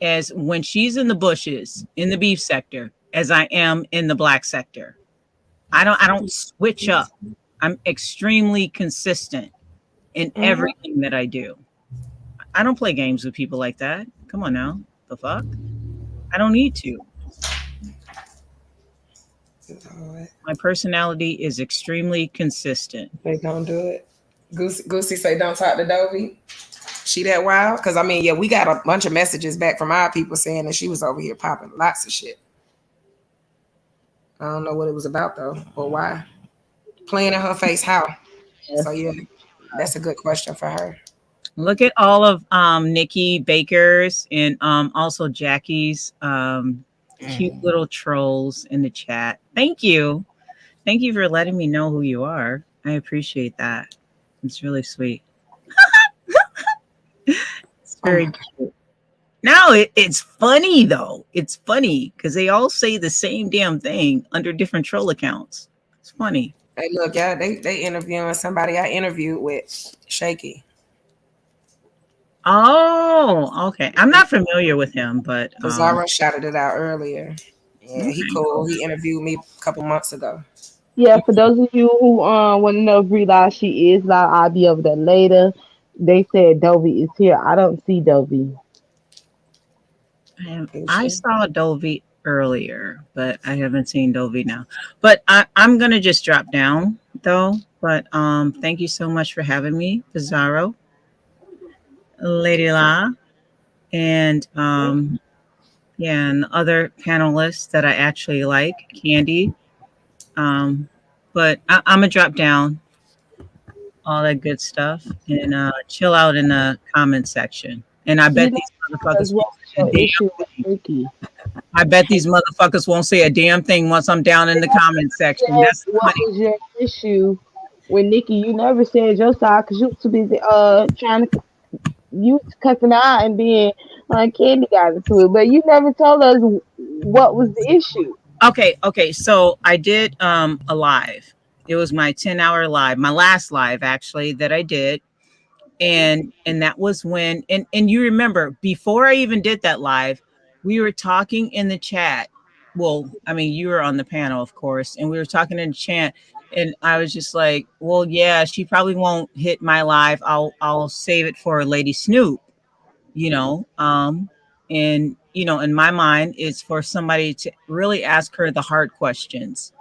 as when she's in the bushes in the beef sector as I am in the black sector? I don't switch up. I'm extremely consistent in everything that I do. I don't play games with people like that. Come on now. The fuck? I don't need to. My personality is extremely consistent.
They don't do it. Goosey say don't talk to Dovey. She that wild? Because I mean, yeah, we got a bunch of messages back from our people saying that she was over here popping lots of shit. I don't know what it was about though, or why. Playing in her face, how? So yeah, that's a good question for her.
Look at all of Nikki Baker's and also Jackie's cute little trolls in the chat. Thank you. Thank you for letting me know who you are. I appreciate that. It's really sweet. It's very cute. Now it's funny though. It's funny because they all say the same damn thing under different troll accounts. It's funny.
Hey, look, y'all, they interviewing somebody I interviewed with, Shaky.
Oh, okay. I'm not familiar with him, but
Bizarro shouted it out earlier. Yeah, he
okay,
cool.
cool.
He interviewed me a couple months ago.
Yeah, for those of you who want to know Bree Live, she is live. I'll be over there later. They said Dovey is here. I don't see Dovey.
Is
I
she?
saw Dovey earlier, but I haven't seen Dovey now. But I'm gonna just drop down though. But thank you so much for having me, Bizarro, Lady La, and yeah, and the other panelists that I actually like, Candy. Um, but I'm gonna drop down all that good stuff and chill out in the comment section. And I
You
bet
know,
these
because
motherfuckers
what
won't
was
say a
your
damn
issue with
thing.
Nikki?
I bet these motherfuckers won't say a damn thing once I'm down in the comment section.
Said
That's
what
funny.
was your issue with Nikki? You never said your side because you was too busy trying to you was cussing out and being Candy got into it, but you never told us what was the issue.
Okay. So I did a live. It was my 10-hour live, my last live actually that I did. And that was when and you remember before I even did that live, we were talking in the chat. Well, I mean, you were on the panel, of course, and we were talking in the chat, and I was just like, well, yeah, she probably won't hit my live. I'll save it for Lady Snoop, you know. And you know, in my mind, it's for somebody to really ask her the hard questions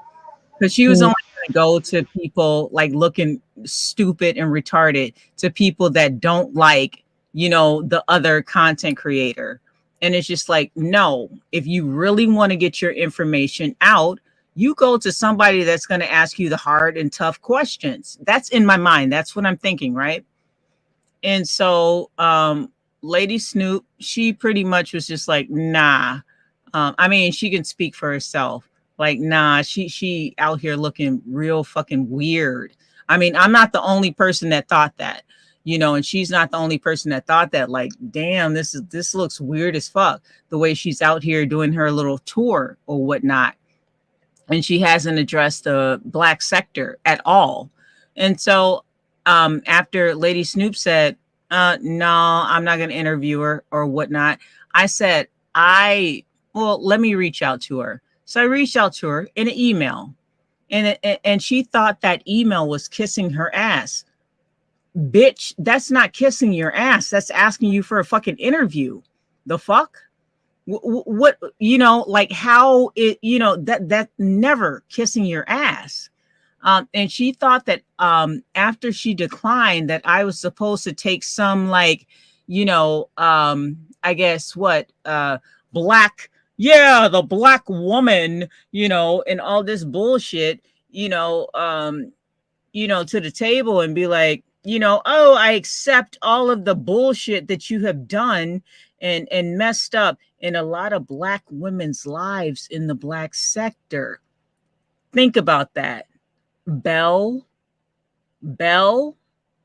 because she was
Mm.
only going to go to people like looking stupid and retarded, to people that don't like, you know, the other content creator. And it's just like, no, if you really want to get your information out, you go to somebody that's going to ask you the hard and tough questions. That's in my mind. That's what I'm thinking, right? And so Lady Snoop, she pretty much was just like, nah. I mean, she can speak for herself. Like, nah, she out here looking real fucking weird. I mean, I'm not the only person that thought that, you know, and she's not the only person that thought that. Like, damn, this looks weird as fuck. The way she's out here doing her little tour or whatnot, and she hasn't addressed the black sector at all. And so after Lady Snoop said, no, I'm not going to interview her or whatnot, I said, well, let me reach out to her. So I reached out to her in an email, and she thought that email was kissing her ass. Bitch, that's not kissing your ass. That's asking you for a fucking interview. The fuck? What, you know, like how it, you know, that never kissing your ass. And she thought that after she declined, that I was supposed to take some like, you know, I guess what, black, yeah, the black woman, you know, and all this bullshit, you know, to the table and be like, you know, oh, I accept all of the bullshit that you have done and messed up in a lot of black women's lives in the black sector. Think about that. Bell,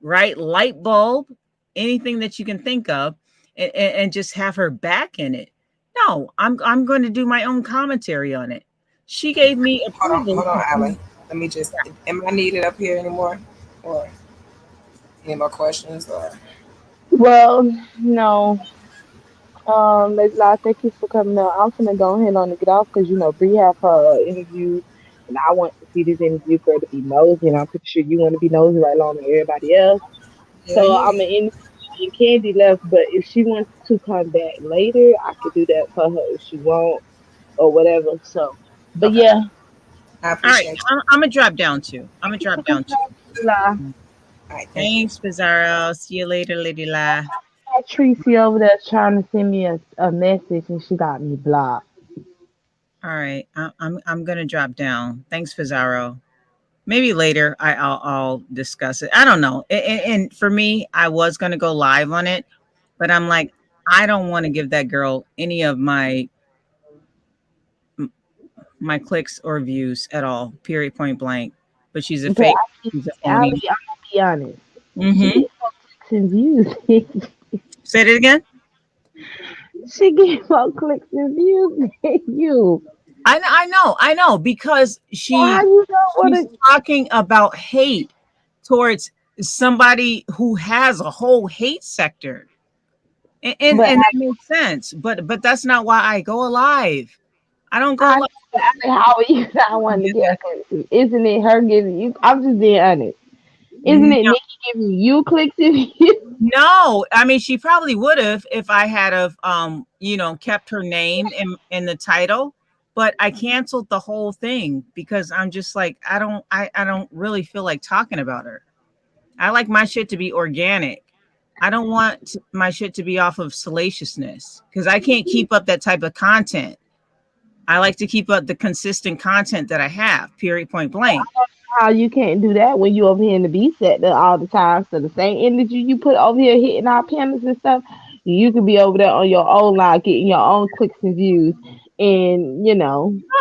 right? Light bulb, anything that you can think of, and just have her back in it. No, I'm going to do my own commentary on it. She gave me approval.
Hold on, Allie. Let me just. Am I needed up here anymore, or any more questions? Or
Well, no. Let's thank you for coming up. I'm gonna go ahead on and get off because Bree have her interview, and I want to see this interview girl to be nosy, and I'm pretty sure you want to be nosy right along with everybody else.
hell
So
yeah.
I'm gonna end and Candy left, but if she wants to come back later, I could do that for her if she won't or whatever. So, but
Okay.
yeah,
I
All right,
appreciate you.
I'm gonna drop down too.
La.
All right, thank you.
Thanks, Bizarro. See you later, Lady La.
Tracy over there trying to send me a message, and she got me blocked.
All right, I'm gonna drop down. Thanks, Bizarro. Maybe later I'll discuss it. I don't know. And for me, I was gonna go live on it, but I'm like, I don't want to give that girl any of my clicks or views at all. Period. Point blank. But she's a
But
fake. She's a
Allie,
phony.
I'm gonna be honest. She
Mm-hmm.
get more clicks and views.
Say it again.
She get more clicks and views than you.
I know, because
Why you don't want
she's
to?
talking about hate towards somebody who has a whole hate sector. And
But
that makes sense. But that's not why I go alive. I don't go
I,
alive.
I mean, how are you not wanting to get clicks? Isn't it her giving you? I'm just being honest. Isn't it
No,
Nikki giving you clicks if you?
no. I mean, she probably would have if I had of kept her name in the title. But I canceled the whole thing because I'm just like I don't really feel like talking about her. I like my shit to be organic. I don't want my shit to be off of salaciousness because I can't keep up that type of content. I like to keep up the consistent content that I have, period, point blank.
How you can't do that when you over here in the B sector all the time. So the same energy you put over here hitting our panels and stuff, you could be over there on your own line getting your own clicks and views, and
I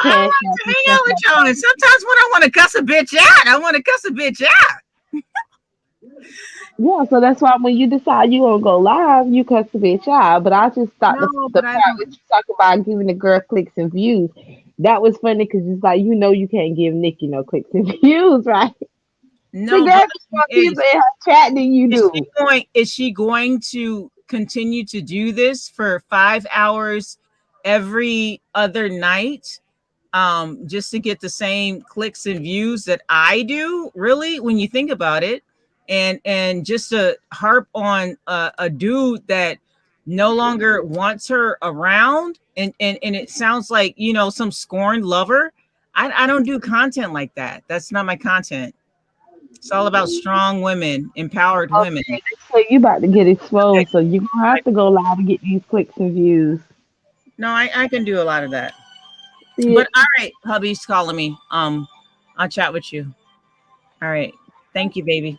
cash
like
out
to
and
hang
stuff
out with
like
y'all.
that.
And sometimes when I want to cuss a bitch out, I want to cuss a bitch out.
Yeah, so that's why when you decide you gonna go live, you cuss the bitch out. But I just thought
No,
the
but I
part
don't.
that you talk about giving the girl clicks and views, that was funny because it's like you can't give Nikki no clicks and views, right? The
No,
girl
but
gets more
is
people in her chat than you
is she
do.
going? Is she going to continue to do this for 5 hours every other night? Just to get the same clicks and views that I do, really, when you think about it, and just to harp on a dude that no longer wants her around, and it sounds like some scorned lover. I don't do content like that. That's not my content. It's all about strong women, empowered women.
Okay, so you about to get exposed, so you gonna have to go live to get these clicks and views.
No, I can do a lot of that.
See
But
it?
all right, hubby's calling me. I'll chat with you. All right. Thank you, baby.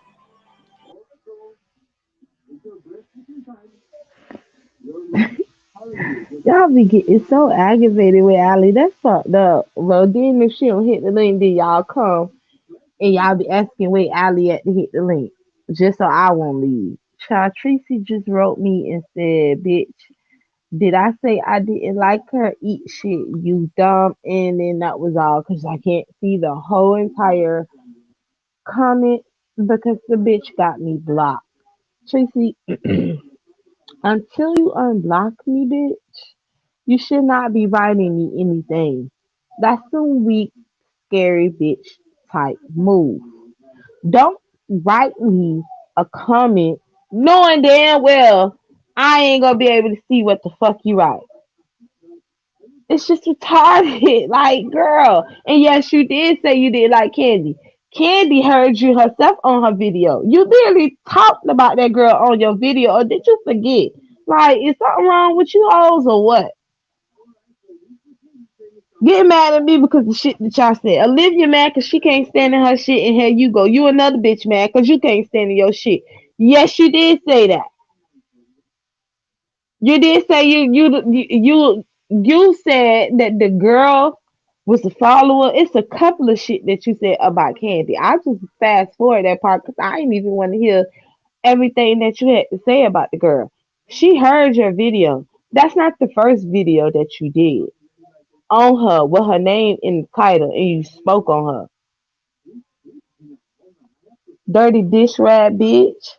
Y'all be getting so aggravated with Allie. That's fucked up. Well, then if she don't hit the link, then y'all come and y'all be asking where Allie at to hit the link, just so I won't leave. Child Tracy just wrote me and said, "Bitch, did I say I didn't like her? Eat shit, you dumb." And then that was all because I can't see the whole entire comment because the bitch got me blocked. Tracy, until you unblock me, bitch, you should not be writing me anything. That's some weak, scary bitch type move. Don't write me a comment knowing damn well I ain't gonna be able to see what the fuck you write. It's just retarded. Like, girl. And yes, you did say you did like Candy. Candy heard you herself on her video. You literally talked about that girl on your video, or did you forget? Like, is something wrong with you hoes or what? Get mad at me because the shit that y'all said. Olivia mad because she can't stand in her shit, and here you go. You another bitch mad because you can't stand in your shit. Yes, you did say that. You did say you said that the girl was a follower. It's a couple of shit that you said about Candy. I just fast forward that part because I didn't even want to hear everything that you had to say about the girl. She heard your video. That's not the first video that you did on her with her name in the title and you spoke on her. Dirty dish rat bitch.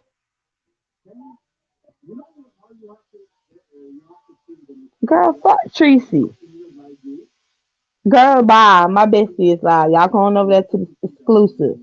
Girl, fuck Tracy. Girl, bye. My bestie is live. Y'all going over there to the exclusive.